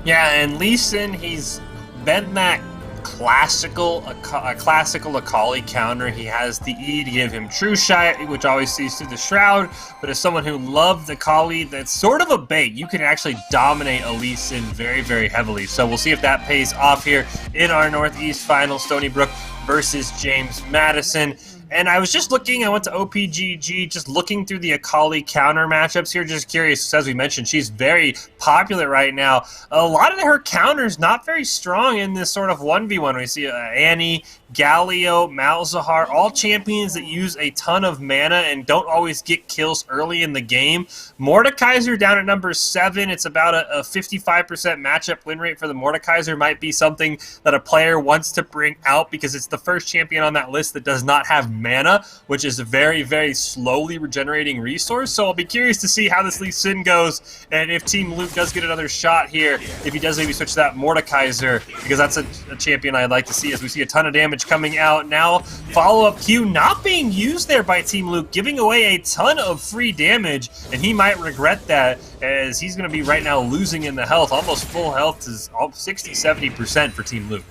S2: Yeah, and Lee Sin, he's been that classical Akali counter. He has the E to give him True Shot, which always sees through the Shroud, but as someone who loved Akali, that's sort of a bait. You can actually dominate a Lee Sin very, very heavily. So we'll see if that pays off here in our Northeast final, Stony Brook versus James Madison. And I was just looking, I went to OPGG, just looking through the Akali counter matchups here, just curious, as we mentioned, she's very popular right now. A lot of her counters not very strong in this sort of 1v1. We see Annie, Galio, Malzahar, all champions that use a ton of mana and don't always get kills early in the game. Mordekaiser down at number 7. It's about a 55% matchup win rate for the Mordekaiser. Might be something that a player wants to bring out because it's the first champion on that list that does not have mana, which is a very, very slowly regenerating resource. So I'll be curious to see how this Lee Sin goes, and if Team Luke does get another shot here, if he does maybe switch to that Mordekaiser, because that's a champion I'd like to see, as we see a ton of damage coming out. Now, follow-up Q not being used there by Team Luke, giving away a ton of free damage, and he might regret that, as he's going to be right now losing in the health. Almost full health is 60-70% for Team Luke.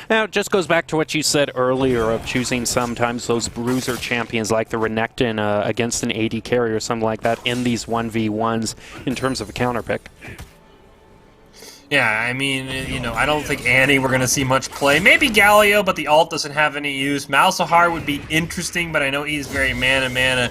S1: Now, it just goes back to what you said earlier of choosing sometimes those bruiser champions like the Renekton against an AD carry or something like that in these 1v1s in terms of a counter pick.
S2: Yeah, I mean, you know, I don't think Annie we're going to see much play. Maybe Galio, but the ult doesn't have any use. Malzahar would be interesting, but I know he's very mana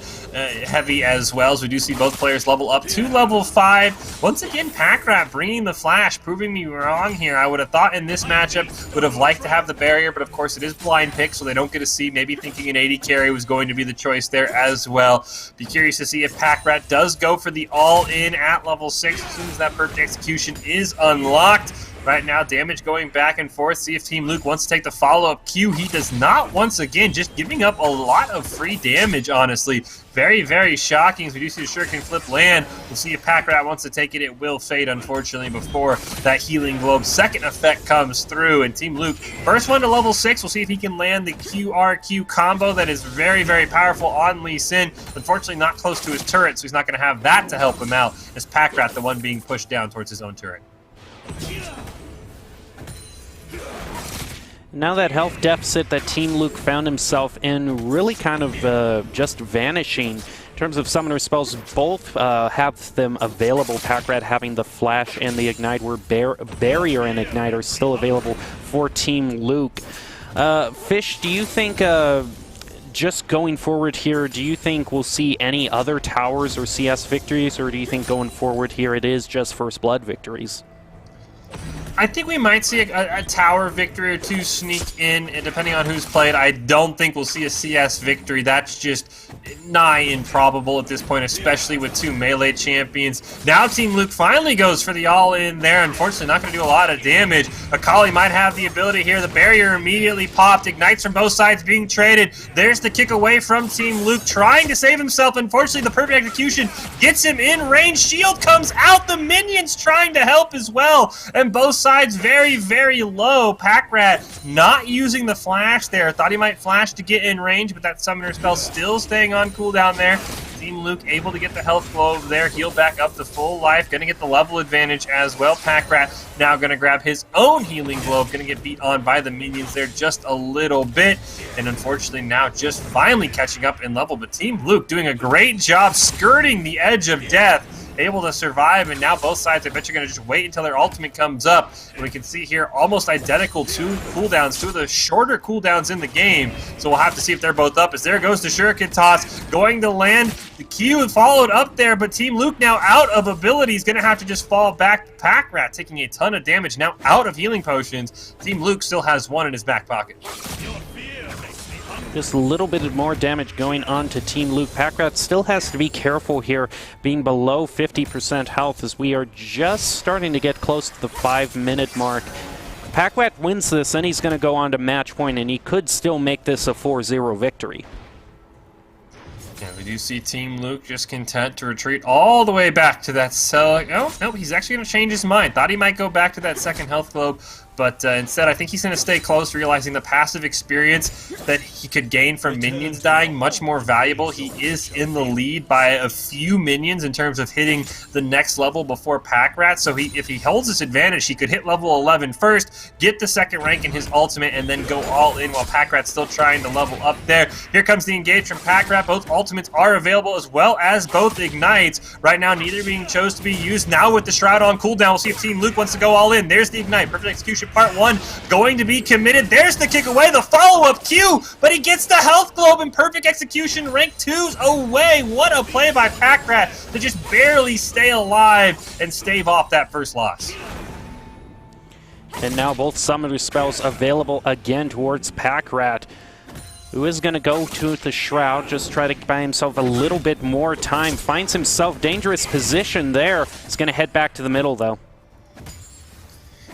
S2: heavy as well, so we do see both players level up to level 5. Once again, Packrat bringing the flash, proving me wrong here. I would have thought in this matchup would have liked to have the barrier, but of course it is blind pick, so they don't get to see. Maybe thinking an AD carry was going to be the choice there as well. Be curious to see if Packrat does go for the all-in at level 6 as soon as that perfect execution is unlocked. Right now, damage going back and forth. See if Team Luke wants to take the follow-up Q. He does not, once again, just giving up a lot of free damage, honestly. Very, very shocking. As we do see the Shuriken flip land. We'll see if Packrat wants to take it. It will fade, unfortunately, before that Healing Globe second effect comes through. And Team Luke, first one to level 6. We'll see if he can land the QRQ combo that is very, very powerful on Lee Sin. Unfortunately, not close to his turret, so he's not going to have that to help him out. As Packrat, the one being pushed down towards his own turret.
S1: Now that health deficit that Team Luke found himself in really kind of just vanishing. In terms of summoner spells, both have them available. Packrat having the Flash and the Ignite, where Barrier and Ignite are still available for Team Luke. Fish, do you think just going forward here, do you think we'll see any other towers or CS victories, or do you think going forward here it is just First Blood victories?
S2: I think we might see a tower victory or two sneak in, depending on who's played. I don't think we'll see a CS victory. That's just nigh improbable at this point, especially with two melee champions. Now Team Luke finally goes for the all-in there. Unfortunately, not going to do a lot of damage. Akali might have the ability here. The barrier immediately popped. Ignites from both sides being traded. There's the kick away from Team Luke, trying to save himself. Unfortunately, the perfect execution gets him in range. Shield comes out. The minions trying to help as well. And both sides very, very low. Packrat not using the flash there. Thought he might flash to get in range, but that summoner spell still staying on cooldown there. Team Luke able to get the health glow over there, heal back up to full life, gonna get the level advantage as well. Packrat now gonna grab his own healing globe, gonna get beat on by the minions there just a little bit, and unfortunately now just finally catching up in level, but Team Luke doing a great job skirting the edge of death, able to survive, and now both sides I bet you're going to just wait until their ultimate comes up, and we can see here almost identical two cooldowns, two of the shorter cooldowns in the game, so we'll have to see if they're both up, as there goes the Shuriken toss, going to land, the Q followed up there, but Team Luke now out of abilities, going to have to just fall back. Packrat taking a ton of damage, now out of healing potions. Team Luke still has one in his back pocket.
S1: Just a little bit more damage going on to Team Luke. Packrat still has to be careful here, being below 50% health, as we are just starting to get close to the 5-minute mark. Packrat wins this, then he's going to go on to match point, and he could still make this a 4-0 victory.
S2: Yeah, we do see Team Luke just content to retreat all the way back to that cell. Oh, no, he's actually going to change his mind. Thought he might go back to that second health globe, but instead I think he's going to stay close, realizing the passive experience that he could gain from minions dying, much more valuable. He is in the lead by a few minions in terms of hitting the next level before Packrat, so if he holds this advantage, he could hit level 11 first, get the second rank in his ultimate, and then go all in while Packrat's still trying to level up there. Here comes the engage from Packrat. Both ultimates are available, as well as both ignites. Right now, neither being chose to be used. Now with the Shroud on cooldown, we'll see if Team Luke wants to go all in. There's the ignite. Perfect execution part 1 going to be committed. There's the kick away, the follow-up Q, but he gets the health globe and perfect execution. Rank 2's away. What a play by Packrat to just barely stay alive and stave off that first loss.
S1: And now both summoner spells available again towards Packrat, who is going to go to the Shroud, just try to buy himself a little bit more time. Finds himself dangerous position there. He's going to head back to the middle, though.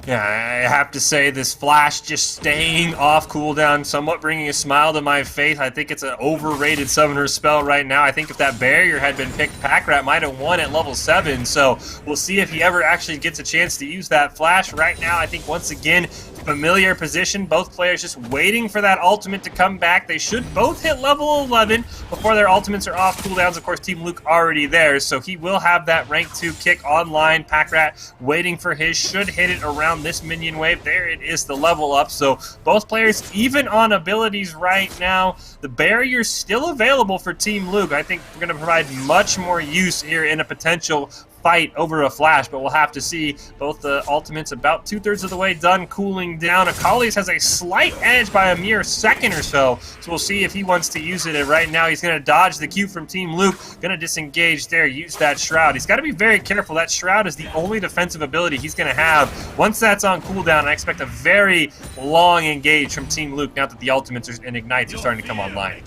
S2: Yeah, I have to say this flash just staying off cooldown, somewhat bringing a smile to my face. I think it's an overrated summoner spell right now. I think if that barrier had been picked, Packrat might have won at level 7. So we'll see if he ever actually gets a chance to use that flash. Right now, I think once again, familiar position. Both players just waiting for that ultimate to come back. They should both hit level 11 before their ultimates are off cooldowns. Of course, Team Luke already there, so he will have that rank 2 kick online. Packrat waiting for his, should hit it around this minion wave. There it is, the level up. So both players even on abilities right now. The barrier's still available for Team Luke. I think we're going to provide much more use here in a potential fight over a flash, but we'll have to see. Both the ultimates about 2/3 of the way done, cooling down. Akali's has a slight edge by a mere second or so, so we'll see if he wants to use it. And right now he's going to dodge the Q from Team Luke, going to disengage there, use that Shroud. He's got to be very careful. That Shroud is the only defensive ability he's going to have. Once that's on cooldown, I expect a very long engage from Team Luke now that the ultimates and ignites are starting to come online.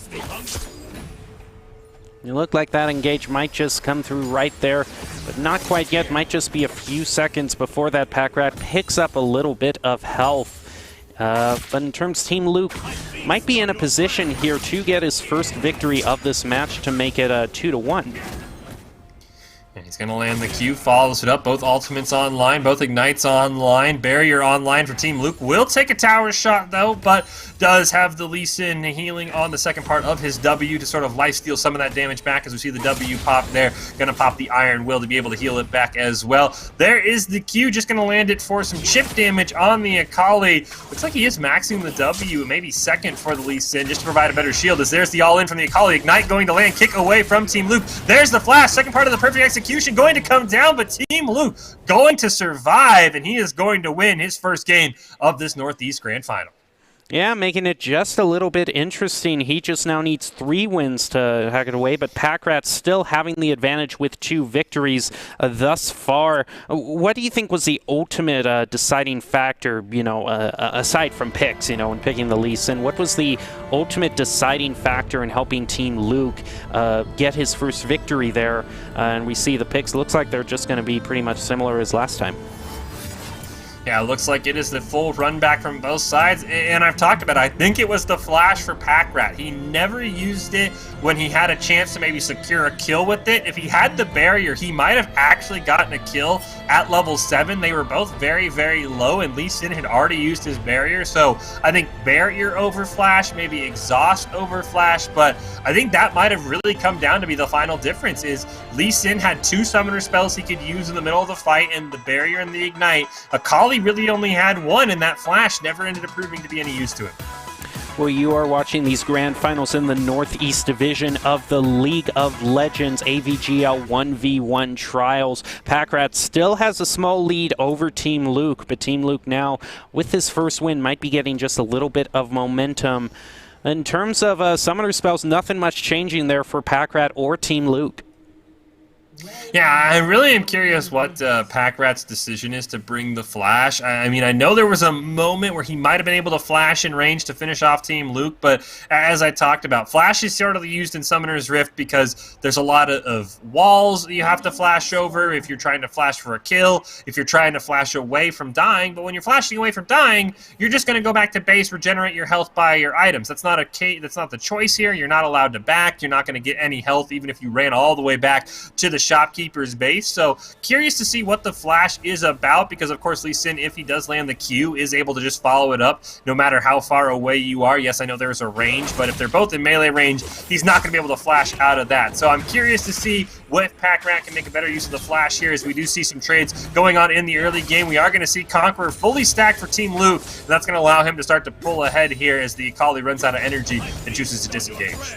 S1: You look like that engage might just come through right there, but not quite yet. Might just be a few seconds before that Packrat picks up a little bit of health. But in terms of Team Luke, might be in a position here to get his first victory of this match to make it a 2-1.
S2: And he's going to land the Q, follows it up. Both ultimates online, both ignites online. Barrier online for Team Luke. Will take a tower shot, though, but does have the Lee Sin healing on the second part of his W to sort of lifesteal some of that damage back as we see the W pop there. Going to pop the Iron Will to be able to heal it back as well. There is the Q, just going to land it for some chip damage on the Akali. Looks like he is maxing the W, maybe second for the Lee Sin, just to provide a better shield, as there's the all-in from the Akali. Ignite going to land, kick away from Team Luke. There's the flash, second part of the perfect execution going to come down, but Team Luke going to survive, and he is going to win his first game of this Northeast Grand Final.
S1: Yeah, making it just a little bit interesting. He just now needs 3 wins to hack it away, but Packrat still having the advantage with 2 victories thus far. What do you think was the ultimate deciding factor, you know, aside from picks, you know, in picking the Lee Sin? What was the ultimate deciding factor in helping Team Luke get his first victory there? And we see the picks. Looks like they're just going to be pretty much similar as last time.
S2: Yeah, it looks like it is the full run back from both sides, and I've talked about it. I think it was the flash for Packrat. He never used it when he had a chance to maybe secure a kill with it. If he had the barrier, he might have actually gotten a kill at level 7. They were both very, very low, and Lee Sin had already used his barrier, so I think barrier over flash, maybe exhaust over flash, but I think that might have really come down to be the final difference. Is Lee Sin had 2 summoner spells he could use in the middle of the fight, and the barrier and the ignite. Akali really only had 1, and that flash never ended up proving to be any use to him.
S1: Well, you are watching these grand finals in the Northeast Division of the League of Legends AVGL 1v1 Trials. Packrat still has a small lead over Team Luke, but Team Luke now, with his first win, might be getting just a little bit of momentum. In terms of summoner spells, nothing much changing there for Packrat or Team Luke.
S2: Yeah, I really am curious what Pack Rat's decision is to bring the Flash. I mean, I know there was a moment where he might have been able to flash in range to finish off Team Luke, but as I talked about, Flash is sort of used in Summoner's Rift because there's a lot of walls that you have to flash over if you're trying to flash for a kill, if you're trying to flash away from dying. But when you're flashing away from dying, you're just going to go back to base, regenerate your health by your items. That's not the choice here. You're not allowed to back. You're not going to get any health even if you ran all the way back to the shopkeeper's base. So curious to see what the Flash is about, because of course Lee Sin, if he does land the Q, is able to just follow it up no matter how far away you are. Yes, I know there's a range, but if they're both in melee range, he's not going to be able to flash out of that. So I'm curious to see if Pack Rat can make a better use of the Flash here, as we do see some trades going on in the early game. We are going to see Conqueror fully stacked for Team Luke, and that's going to allow him to start to pull ahead here as the Akali runs out of energy and chooses to disengage.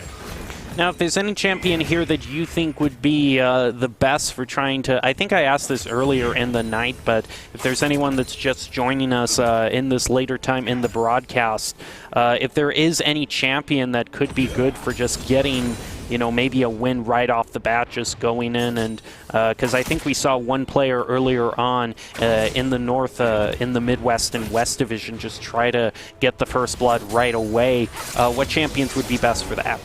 S1: Now, if there's any champion here that you think would be the best for trying to... I think I asked this earlier in the night, but if there's anyone that's just joining us in this later time in the broadcast, if there is any champion that could be good for just getting, you know, maybe a win right off the bat, just going in and... Because I think we saw one player earlier on in the North, in the Midwest and West Division, just try to get the first blood right away. What champions would be best for that?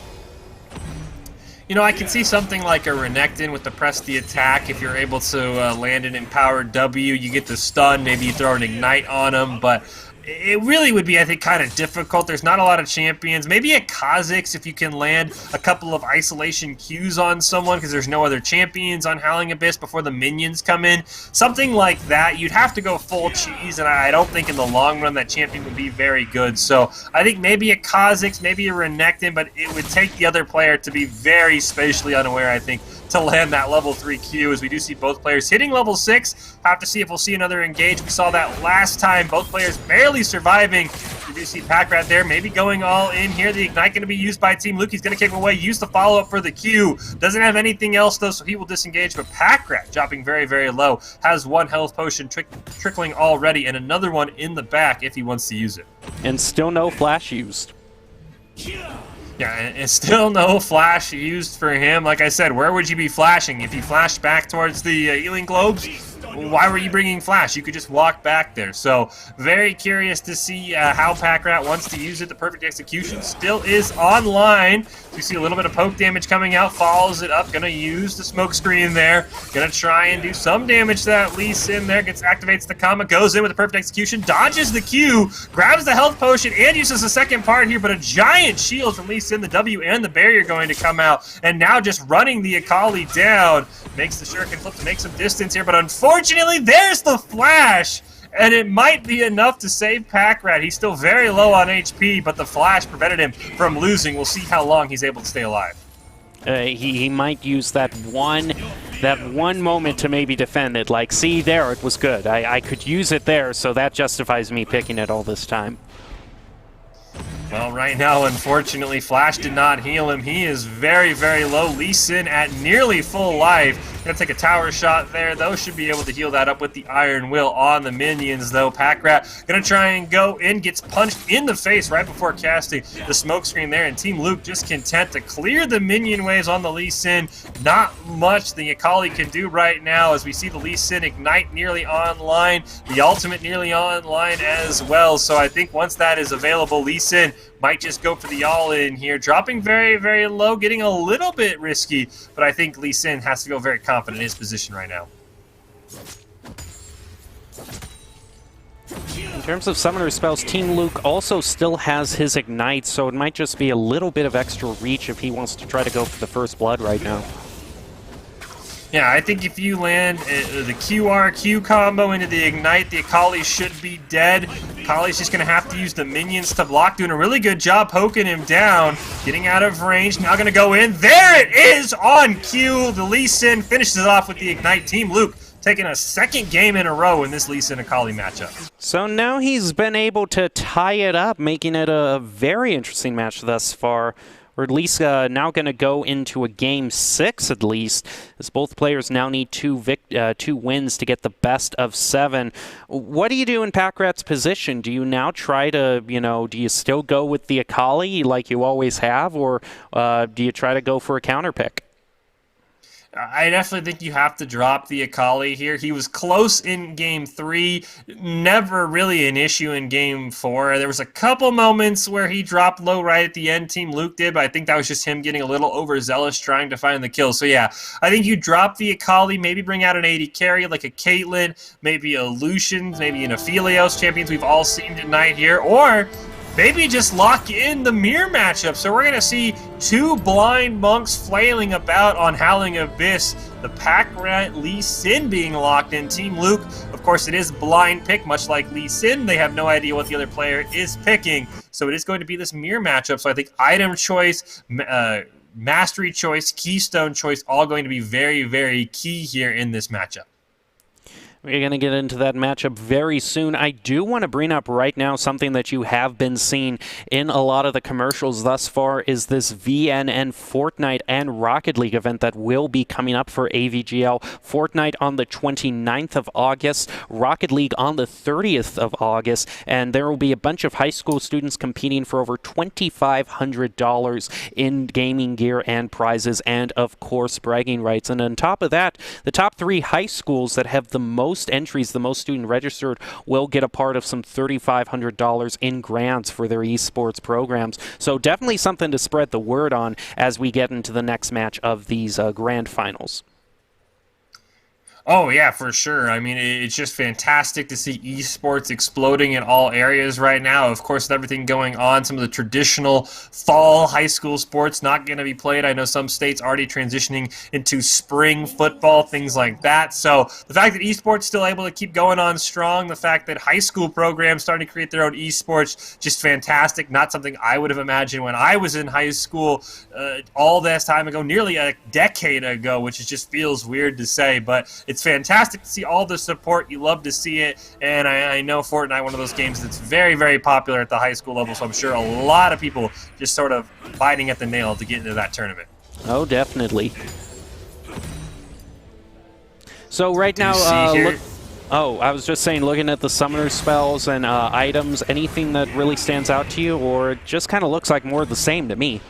S2: You know, I can see something like a Renekton with the press the attack. If you're able to land an empowered W, you get the stun, maybe you throw an ignite on him, but it really would be, I think, kind of difficult. There's not a lot of champions. Maybe a Kha'Zix if you can land a couple of isolation Qs on someone because there's no other champions on Howling Abyss before the minions come in. Something like that. You'd have to go full cheese, and I don't think in the long run that champion would be very good. So I think maybe a Kha'Zix, maybe a Renekton, but it would take the other player to be very spatially unaware, I think, to land that level 3 Q, as we do see both players hitting level 6. Have to see if we'll see another engage. We saw that last time, both players barely surviving. We do see Pack Rat there, maybe going all in here. The Ignite going to be used by Team Luke. He's going to kick him away, use the follow-up for the Q. Doesn't have anything else, though, so he will disengage. But Pack Rat, dropping very, very low, has one health potion trickling already, and another one in the back if he wants to use it.
S1: And still no flash used.
S2: Yeah, and still no flash used for him. Like I said, where would you be flashing? If you flashed back towards the healing globes, why were you bringing flash? You could just walk back there. So very curious to see how Pack Rat wants to use it. The perfect execution still is online. So you see a little bit of poke damage coming out, follows it up, gonna use the smoke screen there, gonna try and do some damage to that Lee Sin there, activates the comma, goes in with the perfect execution, dodges the Q, grabs the health potion, and uses the second part here, but a giant shield from Lee Sin, the W and the barrier going to come out, and now just running the Akali down, makes the shuriken flip to make some distance here, but unfortunately there's the flash! And it might be enough to save Pack Rat. He's still very low on HP, but the flash prevented him from losing. We'll see how long he's able to stay alive.
S1: He might use that one moment to maybe defend it. Like, see, there, it was good. I could use it there, so that justifies me picking it all this time.
S2: Well, right now, unfortunately, Flash did not heal him. He is very, very low. Lee Sin at nearly full life. Gonna take a tower shot there, though. Should be able to heal that up with the Iron Will on the minions, though. Pack Rat gonna try and go in, gets punched in the face right before casting the smoke screen there, and Team Luke just content to clear the minion waves on the Lee Sin. Not much the Akali can do right now, as we see the Lee Sin Ignite nearly online, the ultimate nearly online as well. So I think once that is available, Lee Sin might just go for the all-in here, dropping very, very low, getting a little bit risky, but I think Lee Sin has to go very confident in his position right now.
S1: In terms of summoner spells, Team Luke also still has his Ignite, so it might just be a little bit of extra reach if he wants to try to go for the first blood right now.
S2: Yeah, I think if you land the QRQ combo into the Ignite, the Akali should be dead. Akali's just going to have to use the minions to block, doing a really good job poking him down, getting out of range, now going to go in. There it is on cue. The Lee Sin finishes it off with the Ignite. Team Luke taking a second game in a row in this Lee Sin Akali matchup.
S1: So now he's been able to tie it up, making it a very interesting match thus far. Or at least now going to go into a Game 6 at least, as both players now need two wins to get the best of 7. What do you do in Pack Rat's position? Do you now try to, do you still go with the Akali like you always have, or do you try to go for a counter pick?
S2: I definitely think you have to drop the Akali here. He was close in Game 3, never really an issue in Game 4. There was a couple moments where he dropped low right at the end, Team Luke did, but I think that was just him getting a little overzealous trying to find the kill. So yeah, I think you drop the Akali, maybe bring out an AD carry like a Caitlyn, maybe a Lucian, maybe an Aphelios, champions we've all seen tonight here, or maybe just lock in the mirror matchup. So we're going to see two blind monks flailing about on Howling Abyss. The Pack Rat Lee Sin being locked in. Team Luke, of course, it is blind pick, much like Lee Sin. They have no idea what the other player is picking. So it is going to be this mirror matchup. So I think item choice, mastery choice, keystone choice, all going to be very, very key here in this matchup.
S1: We're going to get into that matchup very soon. I do want to bring up right now something that you have been seeing in a lot of the commercials thus far is this VNN Fortnite and Rocket League event that will be coming up for AVGL. Fortnite on the 29th of August, Rocket League on the 30th of August, and there will be a bunch of high school students competing for over $2,500 in gaming gear and prizes and, of course, bragging rights. And on top of that, the top 3 high schools that have the most entries, the most student registered, will get a part of some $3,500 in grants for their esports programs. So definitely something to spread the word on as we get into the next match of these grand finals.
S2: Oh, yeah, for sure. I mean, it's just fantastic to see esports exploding in all areas right now. Of course, with everything going on, some of the traditional fall high school sports not going to be played. I know some states already transitioning into spring football, things like that. So the fact that esports still able to keep going on strong, the fact that high school programs starting to create their own esports, just fantastic. Not something I would have imagined when I was in high school all this time ago, nearly a decade ago, which just feels weird to say, but it's fantastic to see all the support. You love to see it, and I know Fortnite, one of those games that's very, very popular at the high school level, so I'm sure a lot of people just sort of biting at the nail to get into that tournament.
S1: Oh, definitely. So right now, I was just saying, looking at the summoner spells and items, anything that really stands out to you, or it just kind of looks like more of the same to me?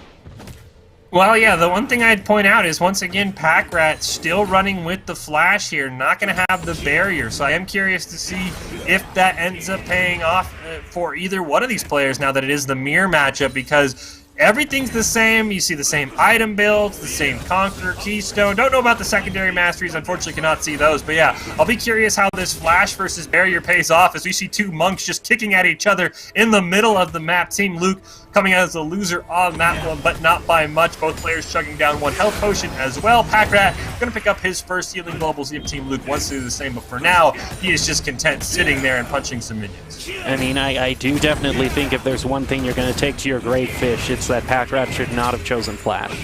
S2: Well, yeah, the one thing I'd point out is, once again, Pack Rat still running with the Flash here, not going to have the barrier. So I am curious to see if that ends up paying off for either one of these players now that it is the mirror matchup, because everything's the same. You see the same item builds, the same Conqueror, Keystone. Don't know about the secondary masteries. Unfortunately, cannot see those. But yeah, I'll be curious how this Flash versus Barrier pays off as we see two monks just kicking at each other in the middle of the map. Team Luke coming out as a loser on that one, but not by much. Both players chugging down one health potion as well. Pack Rat going to pick up his first healing global. See if Team Luke wants to do the same, but for now, he is just content sitting there and punching some minions.
S1: I mean, I do definitely think if there's one thing you're going to take to your grave, Fish, it's that Pack Rat should not have chosen Flash.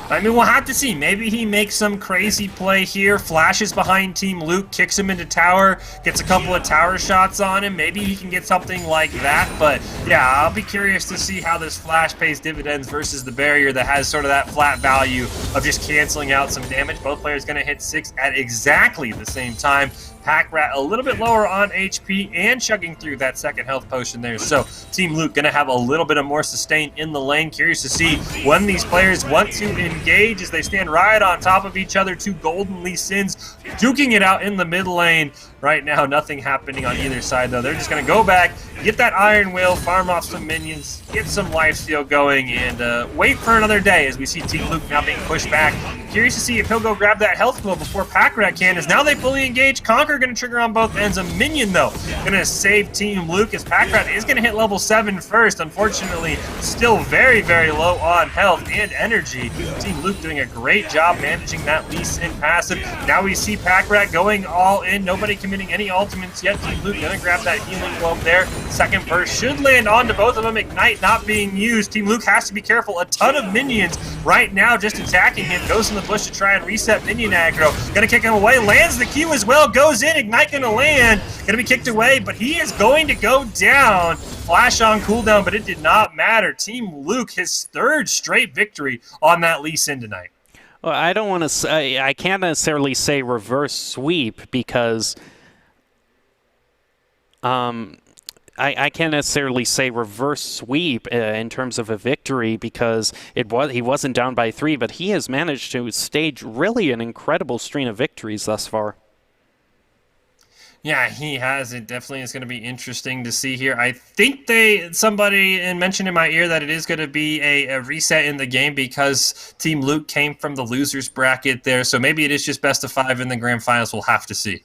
S2: I mean, we'll have to see. Maybe he makes some crazy play here, flashes behind Team Luke, kicks him into tower, gets a couple of tower shots on him. Maybe he can get something like that. But yeah, I'll be curious to see how this Flash pays dividends versus the barrier that has sort of that flat value of just canceling out some damage. Both players going to hit 6 at exactly the same time. Pack Rat a little bit lower on HP and chugging through that second health potion there. So Team Luke going to have a little bit of more sustain in the lane. Curious to see when these players want to engage as they stand right on top of each other. Two golden Lee Sins duking it out in the mid lane. Right now, nothing happening on either side, though. They're just going to go back, get that Iron Will, farm off some minions, get some lifesteal going, and wait for another day as we see Team Luke now being pushed back. Curious to see if he'll go grab that health glow before Pack Rat can, as now they fully engage. Conquer going to trigger on both ends. A minion, though, going to save Team Luke, as Pack Rat is going to hit level 7 first. Unfortunately, still very, very low on health and energy. Team Luke doing a great job managing that Lee Sin passive. Now we see Pack Rat going all in. Nobody committing any ultimates yet. Team Luke going to grab that healing globe there. Second burst should land onto both of them. Ignite not being used. Team Luke has to be careful. A ton of minions right now just attacking him. Goes in the bush to try and reset minion aggro. Going to kick him away. Lands the Q as well. Goes in. Ignite going to land. Going to be kicked away, but he is going to go down. Flash on cooldown, but it did not matter. Team Luke, his third straight victory on that Lee Sin tonight.
S1: Well, I don't want to say, I can't necessarily say reverse sweep because I can't necessarily say reverse sweep in terms of a victory because he wasn't down by 3, but he has managed to stage really an incredible string of victories thus far.
S2: Yeah, he has. It definitely is going to be interesting to see here. I think somebody mentioned in my ear that it is going to be a reset in the game because Team Luke came from the losers bracket there. So maybe it is just best of 5 in the grand finals. We'll have to see.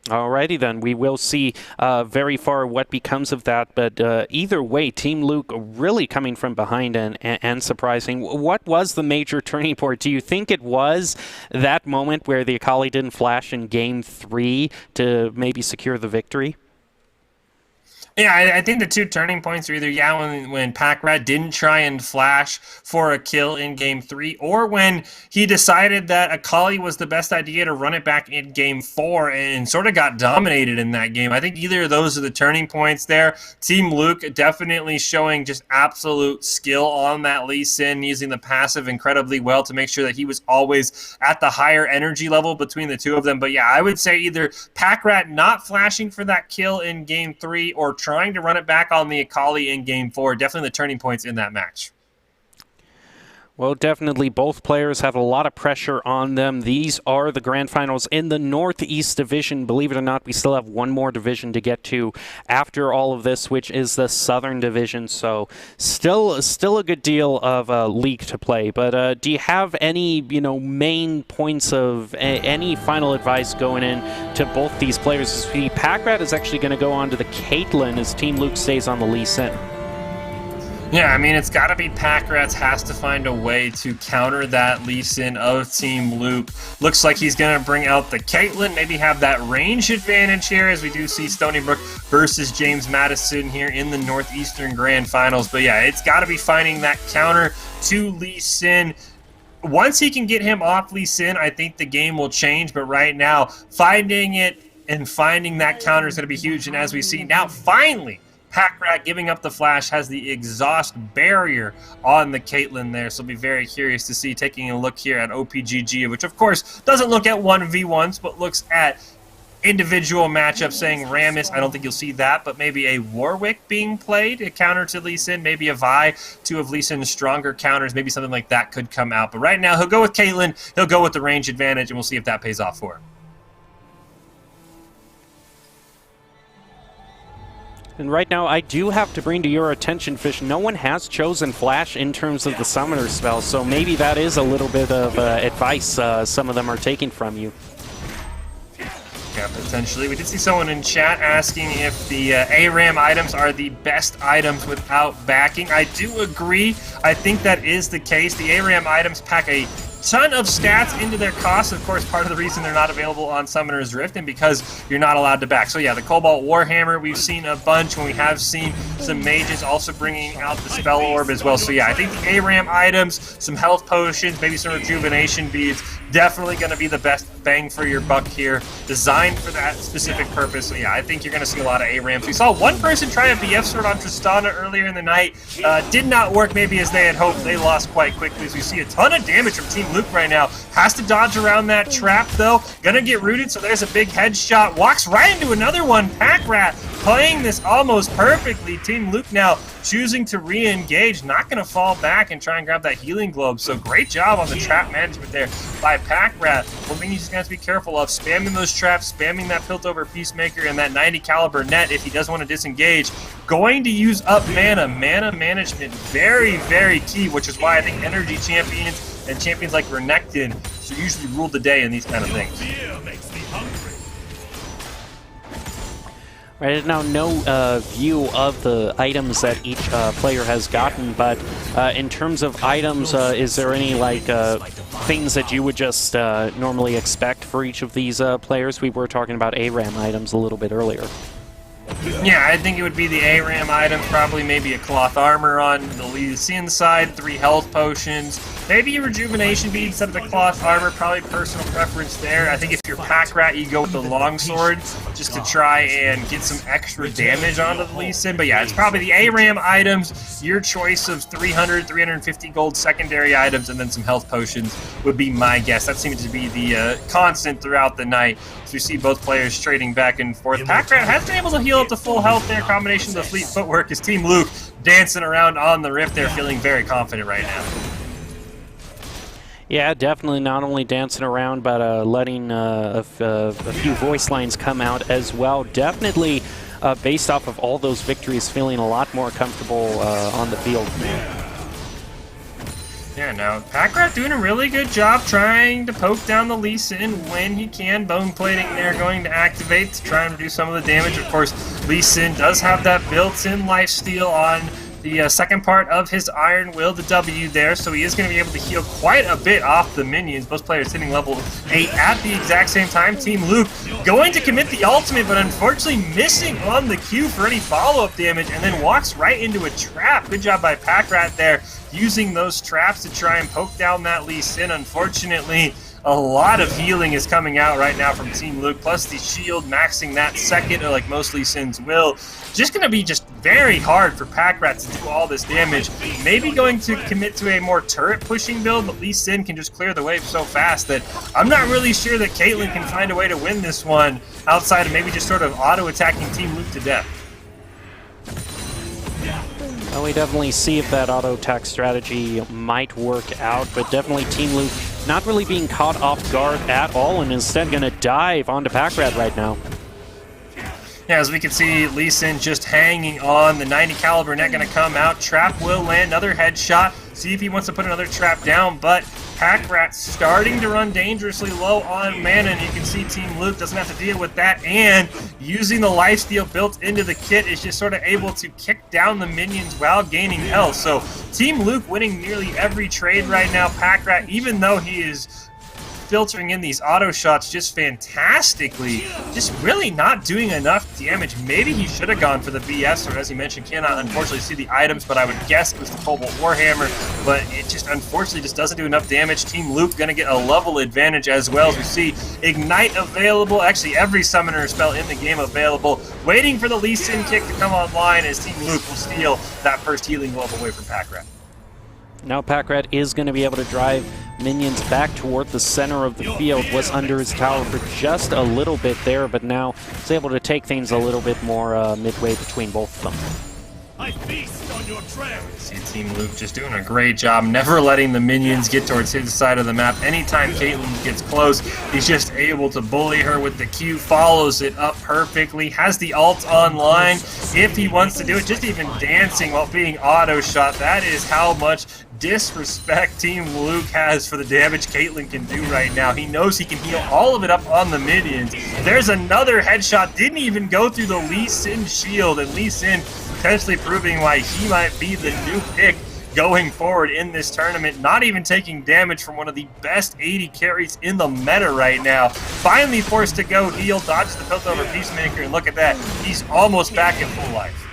S1: Alrighty then, we will see very far what becomes of that, but either way, Team Luke really coming from behind and surprising. What was the major turning point? Do you think it was that moment where the Akali didn't flash in Game 3 to maybe secure the victory?
S2: Yeah, I think the 2 turning points are either, when Pack-Rat didn't try and flash for a kill in Game 3, or when he decided that Akali was the best idea to run it back in Game 4 and sort of got dominated in that game. I think either of those are the turning points there. Team Luke definitely showing just absolute skill on that Lee Sin, using the passive incredibly well to make sure that he was always at the higher energy level between the two of them. But yeah, I would say either Pack-Rat not flashing for that kill in Game 3 or trying to run it back on the Akali in Game 4. Definitely the turning points in that match.
S1: Well, definitely both players have a lot of pressure on them. These are the grand finals in the Northeast Division. Believe it or not, we still have one more division to get to after all of this, which is the Southern Division. So still a good deal of league to play. But do you have any, main points of any final advice going in to both these players? Pack-Rat is actually going to go on to the Caitlyn as Team Luke stays on the Lee Sin.
S2: Yeah, I mean, it's got to be Pack-Rats has to find a way to counter that Lee Sin of Team Luke. Looks like he's going to bring out the Caitlyn, maybe have that range advantage here, as we do see Stony Brook versus James Madison here in the Northeastern Grand Finals. But yeah, it's got to be finding that counter to Lee Sin. Once he can get him off Lee Sin, I think the game will change. But right now, finding it and finding that counter is going to be huge. And as we see now, finally, Pack-Rat giving up the flash has the exhaust barrier on the Caitlyn there, so I'll be very curious to see, taking a look here at OPGG, which of course doesn't look at 1v1s, but looks at individual matchups, saying Rammus. I don't think you'll see that, but maybe a Warwick being played, a counter to Lee Sin, maybe a Vi, 2 of Lee Sin's stronger counters, maybe something like that could come out. But right now, he'll go with Caitlyn, he'll go with the range advantage, and we'll see if that pays off for him.
S1: And right now, I do have to bring to your attention, Fish, no one has chosen Flash in terms of the Summoner spell, so maybe that is a little bit of advice some of them are taking from you.
S2: Yeah, potentially. We did see someone in chat asking if the ARAM items are the best items without backing. I do agree. I think that is the case. The ARAM items pack a ton of stats into their costs. Of course, part of the reason they're not available on Summoner's Rift, and because you're not allowed to back. So yeah, the Cobalt Warhammer, we've seen a bunch, and we have seen some mages also bringing out the Spell Orb as well. So yeah, I think the ARAM items, some health potions, maybe some rejuvenation beads, definitely going to be the best bang for your buck here, designed for that specific purpose. So yeah, I think you're going to see a lot of ARAMs. We saw one person try a BF sword on Tristana earlier in the night. Did not work maybe as they had hoped. They lost quite quickly, as we see a ton of damage from Team Luke right now. Has to dodge around that trap though. Gonna get rooted, so there's a big headshot. Walks right into another one. Pack-Rat playing this almost perfectly. Team Luke now choosing to re-engage, not gonna fall back and try and grab that healing globe. So great job on the trap management there by Pack-Rat. One thing he's just gonna have to be careful of, spamming those traps, spamming that Piltover Peacemaker and that 90 caliber net if he does want to disengage. Going to use up mana. Mana management, very, very key, which is why I think energy champions and champions like Renekton usually rule the day in these kind of things.
S1: Right now, no view of the items that each player has gotten, but in terms of items, is there any things that you would just normally expect for each of these players? We were talking about ARAM items a little bit earlier.
S2: Yeah, I think it would be the ARAM items, probably maybe a cloth armor on the Lee Sin side, 3 health potions, Maybe Rejuvenation Bead instead of the Cloth Armor, probably personal preference there. I think if you're Pack Rat, you go with the Longsword just to try and get some extra damage onto the Lee Sin. But yeah, it's probably the ARAM items, your choice of 300, 350 gold secondary items, and then some health potions would be my guess. That seems to be the constant throughout the night. So you see both players trading back and forth. Pack Rat has been able to heal up to full health there. Combination of the fleet footwork is Team Luke dancing around on the Rift there, feeling very confident right now.
S1: Yeah, definitely not only dancing around, but letting a few voice lines come out as well. Definitely, based off of all those victories, feeling a lot more comfortable on the field.
S2: Yeah, now Pack Rat doing a really good job trying to poke down the Lee Sin when he can. Bone Plating there going to activate to try and reduce some of the damage. Of course, Lee Sin does have that built-in lifesteal on the second part of his Iron Will, the W there, so he is going to be able to heal quite a bit off the minions. Both players hitting level 8 at the exact same time. Team Luke going to commit the ultimate, but unfortunately missing on the Q for any follow-up damage, and then walks right into a trap. Good job by Pack Rat there, using those traps to try and poke down that Lee Sin. Unfortunately, a lot of healing is coming out right now from Team Luke, plus the shield maxing that second, like most Lee Sins will. Just going to be just very hard for Pack Rat to do all this damage. Maybe going to commit to a more turret pushing build, but Lee Sin can just clear the wave so fast that I'm not really sure that Caitlyn can find a way to win this one outside of maybe just sort of auto-attacking Team Luke to death.
S1: Well, we definitely see if that auto-attack strategy might work out, but definitely Team Luke not really being caught off guard at all, and instead going to dive onto Pack Rat right now.
S2: Yeah, as we can see, Lee Sin just hanging on. The 90 caliber net going to come out. Trap will land, another headshot. See if he wants to put another trap down, but Pack Rat starting to run dangerously low on mana, and you can see Team Luke doesn't have to deal with that, and using the lifesteal built into the kit is just sort of able to kick down the minions while gaining health. So Team Luke winning nearly every trade right now. Pack Rat, even though he is filtering in these auto shots just fantastically, just really not doing enough damage. Maybe he should have gone for the BS, or as he mentioned, cannot unfortunately see the items, but I would guess it was the Cobalt Warhammer, but it just unfortunately just doesn't do enough damage. Team Luke going to get a level advantage as well, as we see Ignite available, actually every summoner spell in the game available, waiting for the Lee Sin kick to come online as Team Luke will steal that first healing glove away from Pack Rat.
S1: Now Pack Rat is going to be able to drive minions back toward the center of the field. Was under his tower for just a little bit there, but now is able to take things a little bit more midway between both of them.
S4: I feast on your trail.
S2: See Team Luke just doing a great job, never letting the minions get towards his side of the map. Anytime Caitlyn gets close, he's just able to bully her with the Q, follows it up perfectly, has the ult online if he wants to do it, just even dancing while being auto-shot. That is how much disrespect Team Luke has for the damage Caitlyn can do right now. He knows he can heal all of it up on the minions. There's another headshot, didn't even go through the Lee Sin shield, and Lee Sin potentially proving why he might be the new pick going forward in this tournament, not even taking damage from one of the best 80 carries in the meta right now. Finally forced to go heal, dodges the Piltover Peacemaker, and look at that, he's almost back at full life.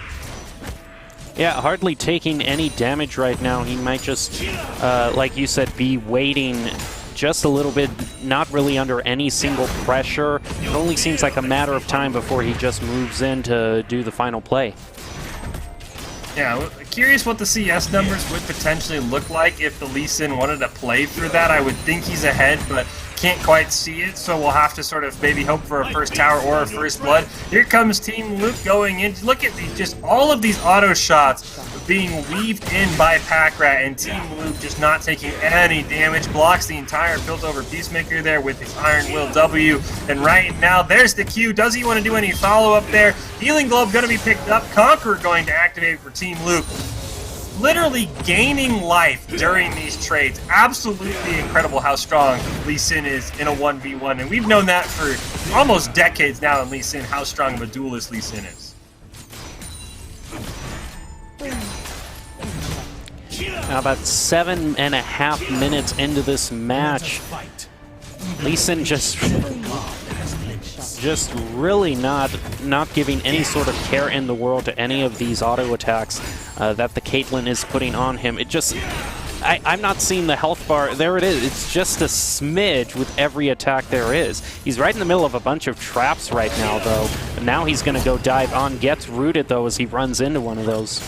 S1: Yeah, hardly taking any damage right now. He might just, like you said, be waiting just a little bit, not really under any single pressure. It only seems like a matter of time before he just moves in to do the final play.
S2: Yeah, curious what the CS numbers would potentially look like if the Lee Sin wanted to play through that. I would think he's ahead, but can't quite see it, so we'll have to sort of maybe hope for a first tower or a first blood. Here comes Team Luke going in. Look at these, just all of these auto shots being weaved in by Pack Rat, and Team Luke just not taking any damage. Blocks the entire Piltover Peacemaker there with his Iron Will W, and right now there's the Q. Does he want to do any follow-up there? Healing Glove going to be picked up. Conqueror going to activate for Team Luke. Literally gaining life during these trades. Absolutely incredible how strong Lee Sin is in a 1v1, and we've known that for almost decades now in Lee Sin, how strong of a duelist Lee Sin is.
S1: Now about 7.5 minutes into this match, Lee Sin just really not giving any sort of care in the world to any of these auto attacks that the Caitlyn is putting on him. It just, I'm not seeing the health bar. There it is. It's just a smidge with every attack there is. He's right in the middle of a bunch of traps right now, though. And now he's going to go dive on. Gets rooted, though, as he runs into one of those.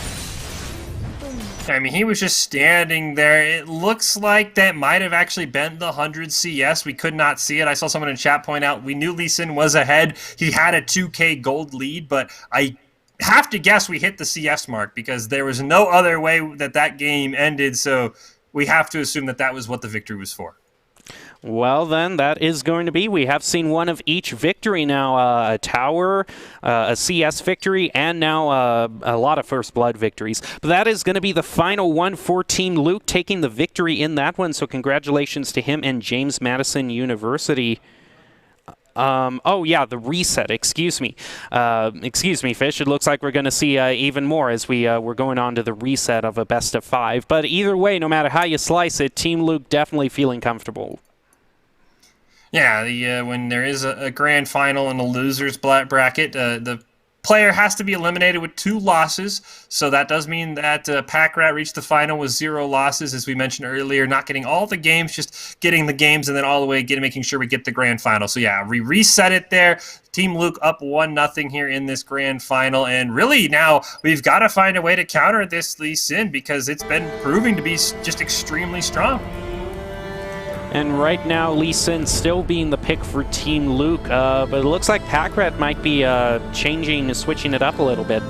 S2: I mean, he was just standing there. It looks like that might have actually been the 100 CS. We could not see it. I saw someone in chat point out we knew Lee Sin was ahead. He had a 2K gold lead, but I have to guess we hit the CS mark because there was no other way that game ended, so we have to assume that was what the victory was for.
S1: Well, then, that is going to be. We have seen one of each victory now, a tower, a CS victory, and now a lot of First Blood victories. But that is going to be the final one for Team Luke, taking the victory in that one. So congratulations to him and James Madison University. Oh, yeah, the reset. Excuse me. Excuse me, Fish. It looks like we're going to see even more as we're going on to the reset of a best of 5. But either way, no matter how you slice it, Team Luke definitely feeling comfortable.
S2: Yeah, when there is a grand final in a loser's bracket, the player has to be eliminated with 2 losses. So that does mean that Packrat reached the final with 0 losses, as we mentioned earlier, not getting all the games, just getting the games and then all the way making sure we get the grand final. So yeah, we reset it there. Team Luke up 1-0 here in this grand final, and really now we've got to find a way to counter this Lee Sin because it's been proving to be just extremely strong.
S1: And right now, Lee Sin still being the pick for Team Luke, but it looks like Packrat might be switching it up a little bit.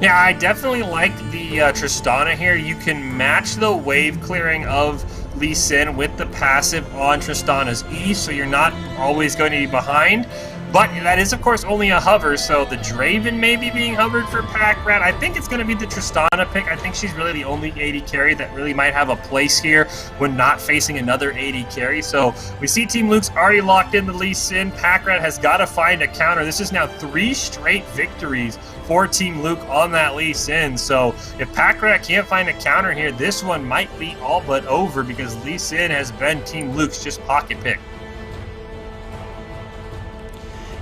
S2: Yeah, I definitely like the Tristana here. You can match the wave clearing of Lee Sin with the passive on Tristana's E, so you're not always going to be behind. But that is, of course, only a hover, so the Draven may be being hovered for Packrat. I think it's going to be the Tristana pick. I think she's really the only AD carry that really might have a place here when not facing another AD carry. So we see Team Luke's already locked in the Lee Sin. Packrat has got to find a counter. This is now 3 straight victories for Team Luke on that Lee Sin. So if Packrat can't find a counter here, this one might be all but over because Lee Sin has been Team Luke's just pocket pick.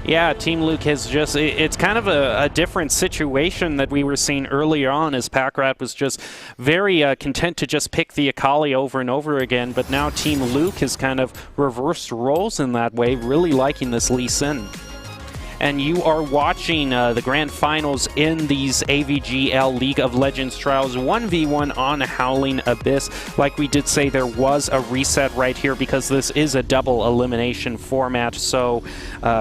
S1: Yeah, Team Luke has just, it's kind of a different situation that we were seeing earlier on as Packrat was just very content to just pick the Akali over and over again, but now Team Luke has kind of reversed roles in that way, really liking this Lee Sin. And you are watching the grand finals in these AVGL League of Legends Trials 1v1 on Howling Abyss. Like we did say, there was a reset right here because this is a double elimination format. So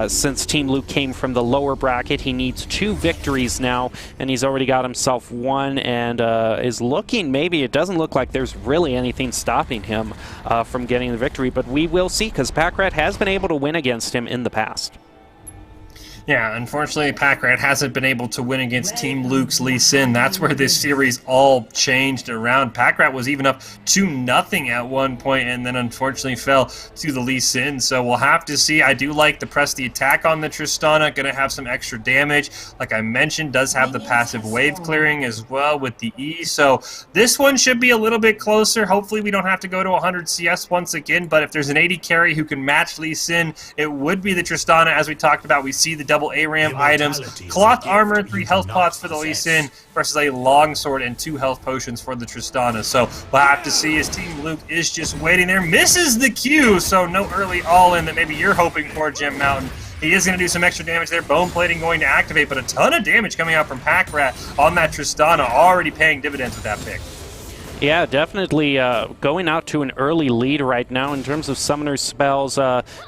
S1: since Team Luke came from the lower bracket, he needs 2 victories now, and he's already got himself 1 and is looking, maybe it doesn't look like there's really anything stopping him from getting the victory, but we will see because Packrat has been able to win against him in the past.
S2: Yeah, unfortunately, Packrat hasn't been able to win against Team Luke's Lee Sin. That's where this series all changed around. Packrat was even up 2-0 at one point, and then unfortunately fell to the Lee Sin. So we'll have to see. I do like to press the attack on the Tristana. Going to have some extra damage. Like I mentioned, does have the passive wave clearing as well with the E. So this one should be a little bit closer. Hopefully we don't have to go to 100 CS once again, but if there's an AD carry who can match Lee Sin, it would be the Tristana. As we talked about, we see the double ARAM items, cloth armor, 3 health pots for the Lee Sin versus a longsword and 2 health potions for the Tristana. So we'll have to see as Team Luke is just waiting there. Misses the Q, so no early all-in that maybe you're hoping for, Jim Mountain. He is going to do some extra damage there. Bone plating going to activate, but a ton of damage coming out from Packrat on that Tristana, already paying dividends with that pick.
S1: Yeah, definitely going out to an early lead right now in terms of summoner spells.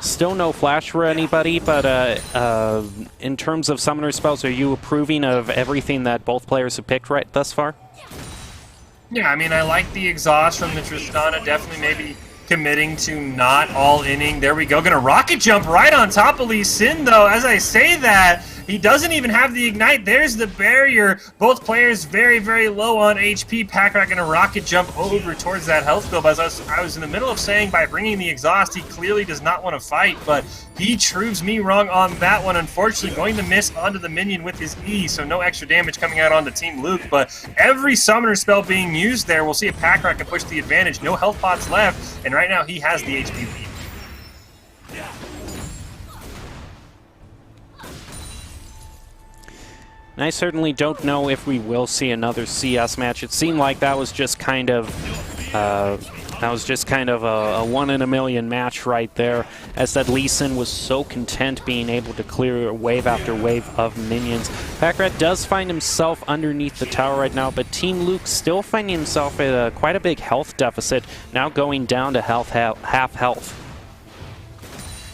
S1: Still no flash for anybody, but in terms of summoner spells, are you approving of everything that both players have picked right thus far?
S2: Yeah, I mean, I like the exhaust from the Tristana. Definitely maybe committing to not all-inning. There we go. Going to rocket jump right on top of Lee Sin, though. As I say that, he doesn't even have the ignite. There's the barrier. Both players very, very low on HP. Packrat going to rocket jump over towards that health build. As I was in the middle of saying, by bringing the exhaust, he clearly does not want to fight, but he proves me wrong on that one. Unfortunately, going to miss onto the minion with his E, so no extra damage coming out onto Team Luke, but every summoner spell being used there. We'll see if Packrat can push the advantage. No health pots left, and right now he has the HP lead.
S1: And I certainly don't know if we will see another CS match. It seemed like that was just kind of a one-in-a-million match right there, as that Lee Sin was so content being able to clear wave after wave of minions. Packrat does find himself underneath the tower right now, but Team Luke still finding himself at quite a big health deficit, now going down to half health.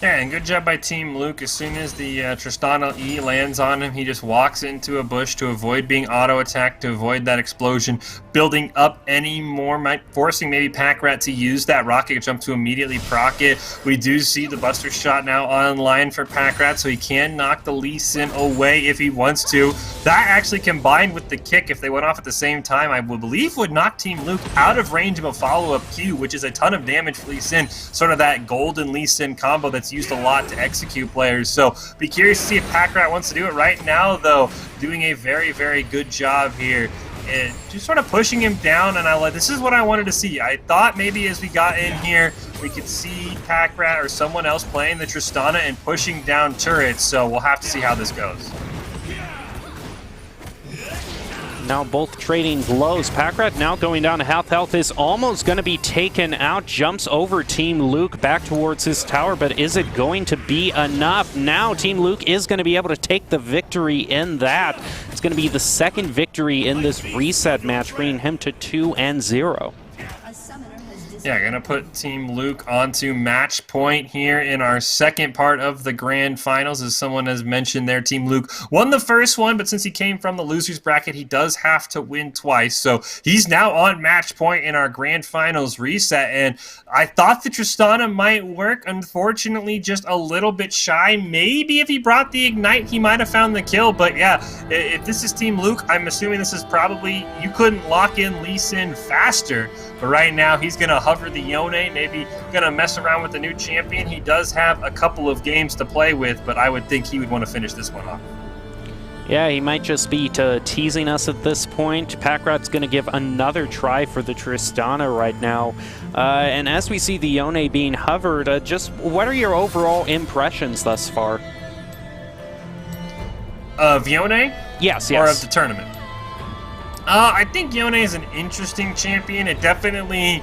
S2: Yeah, and good job by Team Luke. As soon as the Tristana E lands on him, he just walks into a bush to avoid being auto-attacked, to avoid that explosion, building up any more, forcing maybe Packrat to use that rocket jump to immediately proc it. We do see the Buster Shot now online for Packrat, so he can knock the Lee Sin away if he wants to. That actually combined with the kick, if they went off at the same time, I would believe would knock Team Luke out of range of a follow-up Q, which is a ton of damage for Lee Sin. Sort of that golden Lee Sin combo that's used a lot to execute players. So be curious to see if Packrat wants to do it. Right now, though, doing a very, very good job here. And just sort of pushing him down, and this is what I wanted to see. I thought maybe as we got in here, we could see Packrat or someone else playing the Tristana and pushing down turrets, so we'll have to see how this goes.
S1: Now both trading blows. Packrat now going down to half health, is almost going to be taken out. Jumps over Team Luke back towards his tower, but is it going to be enough? Now Team Luke is going to be able to take the victory in that. It's going to be the second victory in this reset match, bringing him to 2-0.
S2: Yeah, gonna put Team Luke onto match point here in our second part of the grand finals. As someone has mentioned there, Team Luke won the first one, but since he came from the losers bracket, he does have to win twice. So he's now on match point in our grand finals reset, and I thought the Tristana might work. Unfortunately, just a little bit shy. Maybe if he brought the Ignite, he might have found the kill, but yeah, if this is Team Luke, I'm assuming this is probably, you couldn't lock in Lee Sin faster. But right now, he's going to hover the Yone, maybe going to mess around with the new champion. He does have a couple of games to play with, but I would think he would want to finish this one off.
S1: Yeah, he might just be teasing us at this point. Packrat's going to give another try for the Tristana right now. And as we see the Yone being hovered, just what are your overall impressions thus far?
S2: Of Yone?
S1: Yes.
S2: Or of the tournament? I think Yone is an interesting champion. It definitely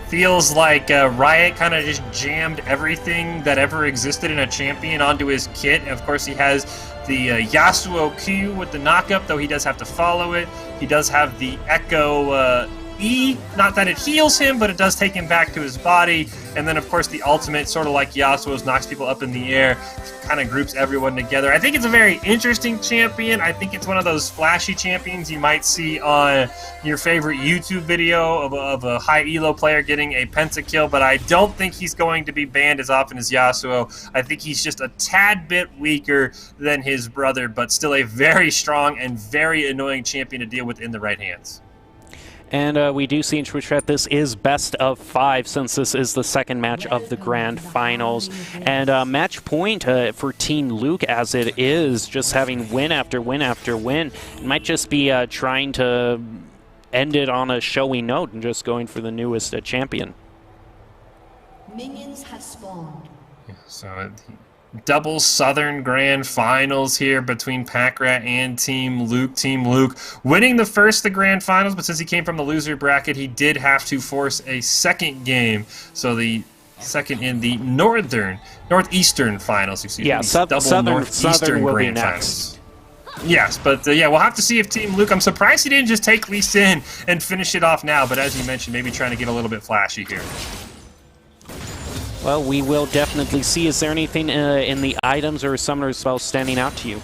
S2: feels like Riot kind of just jammed everything that ever existed in a champion onto his kit. Of course, he has the Yasuo Q with the knockup, though he does have to follow it. He does have the Echo E, not that it heals him, but it does take him back to his body. And then, of course, the ultimate, sort of like Yasuo's, knocks people up in the air, kind of groups everyone together. I think it's a very interesting champion. I think it's one of those flashy champions you might see on your favorite YouTube video of a high elo player getting a pentakill, but I don't think he's going to be banned as often as Yasuo. I think he's just a tad bit weaker than his brother, but still a very strong and very annoying champion to deal with in the right hands.
S1: And we do see in Twitch chat this is best of 5, since this is the second match of the grand finals. And match point for Team Luke, as it is, just having win after win after win. It might just be trying to end it on a showy note and just going for the newest champion.
S3: Minions have spawned.
S2: Yeah, so double Southern Grand Finals here between Packrat and Team Luke. Team Luke winning the first of the Grand Finals, but since he came from the loser bracket, he did have to force a second game. So the second in the Northeastern Finals, excuse me.
S1: Yeah,
S2: Southern
S1: will
S2: Grand
S1: be next.
S2: Finals. Yes, but yeah, we'll have to see if Team Luke, I'm surprised he didn't just take Lee Sin and finish it off now, but as you mentioned, maybe trying to get a little bit flashy here.
S1: Well, we will definitely see. Is there anything in the items or summoner spells standing out to you?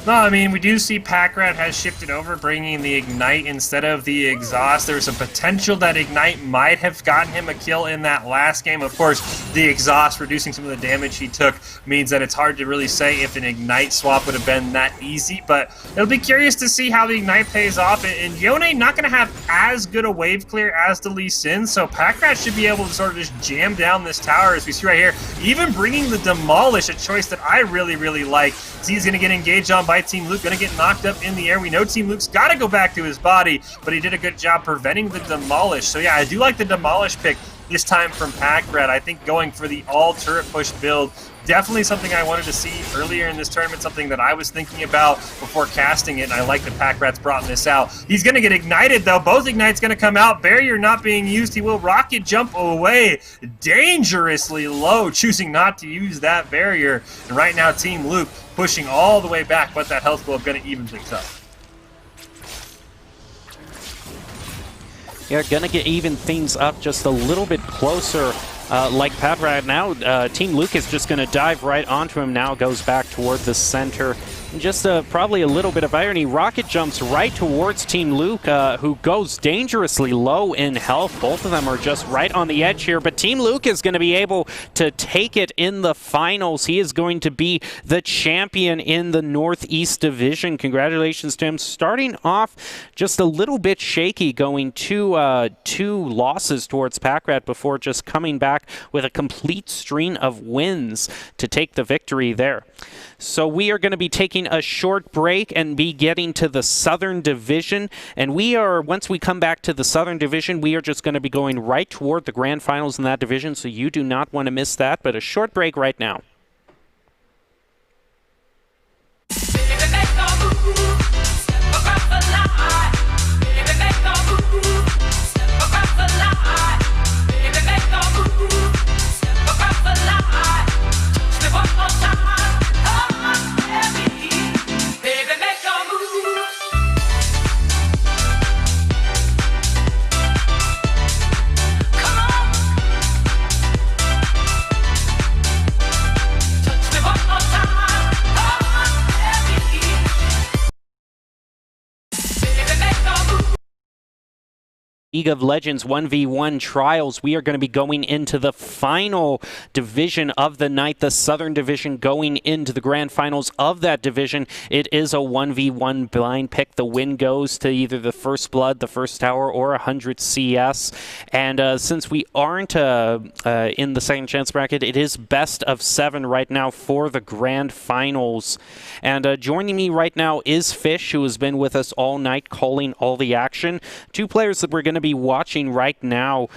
S2: No, I mean, we do see Packrat has shifted over, bringing the Ignite instead of the Exhaust. There's a potential that Ignite might have gotten him a kill in that last game. Of course, the Exhaust reducing some of the damage he took means that it's hard to really say if an Ignite swap would have been that easy, but it'll be curious to see how the Ignite pays off. And Yone not going to have as good a wave clear as the Lee Sin, so Packrat should be able to sort of just jam down this tower, as we see right here, even bringing the Demolish, a choice that I really, really like. So he's going to get engaged on by Team Luke, going to get knocked up in the air. We know Team Luke's got to go back to his body, but he did a good job preventing the Demolish. So yeah, I do like the Demolish pick. this time from Pack Rat. I think going for the all turret push build, definitely something I wanted to see earlier in this tournament, something that I was thinking about before casting it, and I like that Pack Rat's brought this out. He's going to get ignited, though. Both ignites going to come out. Barrier not being used. He will rocket jump away dangerously low, choosing not to use that barrier. And right now, Team Luke pushing all the way back, but that health globe going to even things up.
S1: Yeah, gonna get even things up just a little bit closer. Like Pat right now, Team Luke is just going to dive right onto him now, goes back toward the center. And just probably a little bit of irony, rocket jumps right towards Team Luke, who goes dangerously low in health. Both of them are just right on the edge here, but Team Luke is going to be able to take it in the finals. He is going to be the champion in the Northeast Division. Congratulations to him. Starting off just a little bit shaky, going two losses towards Pack Rat before just coming back with a complete string of wins to take the victory there. So we are going to be taking a short break and be getting to the Southern Division. And once we come back to the Southern Division, we are just going to be going right toward the grand finals in that division. So you do not want to miss that, but a short break right now. League of Legends 1v1 trials. We are going to be going into the final division of the night, the Southern Division, going into the grand finals of that division. It is a 1v1 blind pick. The win goes to either the First Blood, the First Tower, or 100 CS. And since we aren't in the second chance bracket, it is best of 7 right now for the grand finals. And joining me right now is Fish, who has been with us all night calling all the action. Two players that we're going to be watching right now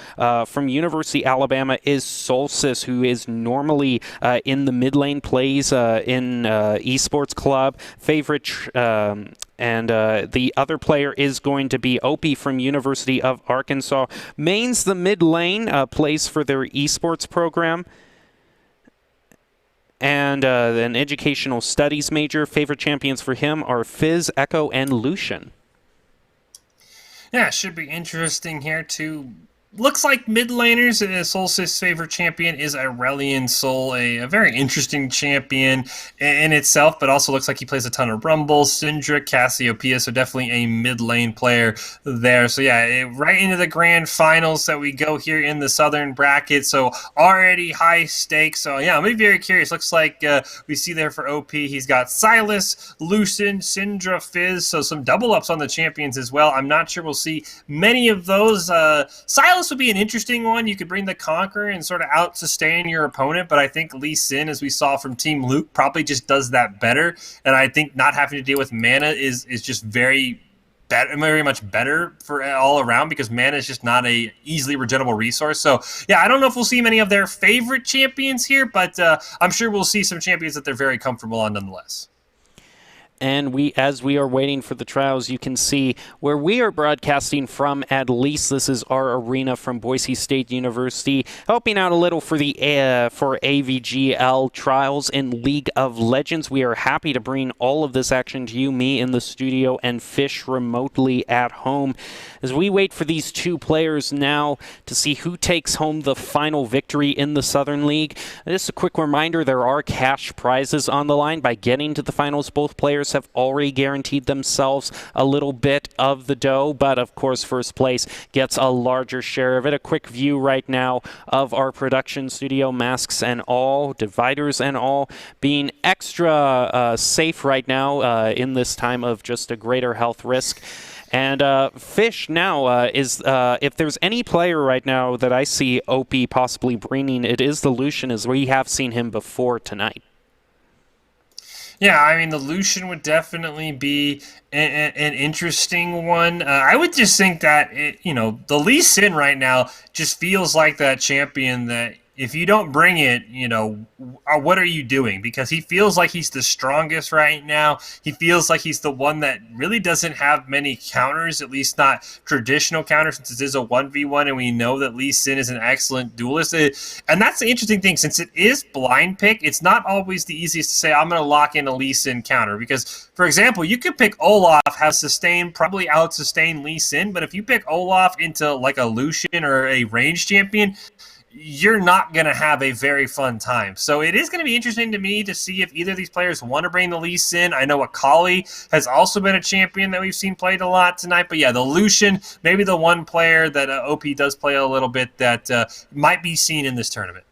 S1: from University Alabama is Solstice, who is normally in the mid lane, plays in esports club, favorite and the other player is going to be Opie from University of Arkansas. Mains the mid lane, plays for their esports program. And an educational studies major. Favorite champions for him are Fizz, Echo, and Lucian.
S2: Yeah, it should be interesting here too. Looks like mid laners, Solstice's favorite champion is Aurelion Sol, a very interesting champion in itself, but also looks like he plays a ton of Rumble, Syndra, Cassiopeia, so definitely a mid lane player there. So yeah, right into the grand finals that we go here in the Southern bracket, so already high stakes. So yeah, I'm very curious. Looks like we see there for OP, he's got Silas, Lucian, Syndra, Fizz, so some double ups on the champions as well. I'm not sure we'll see many of those. Silas would be an interesting one. You could bring the Conqueror and sort of out-sustain your opponent, but I think Lee Sin, as we saw from Team Luke, probably just does that better. And I think not having to deal with mana is just very much better for all around, because mana is just not a easily regenerable resource. So yeah, I don't know if we'll see many of their favorite champions here, but I'm sure we'll see some champions that they're very comfortable on nonetheless.
S1: And as we are waiting for the trials, you can see where we are broadcasting from. At least this is our arena from Boise State University, helping out a little for the for AVGL trials in League of Legends. We are happy to bring all of this action to you, me in the studio and Fish remotely at home, as we wait for these two players now to see who takes home the final victory in the Southern League. Just a quick reminder, there are cash prizes on the line. By getting to the finals, both players have already guaranteed themselves a little bit of the dough, but of course first place gets a larger share of it. A quick view right now of our production studio, masks and all, dividers and all, being extra safe right now in this time of just a greater health risk. And Fish now is, if there's any player right now that I see OP possibly bringing, it is the Lucian, as we have seen him before tonight.
S2: Yeah, I mean, the Lucian would definitely be an interesting one. I would just think that, the Lee Sin right now just feels like that champion that if you don't bring it, what are you doing? Because he feels like he's the strongest right now. He feels like he's the one that really doesn't have many counters, at least not traditional counters, since it is a 1v1, and we know that Lee Sin is an excellent duelist. And that's the interesting thing. Since it is blind pick, it's not always the easiest to say, I'm going to lock in a Lee Sin counter. Because, for example, you could pick Olaf, have sustain, probably out-sustain Lee Sin, but if you pick Olaf into like a Lucian or a range champion, you're not going to have a very fun time. So it is going to be interesting to me to see if either of these players want to bring the Lee Sin. I know Akali has also been a champion that we've seen played a lot tonight. But yeah, the Lucian, maybe the one player that OP does play a little bit that might be seen in this tournament.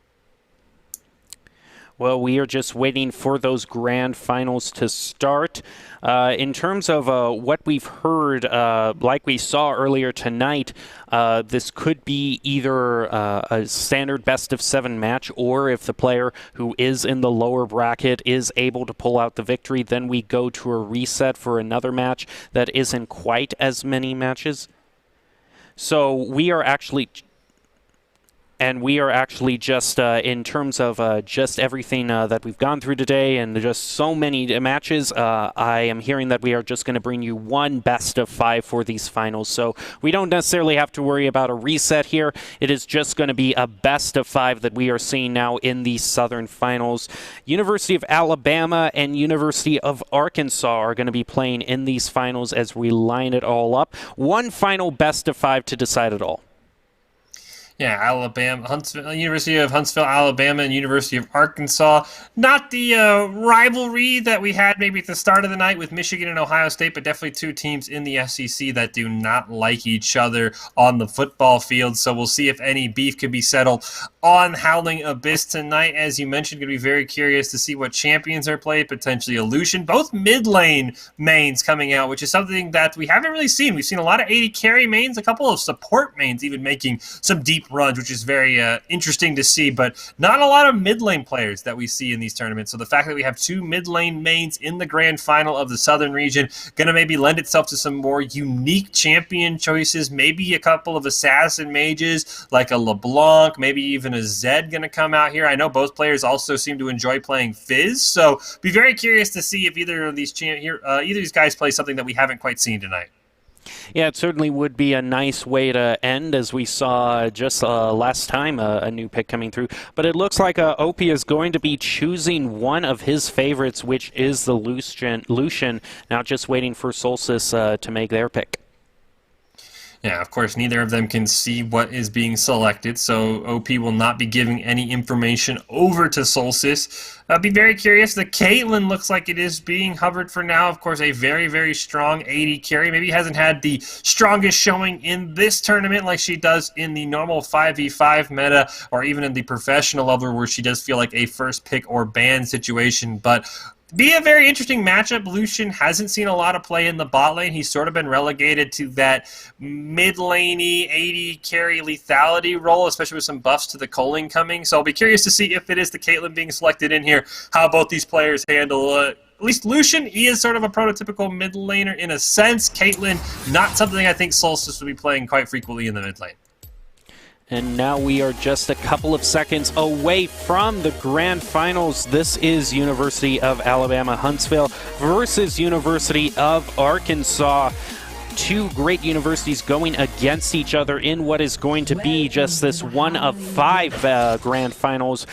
S1: Well, we are just waiting for those grand finals to start. In terms of what we've heard, like we saw earlier tonight, this could be either a standard best-of-7 match, or if the player who is in the lower bracket is able to pull out the victory, then we go to a reset for another match that isn't quite as many matches. So we are actually... And we are actually just, in terms of just everything that we've gone through today and just so many matches, I am hearing that we are just going to bring you one best-of-5 for these finals. So we don't necessarily have to worry about a reset here. It is just going to be a best-of-5 that we are seeing now in the Southern Finals. University of Alabama and University of Arkansas are going to be playing in these finals as we line it all up. One final best-of-5 to decide it all.
S2: Yeah, Alabama, Huntsville, University of Huntsville, Alabama, and University of Arkansas. Not the rivalry that we had maybe at the start of the night with Michigan and Ohio State, but definitely two teams in the SEC that do not like each other on the football field. So we'll see if any beef can be settled on Howling Abyss tonight. As you mentioned, going to be very curious to see what champions are played, potentially Illusion. Both mid-lane mains coming out, which is something that we haven't really seen. We've seen a lot of AD carry mains, a couple of support mains even making some deep runs, which is very interesting to see, but not a lot of mid lane players that we see in these tournaments. So the fact that we have two mid lane mains in the grand final of the Southern region going to maybe lend itself to some more unique champion choices, maybe a couple of assassin mages like a LeBlanc, maybe even a Zed going to come out here. I know both players also seem to enjoy playing Fizz, so be very curious to see if either of these guys play something that we haven't quite seen tonight.
S1: Yeah, it certainly would be a nice way to end, as we saw just last time a new pick coming through. But it looks like OP is going to be choosing one of his favorites, which is the Lucian. Now just waiting for Solstice to make their pick.
S2: Yeah, of course, neither of them can see what is being selected, so OP will not be giving any information over to Solstice. I'll be very curious. The Caitlyn looks like it is being hovered for now. Of course, a very, very strong AD carry. Maybe hasn't had the strongest showing in this tournament like she does in the normal 5v5 meta, or even in the professional level where she does feel like a first pick or ban situation, but be a very interesting matchup. Lucian hasn't seen a lot of play in the bot lane. He's sort of been relegated to that mid-laney, 80 carry lethality role, especially with some buffs to the culling coming. So I'll be curious to see if it is the Caitlyn being selected in here, how both these players handle it. At least Lucian, he is sort of a prototypical mid laner in a sense. Caitlyn, not something I think Solstice will be playing quite frequently in the mid lane.
S1: And now we are just a couple of seconds away from the grand finals. This is University of Alabama Huntsville versus University of Arkansas. Two great universities going against each other in what is going to be just this one of 5 grand finals.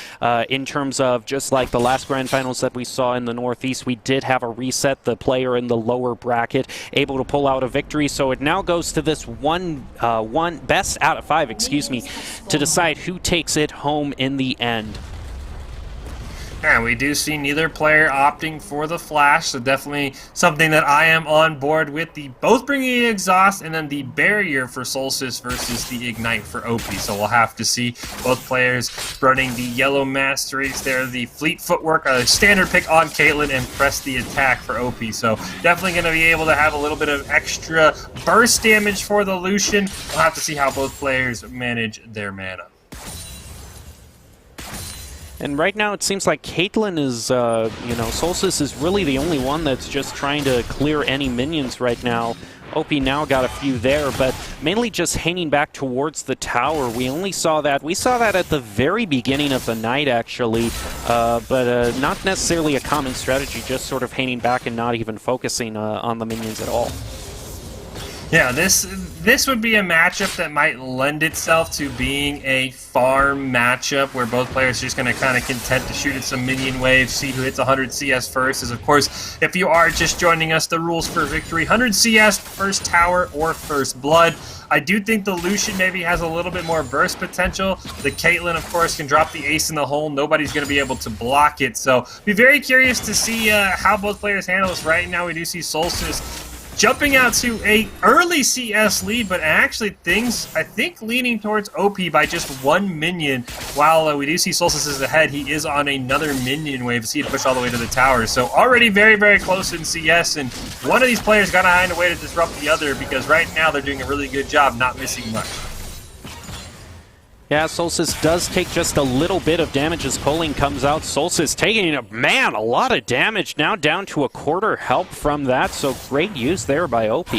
S1: In terms of just like the last grand finals that we saw in the Northeast, we did have a reset, the player in the lower bracket able to pull out a victory. So it now goes to this one best out of 5, to decide who takes it home in the end.
S2: Yeah, we do see neither player opting for the flash, so definitely something that I am on board with. The both bringing the exhaust and then the barrier for Solstice versus the ignite for OP. So we'll have to see both players running the yellow master race there, the fleet footwork, a standard pick on Caitlyn, and press the attack for OP. So definitely going to be able to have a little bit of extra burst damage for the Lucian. We'll have to see how both players manage their mana.
S1: And right now it seems like Caitlyn is, Solstice is really the only one that's just trying to clear any minions right now. OP now got a few there, but mainly just hanging back towards the tower. We saw that at the very beginning of the night, actually, but not necessarily a common strategy, just sort of hanging back and not even focusing on the minions at all.
S2: Yeah, this would be a matchup that might lend itself to being a farm matchup where both players are just going to kind of content to shoot at some minion waves, see who hits 100 CS first. As of course, if you are just joining us, the rules for victory: 100 CS, first tower, or first blood. I do think the Lucian maybe has a little bit more burst potential. The Caitlyn, of course, can drop the ace in the hole. Nobody's going to be able to block it. So be very curious to see how both players handle this. Right now, we do see Solstice jumping out to a early CS lead, but actually things, I think, leaning towards OP by just one minion. While we do see Solstice is ahead, he is on another minion wave to see it push all the way to the tower. So already very, very close in CS, and one of these players got to find a way to disrupt the other, because right now they're doing a really good job not missing much.
S1: Yeah, Solstice does take just a little bit of damage as Culling comes out. Solstice taking, a lot of damage, now down to a quarter help from that, so great use there by OP.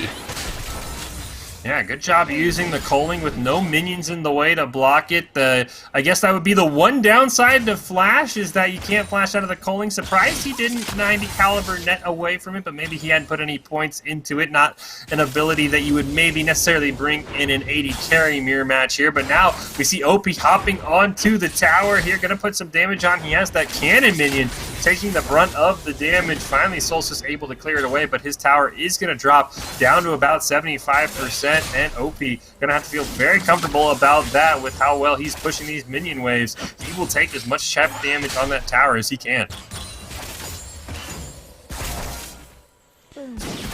S2: Yeah, good job using the Culling with no minions in the way to block it. I guess that would be the one downside to Flash, is that you can't flash out of the Culling. Surprised he didn't 90 caliber net away from it, but maybe he hadn't put any points into it. Not an ability that you would maybe necessarily bring in an 80 carry mirror match here. But now we see OP hopping onto the tower here, going to put some damage on. He has that cannon minion taking the brunt of the damage. Finally, Solstice able to clear it away, but his tower is going to drop down to about 75%. And OP gonna have to feel very comfortable about that with how well he's pushing these minion waves. He will take as much chap damage on that tower as he can.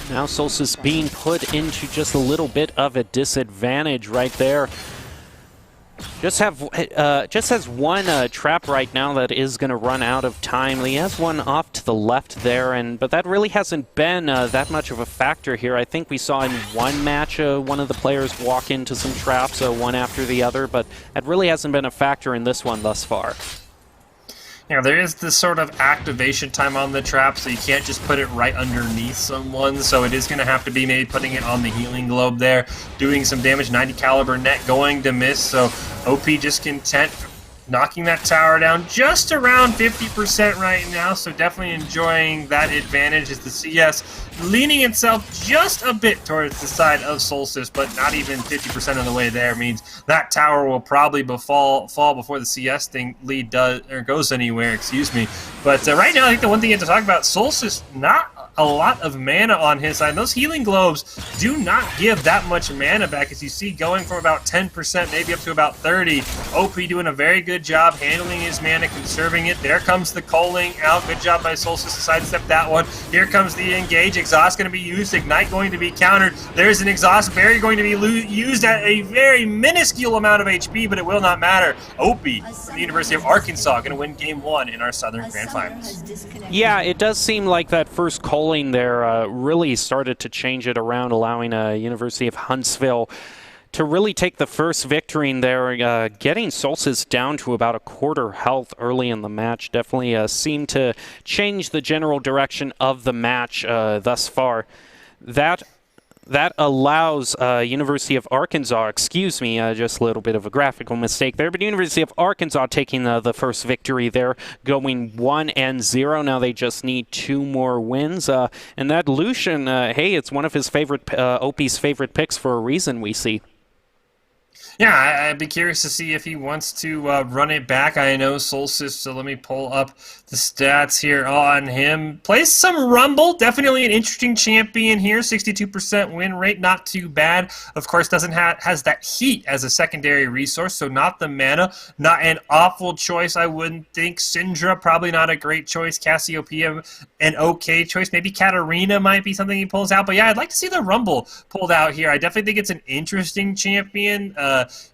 S1: Now Solstice being put into just a little bit of a disadvantage right there. Just has one trap right now that is going to run out of time. He has one off to the left there, but that really hasn't been that much of a factor here. I think we saw in one match one of the players walk into some traps, one after the other, but that really hasn't been a factor in this one thus far.
S2: Yeah, there is this sort of activation time on the trap, so you can't just put it right underneath someone, so it is going to have to be maybe putting it on the healing globe there, doing some damage. 90 caliber net going to miss, so OP just content knocking that tower down just around 50% right now, so definitely enjoying that advantage as the CS leaning itself just a bit towards the side of Solstice, but not even 50% of the way there. Means that tower will probably fall before the CS thing lead does or goes anywhere, excuse me. But right now, I think the one thing you have to talk about, Solstice, not a lot of mana on his side. Those healing globes do not give that much mana back, as you see, going from about 10%, maybe up to about 30. OP doing a very good job handling his mana, conserving it. There comes the Culling out. Good job by Solstice to sidestep that one. Here comes the engage. Exhaust going to be used. Ignite going to be countered. There's an exhaust berry going to be used at a very minuscule amount of HP, but it will not matter. OP from the University of Arkansas going to win Game 1 in our Southern Grand Finals.
S1: Yeah, it does seem like that first Culling there really started to change it around, allowing University of Huntsville to really take the first victory in there, getting Solstice down to about a quarter health early in the match. Definitely seemed to change the general direction of the match thus far. That allows University of Arkansas, excuse me, just a little bit of a graphical mistake there, but University of Arkansas taking the first victory there, going 1-0. Now they just need 2 more wins. And that Lucian, hey, it's one of his favorite, OP's favorite picks for a reason, we see.
S2: Yeah, I'd be curious to see if he wants to run it back. I know Solstice, so let me pull up the stats here on him. Plays some Rumble, definitely an interesting champion here. 62% win rate, not too bad. Of course, has that heat as a secondary resource, so not the mana. Not an awful choice, I wouldn't think. Syndra, probably not a great choice. Cassiopeia, an okay choice. Maybe Katarina might be something he pulls out. But yeah, I'd like to see the Rumble pulled out here. I definitely think it's an interesting champion.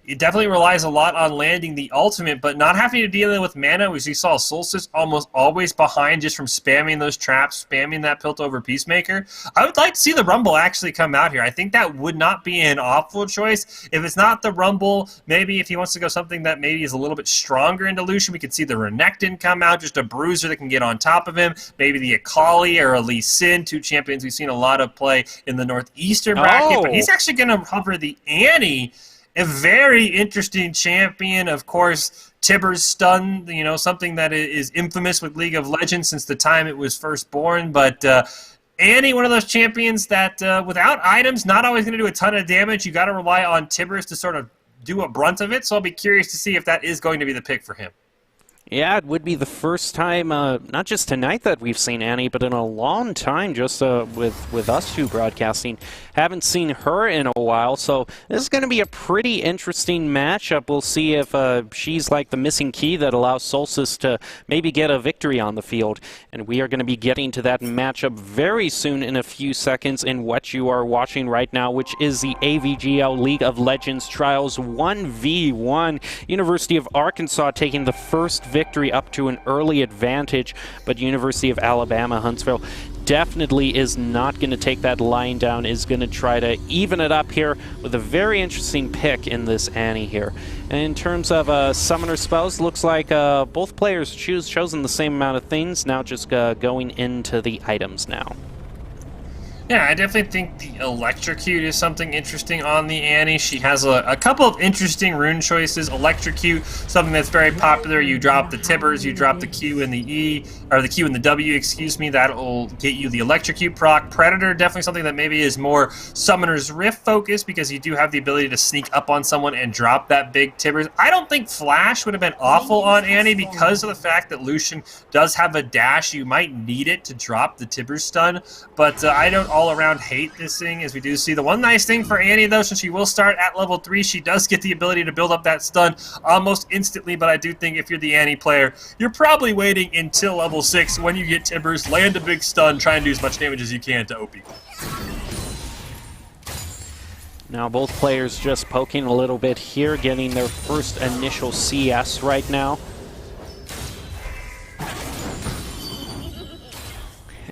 S2: it definitely relies a lot on landing the ultimate, but not having to deal with mana, as we saw Solstice almost always behind just from spamming those traps, spamming that Piltover Peacemaker. I would like to see the Rumble actually come out here. I think that would not be an awful choice. If it's not the Rumble, maybe if he wants to go something that maybe is a little bit stronger in Dilution, we could see the Renekton come out, just a bruiser that can get on top of him. Maybe the Akali or a Lee Sin, two champions we've seen a lot of play in the Northeastern bracket, but he's actually going to cover the Annie, a very interesting champion. Of course, Tibbers stun, something that is infamous with League of Legends since the time it was first born, but Annie, one of those champions that without items, not always going to do a ton of damage. You got to rely on Tibbers to sort of do a brunt of it, so I'll be curious to see if that is going to be the pick for him.
S1: Yeah, it would be the first time, not just tonight that we've seen Annie, but in a long time just with us two broadcasting. Haven't seen her in a while, so this is going to be a pretty interesting matchup. We'll see if she's like the missing key that allows Solstice to maybe get a victory on the field. And we are going to be getting to that matchup very soon in a few seconds in what you are watching right now, which is the AVGL League of Legends Trials 1v1. University of Arkansas taking the first victory up to an early advantage, but University of Alabama Huntsville definitely is not going to take that line down, is going to try to even it up here with a very interesting pick in this Annie here. And in terms of summoner spells, looks like both players chosen the same amount of things, now just going into the items now.
S2: Yeah, I definitely think the Electrocute is something interesting on the Annie. She has a couple of interesting rune choices. Electrocute, something that's very popular. You drop the Tibbers, you drop the Q and the E, or the Q and the W, excuse me. That'll get you the Electrocute proc. Predator, definitely something that maybe is more Summoner's Rift focused, because you do have the ability to sneak up on someone and drop that big Tibbers. I don't think Flash would have been awful on Annie because of the fact that Lucian does have a dash. You might need it to drop the Tibbers stun, but I don't all around hate this thing, as we do see. The one nice thing for Annie, though, since she will start at level 3, she does get the ability to build up that stun almost instantly, but I do think if you're the Annie player, you're probably waiting until level 6 when you get Tibbers, land a big stun, try and do as much damage as you can to OP.
S1: Now both players just poking a little bit here, getting their first initial CS right now.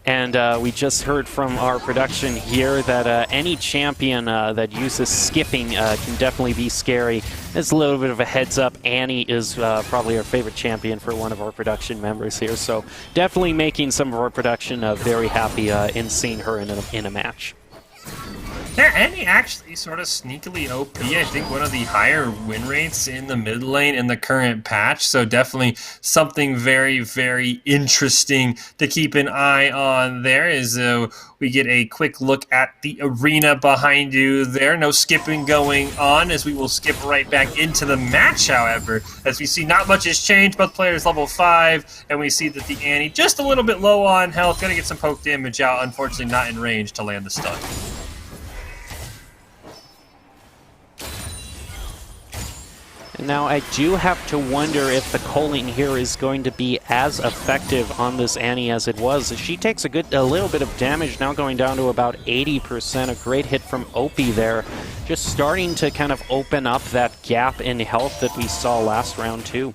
S1: And we just heard from our production here that any champion that uses skipping can definitely be scary. It's a little bit of a heads up. Annie is probably our favorite champion for one of our production members here. So definitely making some of our production very happy in seeing her in a match.
S2: Yeah, Annie actually sort of sneakily OP. I think one of the higher win rates in the mid lane in the current patch. So definitely something very, very interesting to keep an eye on there as we get a quick look at the arena behind you there. No skipping going on, as we will skip right back into the match, however. As we see, not much has changed. Both players level 5, and we see that the Annie just a little bit low on health. Going to get some poke damage out. Unfortunately, not in range to land the stun.
S1: Now, I do have to wonder if the culling here is going to be as effective on this Annie as it was. She takes a little bit of damage, now going down to about 80%. A great hit from Opie there, just starting to kind of open up that gap in health that we saw last round too.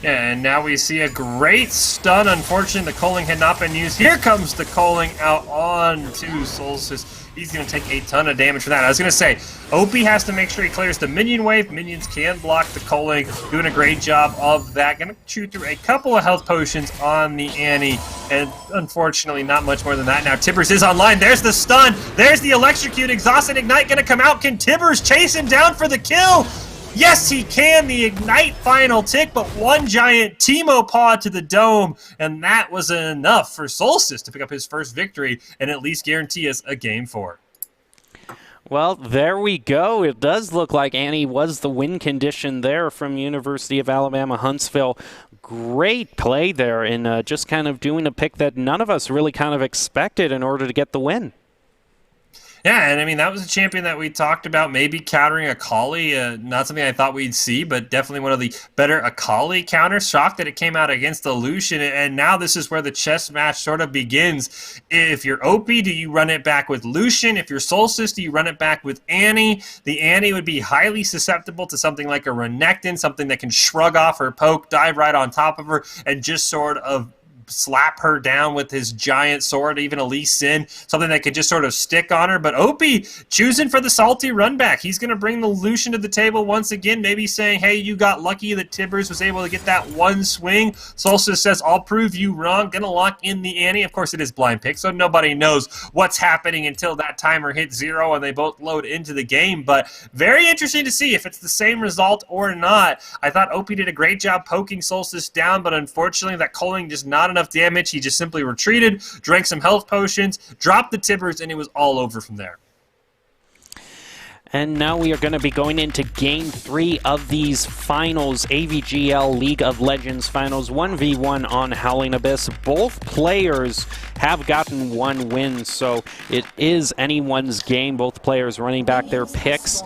S2: Yeah, and now we see a great stun. Unfortunately, the culling had not been used. Here comes the culling out on to Solstice. He's going to take a ton of damage for that. I was going to say, Opie has to make sure he clears the minion wave. Minions can block the culling. Doing a great job of that. Going to chew through a couple of health potions on the Annie. And unfortunately, not much more than that. Now, Tibbers is online. There's the stun. There's the Electrocute. Exhaust and Ignite going to come out. Can Tibbers chase him down for the kill? Yes, he can. The Ignite final tick, but one giant Teemo paw to the dome, and that was enough for Solstice to pick up his first victory and at least guarantee us a game 4.
S1: Well, there we go. It does look like Annie was the win condition there from University of Alabama Huntsville. Great play there in just kind of doing a pick that none of us really kind of expected in order to get the win.
S2: Yeah, and I mean, that was a champion that we talked about maybe countering Akali. Not something I thought we'd see, but definitely one of the better Akali counters. Shocked that it came out against the Lucian, and now this is where the chess match sort of begins. If you're OP, do you run it back with Lucian? If you're Solstice, do you run it back with Annie? The Annie would be highly susceptible to something like a Renekton, something that can shrug off her poke, dive right on top of her, and just sort of slap her down with his giant sword, even a Lee Sin, something that could just sort of stick on her. But Opie choosing for the salty run back. He's going to bring the Lucian to the table once again, maybe saying, hey, you got lucky that Tibbers was able to get that one swing. Solstice says, I'll prove you wrong. Going to lock in the Annie. Of course, it is blind pick, so nobody knows what's happening until that timer hits 0 and they both load into the game. But very interesting to see if it's the same result or not. I thought Opie did a great job poking Solstice down, but unfortunately that culling just not enough damage. He just simply retreated, drank some health potions, dropped the Tibbers, and it was all over from there.
S1: And now we are going to be going into Game 3 of these finals, AVGL League of Legends finals, 1v1 on Howling Abyss. Both players have gotten one win, so it is anyone's game. Both players running back their picks.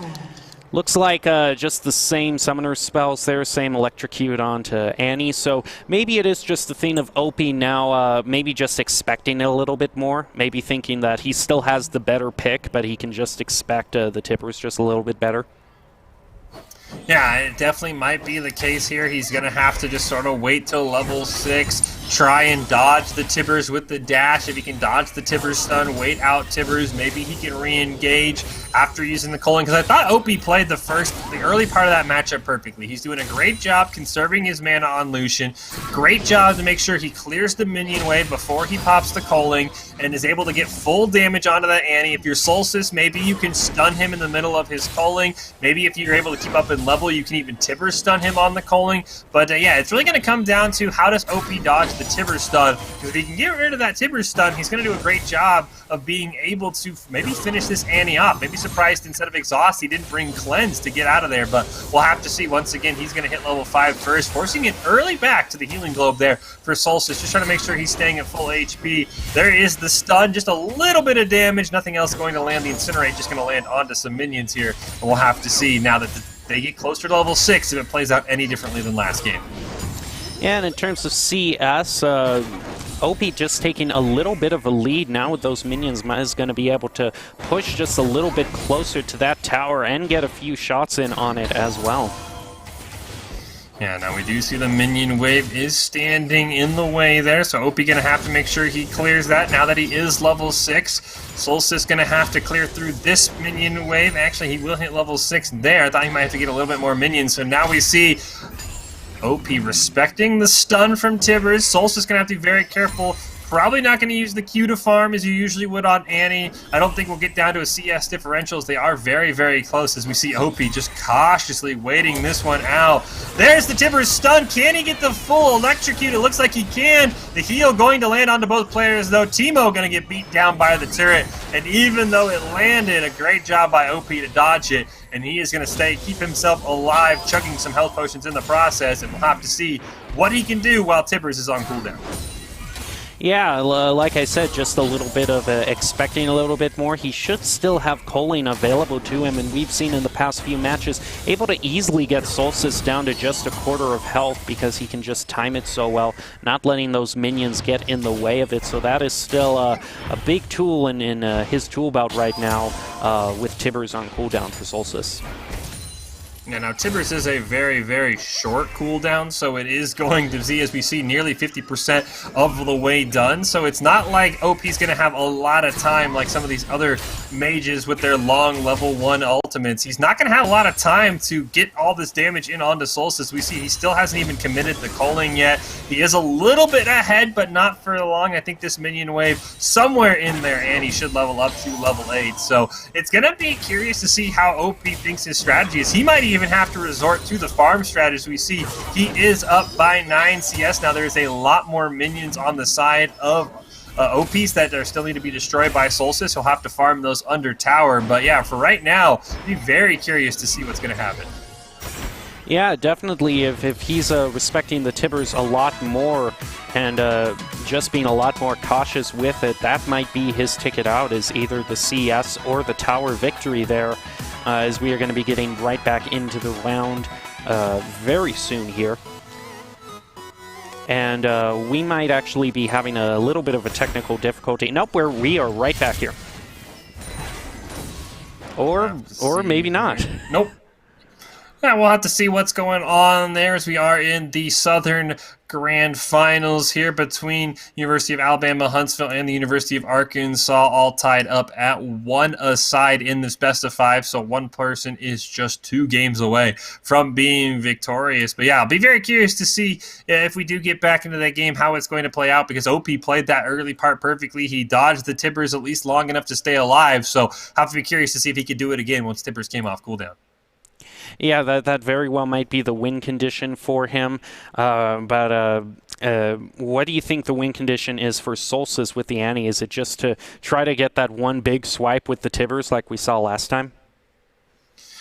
S1: Looks like just the same summoner spells there, same electrocute onto Annie. So maybe it is just the thing of Opie now, maybe just expecting it a little bit more. Maybe thinking that he still has the better pick, but he can just expect the Tippers just a little bit better.
S2: Yeah, it definitely might be the case here. He's going to have to just sort of wait till level 6, try and dodge the Tibbers with the dash. If he can dodge the Tibbers stun, wait out Tibbers, maybe he can re-engage after using the culling. Because I thought Opie played the early part of that matchup perfectly. He's doing a great job conserving his mana on Lucian. Great job to make sure he clears the minion wave before he pops the culling and is able to get full damage onto that Annie. If you're Solstice, maybe you can stun him in the middle of his culling. Maybe if you're able to keep up in level, you can even Tibber stun him on the culling. But yeah, it's really going to come down to how does OP dodge the Tibber stun. Because if he can get rid of that Tibber stun, he's going to do a great job of being able to maybe finish this Annie off. Maybe surprised instead of Exhaust, he didn't bring Cleanse to get out of there. But we'll have to see. Once again, he's going to hit level 5 first, forcing it early back to the Healing Globe there for Solstice. Just trying to make sure he's staying at full HP. There is the stun, just a little bit of damage. Nothing else going to land. The Incinerate just going to land onto some minions here. And we'll have to see now that they get closer to level 6 if it plays out any differently than last game.
S1: And in terms of CS, OP just taking a little bit of a lead now with those minions. Is going to be able to push just a little bit closer to that tower and get a few shots in on it as well.
S2: Yeah, now we do see the minion wave is standing in the way there, so OP going to have to make sure he clears that now that he is level 6. Solstice going to have to clear through this minion wave. Actually, he will hit level 6 there. I thought he might have to get a little bit more minions, so now we see OP respecting the stun from Tibbers. Solstice going to have to be very careful. Probably not going to use the Q to farm as you usually would on Annie. I don't think we'll get down to a CS differentials. They are very, very close as we see OP just cautiously waiting this one out. There's the Tibbers stun. Can he get the full electrocute? It looks like he can. The heal going to land onto both players though. Teemo going to get beat down by the turret. And even though it landed, a great job by OP to dodge it. And he is going to keep himself alive, chugging some health potions in the process. And we'll have to see what he can do while Tibbers is on cooldown.
S1: Yeah, like I said, just a little bit of expecting a little bit more. He should still have culling available to him, and we've seen in the past few matches able to easily get Solstice down to just a quarter of health because he can just time it so well, not letting those minions get in the way of it. So that is still a big tool in his tool belt right now with Tibbers on cooldown for Solstice.
S2: Yeah, now Tibbers is a very, very short cooldown, so it is going to see, as we see, nearly 50% of the way done. So it's not like OP's going to have a lot of time like some of these other mages with their long level 1 ultimates. He's not going to have a lot of time to get all this damage in onto Solstice. We see he still hasn't even committed the culling yet. He is a little bit ahead, but not for long. I think this minion wave somewhere in there, and he should level up to level 8. So it's going to be curious to see how OP thinks his strategy is. He might even have to resort to the farm strategy. We see he is up by 9 CS. Now there's a lot more minions on the side of OPs that are still need to be destroyed by Solstice. He'll have to farm those under tower. But yeah, for right now, be very curious to see what's going to happen.
S1: Yeah, definitely. If he's respecting the Tibbers a lot more and just being a lot more cautious with it, that might be his ticket out, is either the CS or the tower victory there, as we are going to be getting right back into the round very soon here. And we might actually be having a little bit of a technical difficulty. Nope, we are right back here. Or maybe not.
S2: Nope. Yeah, we'll have to see what's going on there as we are in the Southern Grand Finals here between University of Alabama Huntsville and the University of Arkansas, all tied up at 1 aside in this best of 5. So one person is just 2 games away from being victorious. But yeah, I'll be very curious to see if we do get back into that game, how it's going to play out, because OP played that early part perfectly. He dodged the Tibbers at least long enough to stay alive. So I'll have to be curious to see if he could do it again once Tibbers came off cooldown.
S1: Yeah, that very well might be the win condition for him. But what do you think the win condition is for Solstice with the Annie? Is it just to try to get that one big swipe with the Tibbers like we saw last time?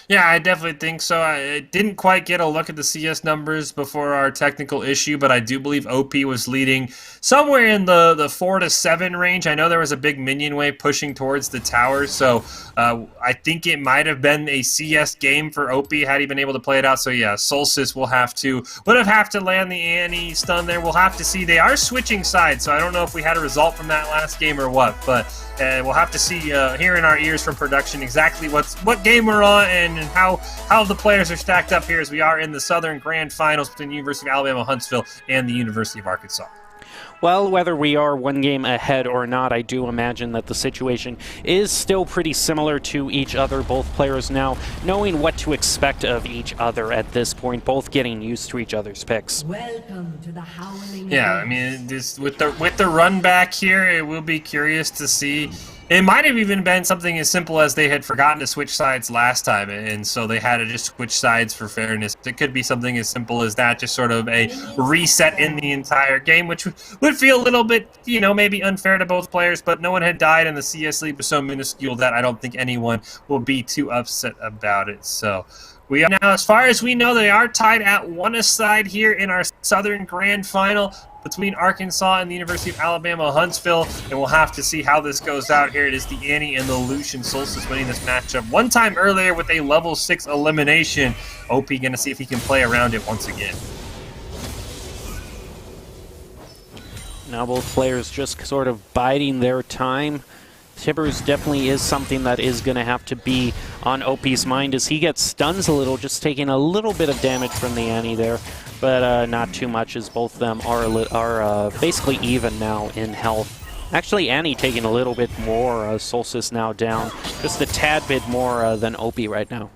S2: Yeah, I definitely think so. I didn't quite get a look at the CS numbers before our technical issue, but I do believe OP was leading somewhere in the 4 to 7 range. I know there was a big minion wave pushing towards the tower, so I think it might have been a CS game for OP had he been able to play it out. So yeah, Solstice will have to land the Annie stun there. We'll have to see. They are switching sides, so I don't know if we had a result from that last game or what, but we'll have to see hear in our ears from production exactly what game we're on and how the players are stacked up here as we are in the Southern Grand Finals between the University of Alabama Huntsville and the University of Arkansas.
S1: Well, whether we are one game ahead or not, I do imagine that the situation is still pretty similar to each other. Both players now knowing what to expect of each other at this point, both getting used to each other's picks.
S3: Welcome to the Howling.
S2: Yeah, I mean, this with the run back here, it will be curious to see. It might have even been something as simple as they had forgotten to switch sides last time, and so they had to just switch sides for fairness. It could be something as simple as that, just sort of a reset in the entire game, which would feel a little bit, maybe unfair to both players, but no one had died, and the CS lead was so minuscule that I don't think anyone will be too upset about it. So we are now, as far as we know, they are tied at 1 aside here in our Southern Grand Final between Arkansas and the University of Alabama Huntsville, and we'll have to see how this goes out here. It is the Annie and the Lucian. Solstice winning this matchup one time earlier with a level 6 elimination. OP gonna see if he can play around it once again.
S1: Now both players just sort of biding their time. Tibbers definitely is something that is going to have to be on OP's mind as he gets stuns a little, just taking a little bit of damage from the Annie there, but not too much as both of them are basically even now in health. Actually, Annie taking a little bit more, Solstice now down just a tad bit more than OP right now.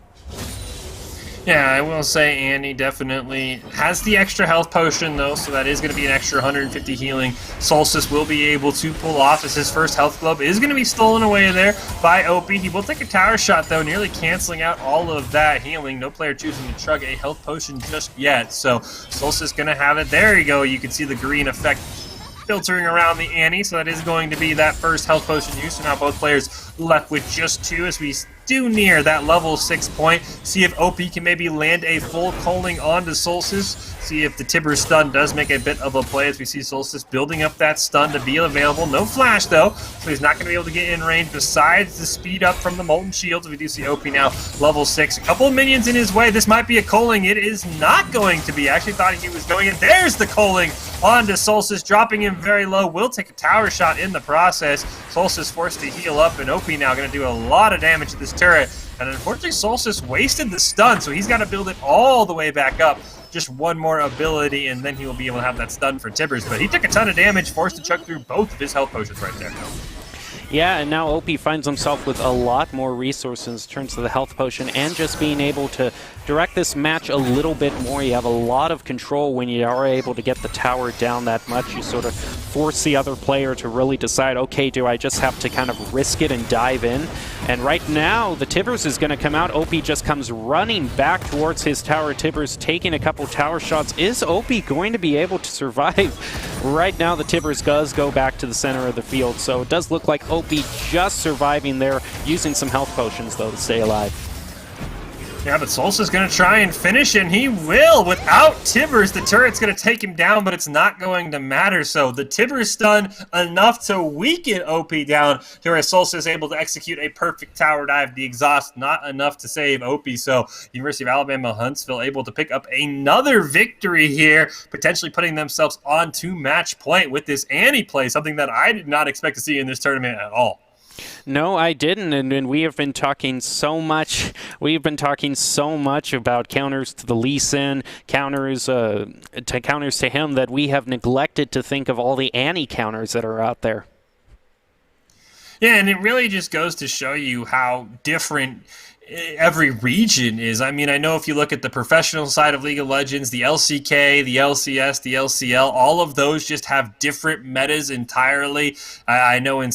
S2: Yeah, I will say Annie definitely has the extra health potion, though, so that is going to be an extra 150 healing. Solstice will be able to pull off as his first health glove is going to be stolen away there by OP. He will take a tower shot, though, nearly canceling out all of that healing. No player choosing to chug a health potion just yet, so Solstice going to have it. There you go. You can see the green effect filtering around the Annie, so that is going to be that first health potion use. So now both players left with just 2 as we do near that level 6 point. See if OP can maybe land a full culling onto Solstice. See if the Tibber stun does make a bit of a play as we see Solstice building up that stun to be available. No flash though, so he's not going to be able to get in range besides the speed up from the Molten Shields. We do see OP now level 6. A couple of minions in his way. This might be a culling. It is not going to be. I actually thought he was going in. There's the culling onto Solstice, dropping him very low. Will take a tower shot in the process. Solstice forced to heal up, and OP now going to do a lot of damage to this turret. And unfortunately, Solstice wasted the stun, so he's got to build it all the way back up. Just one more ability, and then he will be able to have that stun for Tibbers. But he took a ton of damage, forced to chug through both of his health potions right there.
S1: Yeah, and now OP finds himself with a lot more resources in terms of the health potion and just being able to direct this match a little bit more. You have a lot of control when you are able to get the tower down that much. You sort of force the other player to really decide, okay, do I just have to kind of risk it and dive in? And right now, the Tibbers is going to come out. OP just comes running back towards his tower. Tibbers taking a couple tower shots. Is OP going to be able to survive? Right now, the Tibbers does go back to the center of the field, so it does look like OP just surviving there, using some health potions, though, to stay alive.
S2: Yeah, but Solstice going to try and finish, and he will. Without Tibbers, the turret's going to take him down, but it's not going to matter. So the Tibbers stun enough to weaken OP down to where Solstice is able to execute a perfect tower dive. The exhaust not enough to save OP. So University of Alabama Huntsville able to pick up another victory here, potentially putting themselves on to match point with this Annie play, something that I did not expect to see in this tournament at all.
S1: No, I didn't, and we have been talking so much. We've been talking so much about counters to the Lee Sin, counters to him, that we have neglected to think of all the Annie counters that are out there.
S2: Yeah, and it really just goes to show you how different every region is. I mean, I know if you look at the professional side of League of Legends, the LCK, the LCS, the LCL, all of those just have different metas entirely. I know in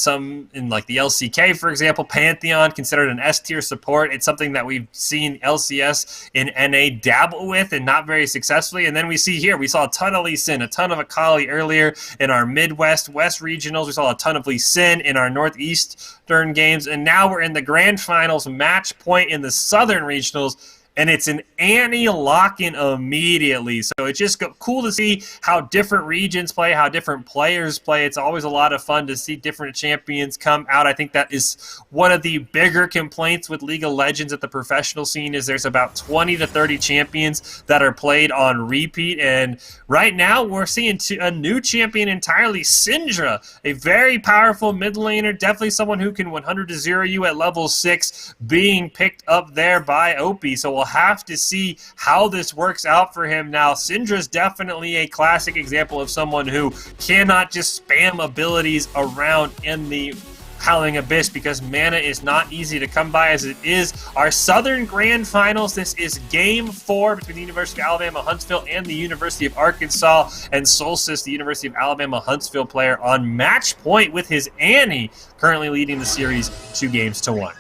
S2: like the LCK, for example, Pantheon, considered an S-tier support. It's something that we've seen LCS in NA dabble with and not very successfully. And then we see here, we saw a ton of Lee Sin, a ton of Akali earlier in our Midwest, West regionals. We saw a ton of Lee Sin in our Northeastern games. And now we're in the grand finals match point in the Southern regionals, and it's an Annie lock-in immediately. So it's just cool to see how different regions play, how different players play. It's always a lot of fun to see different champions come out. I think that is one of the bigger complaints with League of Legends at the professional scene is there's about 20 to 30 champions that are played on repeat. And right now we're seeing a new champion entirely, Syndra, a very powerful mid laner, definitely someone who can 100-0 you at level 6, being picked up there by OP. So we'll have to see how this works out for him. Now, Syndra's definitely a classic example of someone who cannot just spam abilities around in the Howling Abyss, because mana is not easy to come by as it is. Our Southern Grand Finals, this is Game 4 between the University of Alabama Huntsville and the University of Arkansas, and Solstice, the University of Alabama Huntsville player, on match point with his Annie, currently leading the series 2-1.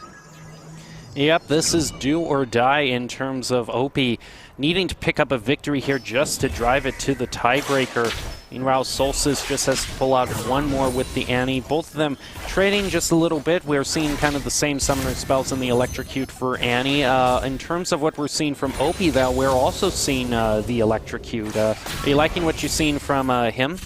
S1: Yep, this is do or die in terms of OP needing to pick up a victory here just to drive it to the tiebreaker. Meanwhile, Solstice just has to pull out one more with the Annie. Both of them trading just a little bit. We're seeing kind of the same summoner spells in the Electrocute for Annie. In terms of what we're seeing from OP, though, we're also seeing the Electrocute. Are you liking what you're seeing from him?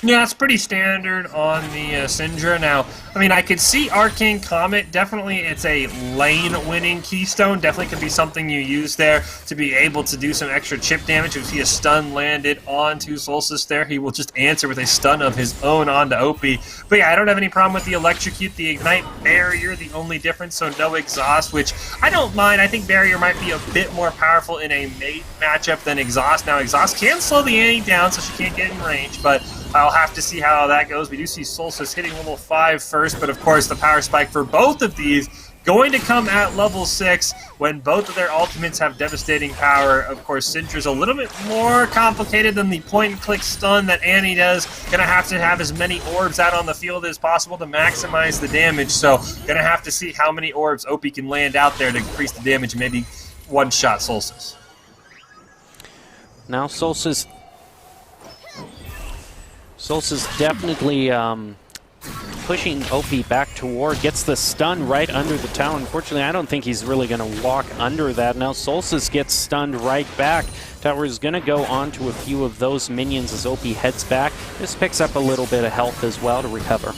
S2: Yeah, it's pretty standard on the Syndra. Now, I mean, I could see Arcane Comet. Definitely, it's a lane-winning keystone. Definitely could be something you use there to be able to do some extra chip damage. If you see a stun landed onto Solstice there, he will just answer with a stun of his own onto OP. But yeah, I don't have any problem with the Electrocute. The Ignite Barrier, the only difference, so no Exhaust, which I don't mind. I think Barrier might be a bit more powerful in a mate matchup than Exhaust. Now, Exhaust can slow the Annie down, so she can't get in range, but I'll have to see how that goes. We do see Solstice hitting level 5 first, but of course the power spike for both of these going to come at level 6 when both of their ultimates have devastating power. Of course, Syndra's a little bit more complicated than the point-and-click stun that Annie does. Gonna have to have as many orbs out on the field as possible to maximize the damage, so gonna have to see how many orbs OP can land out there to increase the damage and maybe one-shot Solstice.
S1: Now Solstice definitely pushing OP back toward, gets the stun right under the tower. Unfortunately, I don't think he's really going to walk under that. Now Solstice gets stunned right back. Tower is going to go on to a few of those minions as OP heads back. This picks up a little bit of health as well to recover.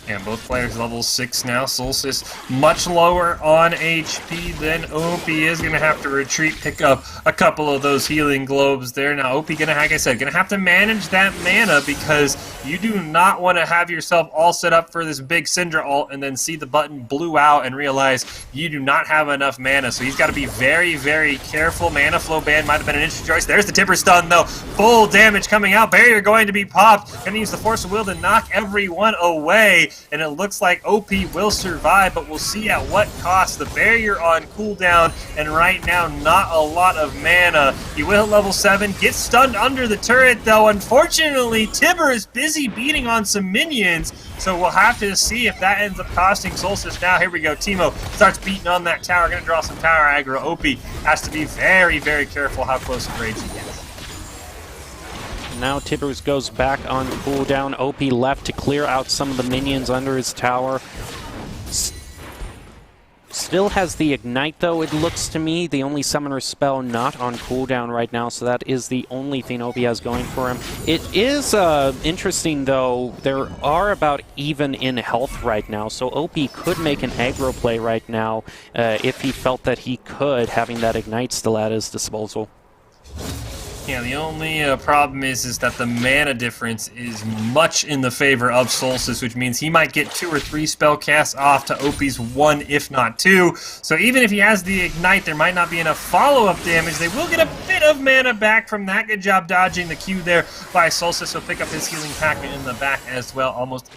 S2: And both players level 6 now. Solstice much lower on HP than OP is going to have to retreat, pick up a couple of those healing globes there. Now OP gonna, like I said, gonna have to manage that mana because you do not want to have yourself all set up for this big Syndra ult and then see the button blue out and realize you do not have enough mana. So he's got to be very, very careful. Mana flow ban might have been an interesting choice. There's the Tipper stun though. Full damage coming out. Barrier going to be popped. Gonna use the Force of Will to knock everyone away. And it looks like OP will survive, but we'll see at what cost. The barrier on cooldown, and right now not a lot of mana. He will hit level 7, gets stunned under the turret though. Unfortunately, Tibber is busy beating on some minions, so we'll have to see if that ends up costing Solstice. Now here we go, Teemo starts beating on that tower, gonna draw some tower aggro. OP has to be very, very careful how close to range he gets.
S1: Now Tibbers goes back on cooldown. OP left to clear out some of the minions under his tower. still has the Ignite, though, it looks to me. The only Summoner spell not on cooldown right now, so that is the only thing Opie has going for him. It is interesting, though. There are about even in health right now, so Opie could make an aggro play right now if he felt that he could, having that Ignite still at his disposal.
S2: Yeah, the only problem is that the mana difference is much in the favor of Solstice, which means he might get 2 or 3 spell casts off to Opie's 1, if not 2. So even if he has the Ignite, there might not be enough follow-up damage. They will get a bit of mana back from that. Good job dodging the Q there by Solstice. He'll pick up his healing packet in the back as well, almost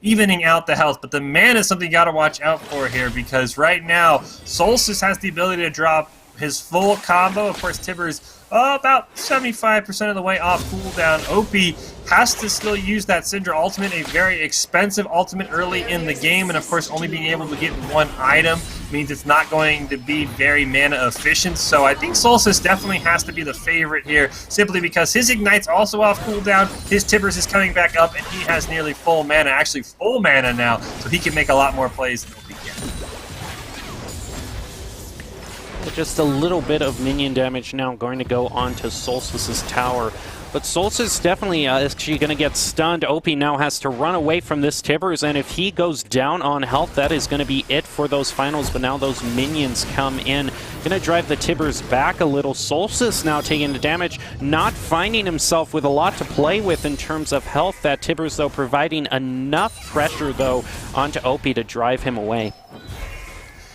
S2: evening out the health. But the mana is something you got to watch out for here, because right now, Solstice has the ability to drop his full combo. Of course, Tibbers about 75% of the way off cooldown. Opie has to still use that Syndra ultimate, a very expensive ultimate early in the game, and of course only being able to get 1 item means it's not going to be very mana efficient. So I think Solstice definitely has to be the favorite here, simply because his Ignite's also off cooldown, his Tibbers is coming back up, and he has nearly full mana, actually full mana now, so he can make a lot more plays than Opie can.
S1: Just a little bit of minion damage now going to go on to Solstice's tower. But Solstice definitely is actually going to get stunned. Opie now has to run away from this Tibbers, and if he goes down on health, that is going to be it for those finals. But now those minions come in. Going to drive the Tibbers back a little. Solstice now taking the damage, not finding himself with a lot to play with in terms of health. That Tibbers, though, providing enough pressure, though, onto Opie to drive him away.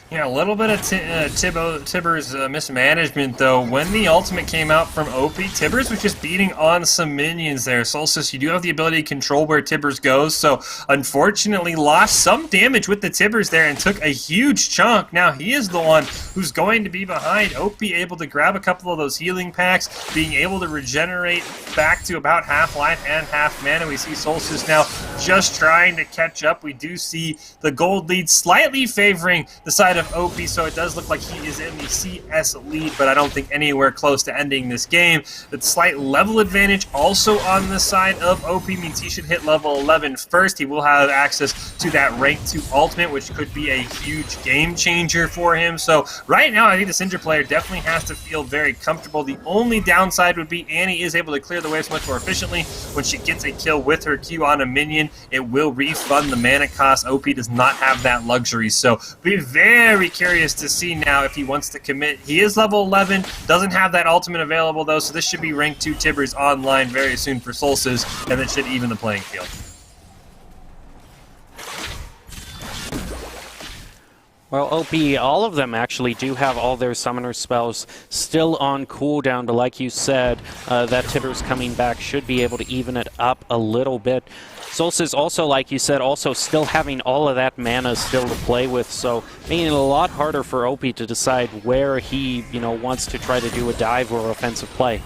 S2: Yeah, a little bit of Tibbers mismanagement, though. When the ultimate came out from Opie, Tibbers was just beating on some minions there. Solstice, you do have the ability to control where Tibbers goes, so unfortunately lost some damage with the Tibbers there and took a huge chunk. Now he is the one who's going to be behind Opie, able to grab a couple of those healing packs, being able to regenerate back to about half life and half mana. We see Solstice now just trying to catch up. We do see the gold lead slightly favoring the side of Opie, so it does look like he is in the CS lead, but I don't think anywhere close to ending this game. The slight level advantage also on the side of Opie means he should hit level 11 first. He will have access to that rank 2 ultimate, which could be a huge game changer for him. So right now, I think the Syndra player definitely has to feel very comfortable. The only downside would be Annie is able to clear the waves much more efficiently. When she gets a kill with her Q on a minion, it will refund the mana cost. Opie does not have that luxury, so be very curious to see now if he wants to commit. He is level 11, doesn't have that ultimate available though, so this should be rank 2 Tibbers online very soon for Solstice, and that should even the playing field.
S1: Well, OP, all of them actually do have all their summoner spells still on cooldown, but like you said, that Tibbers coming back should be able to even it up a little bit. Solstice also, like you said, also still having all of that mana still to play with, so making it a lot harder for OP to decide where he, wants to try to do a dive or offensive play.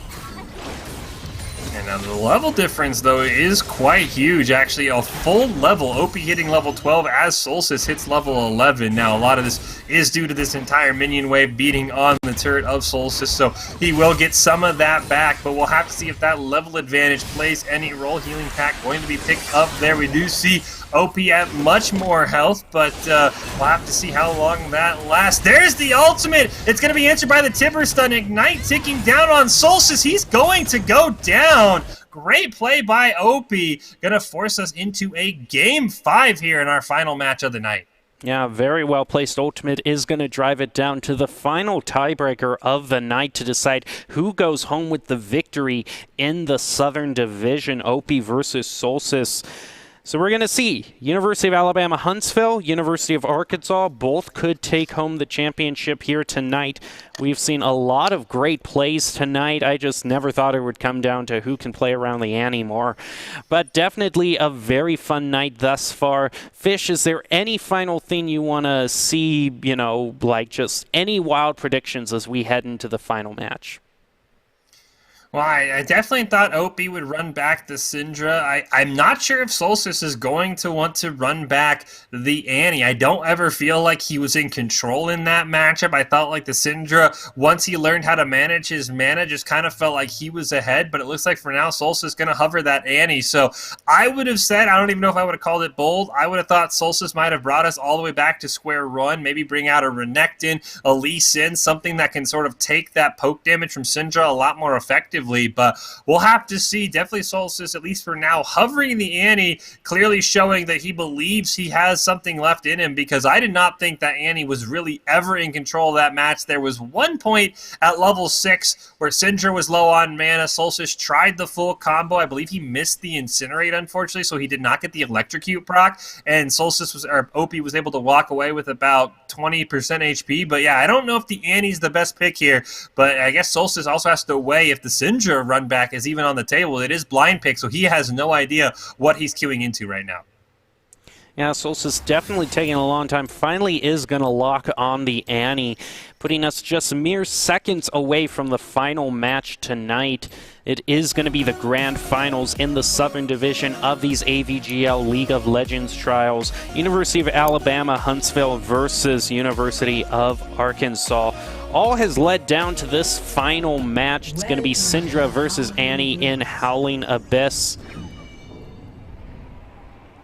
S2: And now the level difference, though, is quite huge. Actually, a full level. Opie hitting level 12 as Solstice hits level 11. Now, a lot of this is due to this entire minion wave beating on the turret of Solstice, so he will get some of that back, but we'll have to see if that level advantage plays any role. Healing pack going to be picked up there. We do see OP at much more health, but we'll have to see how long that lasts. There's the ultimate! It's going to be answered by the Tibber stun. Ignite ticking down on Solstice. He's going to go down. Great play by OP. Going to force us into a Game 5 here in our final match of the night.
S1: Yeah, very well placed ultimate is going to drive it down to the final tiebreaker of the night to decide who goes home with the victory in the Southern Division, OP versus Solstice. So we're going to see University of Alabama Huntsville, University of Arkansas, both could take home the championship here tonight. We've seen a lot of great plays tonight. I just never thought it would come down to who can play around the Annie more. But definitely a very fun night thus far. Fish, is there any final thing you want to see, like just any wild predictions as we head into the final match?
S2: Well, I definitely thought Opie would run back the Syndra. I'm not sure if Solstice is going to want to run back the Annie. I don't ever feel like he was in control in that matchup. I felt like the Syndra, once he learned how to manage his mana, just kind of felt like he was ahead. But it looks like for now, Solstice is going to hover that Annie. So I would have said, I don't even know if I would have called it bold. I would have thought Solstice might have brought us all the way back to square one. Maybe bring out a Renekton, a Lee Sin, something that can sort of take that poke damage from Syndra a lot more effectively. But we'll have to see. Definitely Solstice, at least for now, hovering the Annie, clearly showing that he believes he has something left in him, because I did not think that Annie was really ever in control of that match. There was one point at level 6 where Syndra was low on mana. Solstice tried the full combo. I believe he missed the Incinerate, unfortunately, so he did not get the Electrocute proc, and Opie was able to walk away with about 20% HP. But yeah, I don't know if the Annie's the best pick here, but I guess Solstice also has to weigh if the Syndra run back is even on the table. It is blind pick, so he has no idea what he's queuing into right now.
S1: Yeah, Solstice definitely taking a long time. Finally is going to lock on the Annie, putting us just mere seconds away from the final match tonight. It is going to be the grand finals in the Southern Division of these AVGL League of Legends trials. University of Alabama, Huntsville versus University of Arkansas. All has led down to this final match. It's going to be Syndra versus Annie in Howling Abyss.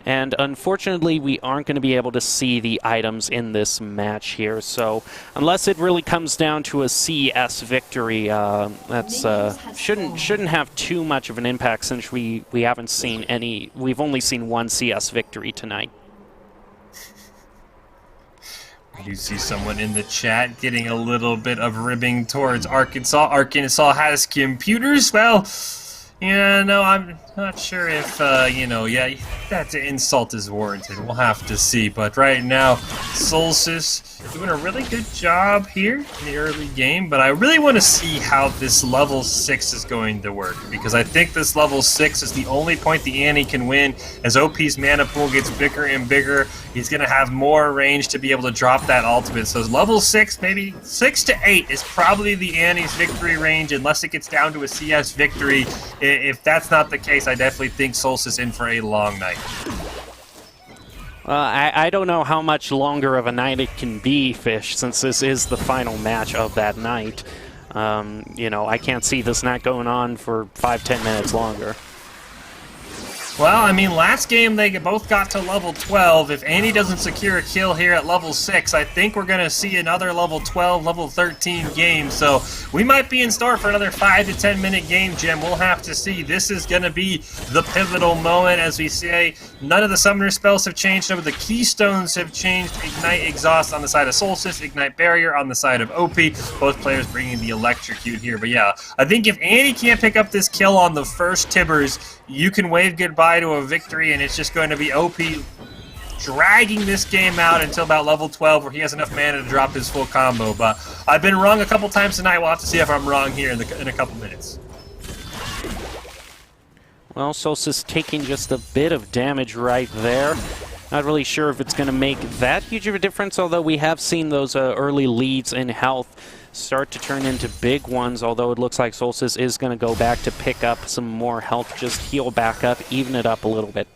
S1: And unfortunately, we aren't going to be able to see the items in this match here. So unless it really comes down to a CS victory, that's shouldn't have too much of an impact, since we haven't seen any. We've only seen one CS victory tonight.
S2: You see someone in the chat getting a little bit of ribbing towards Arkansas. Arkansas has computers. Well, yeah, no, I'm not sure if, that insult is warranted. We'll have to see. But right now, Solstice doing a really good job here in the early game. But I really want to see how this level 6 is going to work, because I think this level 6 is the only point the Annie can win. As OP's mana pool gets bigger and bigger, he's going to have more range to be able to drop that ultimate. So level 6, maybe 6 to 8 is probably the Annie's victory range, unless it gets down to a CS victory. If that's not the case, I definitely think Solstice in for a long night.
S1: I don't know how much longer of a night it can be, Fish, since this is the final match of that night. I can't see this not going on for 5-10 minutes longer.
S2: Well, I mean, last game they both got to level 12. If Annie doesn't secure a kill here at level 6, I think we're going to see another level 12, level 13 game. So we might be in store for another 5 to 10 minute game, Jim. We'll have to see. This is going to be the pivotal moment, as we say. None of the summoner spells have changed. None of the keystones have changed. Ignite Exhaust on the side of Solstice, Ignite Barrier on the side of OP. Both players bringing the Electrocute here. But yeah, I think if Annie can't pick up this kill on the first Tibbers, you can wave goodbye to a victory, and it's just going to be OP dragging this game out until about level 12, where he has enough mana to drop his full combo. But I've been wrong a couple times tonight. We'll have to see if I'm wrong here in a couple minutes.
S1: Well, Solstice taking just a bit of damage right there. Not really sure if it's going to make that huge of a difference, although we have seen those early leads in health start to turn into big ones, although it looks like Solstice is going to go back to pick up some more health, just heal back up, even it up a little bit.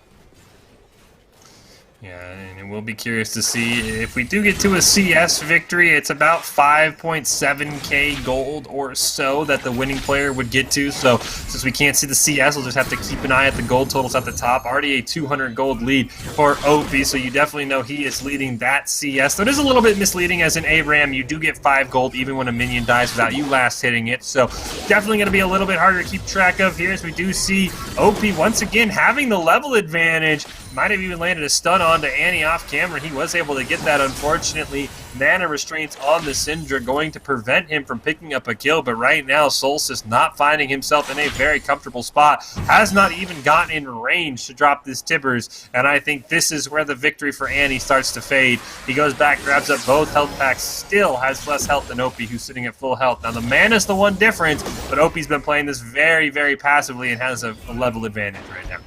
S2: Yeah, and we'll be curious to see if we do get to a CS victory. It's about 5.7k gold or so that the winning player would get to. So since we can't see the CS, we'll just have to keep an eye at the gold totals at the top. Already a 200 gold lead for OP, so you definitely know he is leading that CS. So it is a little bit misleading, as in ARAM, you do get 5 gold even when a minion dies without you last hitting it. So definitely going to be a little bit harder to keep track of here, as we do see OP once again having the level advantage. Might have even landed a stun onto Annie off camera. He was able to get that, unfortunately. Mana restraints on the Syndra going to prevent him from picking up a kill, but right now Solstice not finding himself in a very comfortable spot. Has not even gotten in range to drop this Tibbers, and I think this is where the victory for Annie starts to fade. He goes back, grabs up both health packs, still has less health than OP, who's sitting at full health. Now the mana's the one difference, but OP's been playing this very, very passively and has a level advantage right now.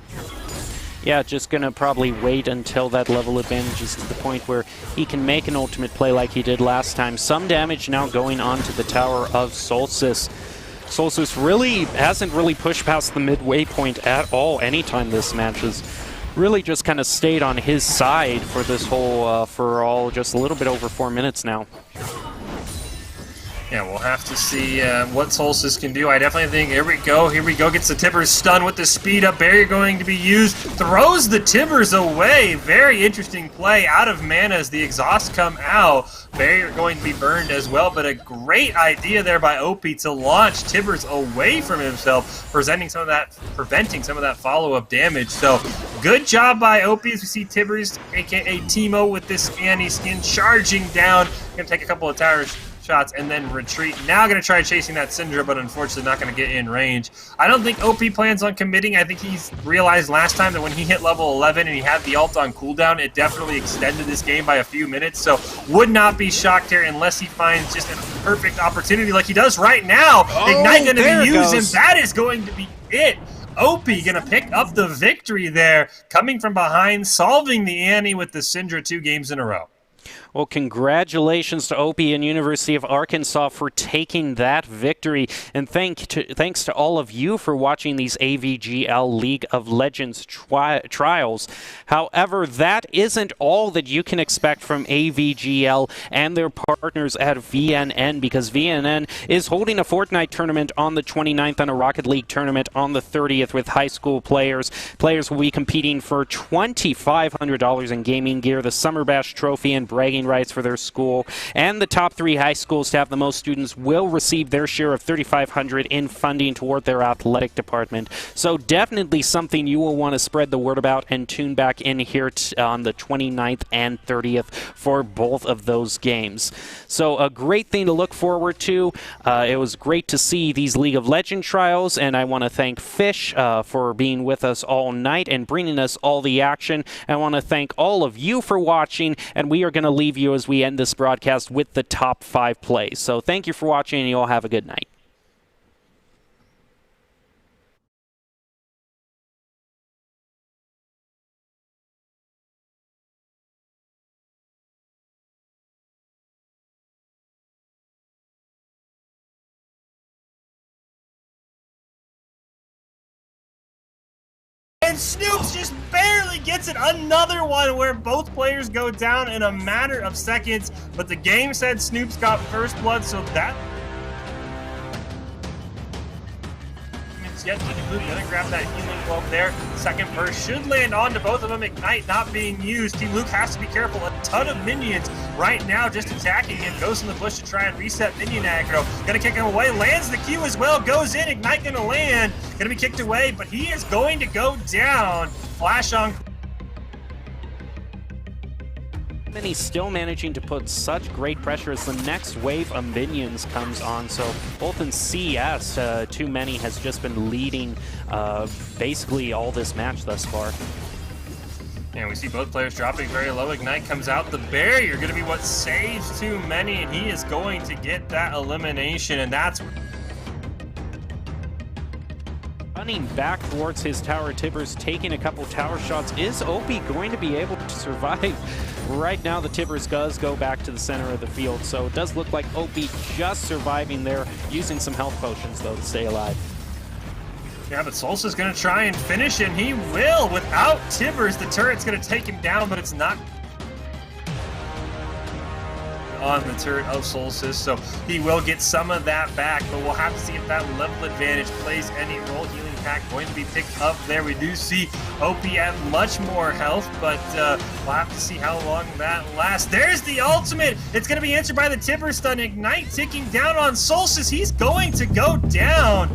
S1: Yeah, just going to probably wait until that level advantage is to the point where he can make an ultimate play like he did last time. Some damage now going onto the tower of Solstice. Solstice really hasn't pushed past the midway point at all anytime this match has really just kind of stayed on his side for this whole, just a little bit over 4 minutes now.
S2: Yeah, we'll have to see what Solstice can do. I definitely think, here we go, gets the Tibbers stunned with the speed up. Barrier going to be used, throws the Tibbers away. Very interesting play, out of mana as the exhaust come out. Barrier going to be burned as well, but a great idea there by OP to launch Tibbers away from himself, preventing some of that follow-up damage. So, good job by OP as we see Tibbers, aka Teemo, with this Annie skin charging down. Gonna take a couple of tower shots and then retreat. Now going to try chasing that Syndra, but unfortunately not going to get in range. I don't think OP plans on committing. I think he's realized last time that when he hit level 11 and he had the ult on cooldown, it definitely extended this game by a few minutes. So would not be shocked here unless he finds just a perfect opportunity like he does right now. Ignite going to be used, and that is going to be it. OP going to pick up the victory there, coming from behind, solving the Annie with the Syndra 2 games in a row.
S1: Well, congratulations to OP and University of Arkansas for taking that victory. And thanks to all of you for watching these AVGL League of Legends trials. However, that isn't all that you can expect from AVGL and their partners at VNN, because VNN is holding a Fortnite tournament on the 29th and a Rocket League tournament on the 30th with high school players. Players will be competing for $2,500 in gaming gear, the Summer Bash trophy, and bragging rights for their school, and the top 3 high schools to have the most students will receive their share of $3,500 in funding toward their athletic department. So definitely something you will want to spread the word about and tune back in here on the 29th and 30th for both of those games. So a great thing to look forward to. It was great to see these League of Legends trials, and I want to thank Fish for being with us all night and bringing us all the action. I want to thank all of you for watching, and we are going to leave you as we end this broadcast with the top 5 plays. So thank you for watching, and you all have a good night.
S2: And Snoops just barely gets it. Another one where both players go down in a matter of seconds. But the game said Snoops got first blood, so that... Yet Team Luke gonna grab that healing glove there. Second burst should land onto both of them. Ignite not being used. Team Luke has to be careful. A ton of minions right now just attacking him. Goes in the bush to try and reset minion aggro. Gonna kick him away. Lands the Q as well. Goes in. Ignite gonna land. Gonna be kicked away, but he is going to go down. Flash on.
S1: Many still managing to put such great pressure as the next wave of minions comes on. So both in CS, Too Many has just been leading basically all this match thus far.
S2: And we see both players dropping very low. Ignite comes out. The barrier going to be what saves Too Many, and he is going to get that elimination, and that's...
S1: Running back towards his tower, Tibbers taking a couple tower shots. Is OP going to be able to survive? Right now, the Tibbers does go back to the center of the field, so it does look like OP just surviving there, using some health potions, though, to stay alive.
S2: Yeah, but Solstice is going to try and finish it, and he will. Without Tibbers, the turret's going to take him down, but it's not on the turret of Solstice, so he will get some of that back, but we'll have to see if that level advantage plays any role. Healing pack going to be picked up there. We do see OP have much more health, but we'll have to see how long that lasts. There's the ultimate. It's going to be answered by the Tipper stun. Ignite ticking down on Solstice. He's going to go down.